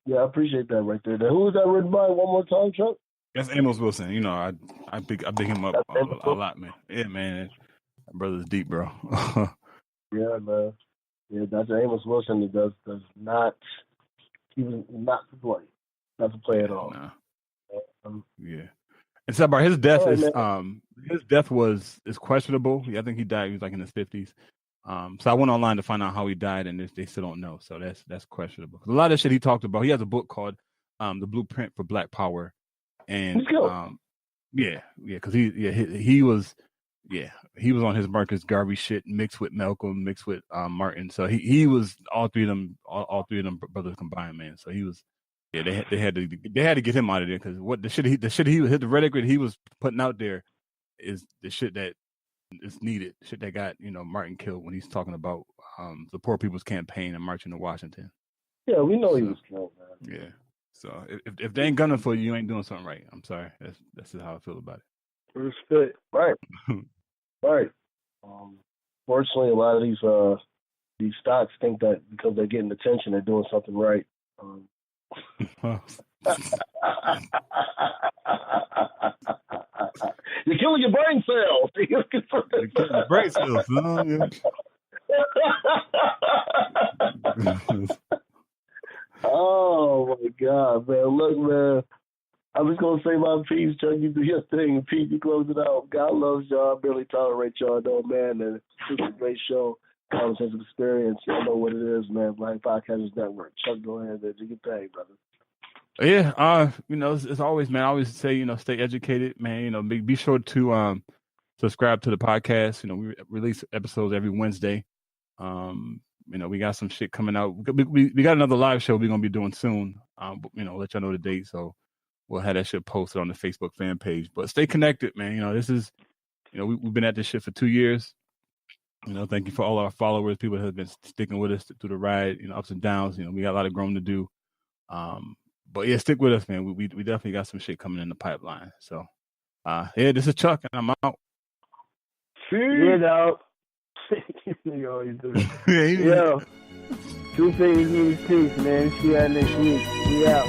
Speaker 3: Yeah, I appreciate that right there. Now, who was that written by? One more time, Chuck?
Speaker 1: That's Amos Wilson. You know, I big him up a lot, man. Yeah, man. That brother's deep, bro.
Speaker 3: Yeah, man. Yeah, Dr. Amos Wilson, he does not. He was not to play. Not to play at all.
Speaker 1: Nah. Yeah. And so, his death is questionable. Yeah, I think he died. He was like in his 50s. So I went online to find out how he died, and they still don't know. So that's questionable. A lot of shit he talked about. He has a book called "The Blueprint for Black Power," and because he was on his Marcus Garvey shit mixed with Malcolm, mixed with Martin. So he was all three of them brothers combined, man. So he was Yeah, they had to get him out of there because what the shit the rhetoric he was putting out there is the shit that is needed. Shit that got Martin killed when he's talking about the Poor People's Campaign and marching to Washington.
Speaker 3: Yeah, we know he was killed, man.
Speaker 1: Yeah. So if they ain't gunning for you, you ain't doing something right. I'm sorry. That's just how I feel about it.
Speaker 3: Respect. Right. Right. Fortunately, a lot of these stocks think that because they're getting attention, they're doing something right. You're killing your brain cells. You're killing your
Speaker 1: brain cells.
Speaker 3: Oh my God, man! Look, man. I'm just gonna say my piece, Chuck. You do your thing, and Pete, you close it out. God loves y'all. I barely tolerate y'all, though, man. And it's a great show. Common sense of experience. Y'all know what it is, man. Black Podcasters Network. Chuck, go ahead and do your thing, brother.
Speaker 1: Yeah, it's always, man. I always say, stay educated, man. Be sure to subscribe to the podcast. We release episodes every Wednesday. We got some shit coming out. We got another live show we're gonna be doing soon. Let y'all know the date. So we'll have that shit posted on the Facebook fan page. But stay connected, man. This is, we've been at this shit for 2 years. Thank you for all our followers, people that have been sticking with us through the ride, ups and downs. We got a lot of growing to do. But yeah, stick with us, man. We definitely got some shit coming in the pipeline. So, this is Chuck, and I'm out.
Speaker 2: Yeah, dog. You always do it. Yo, 2 Fingers means peace, man. See y'all next week. We out.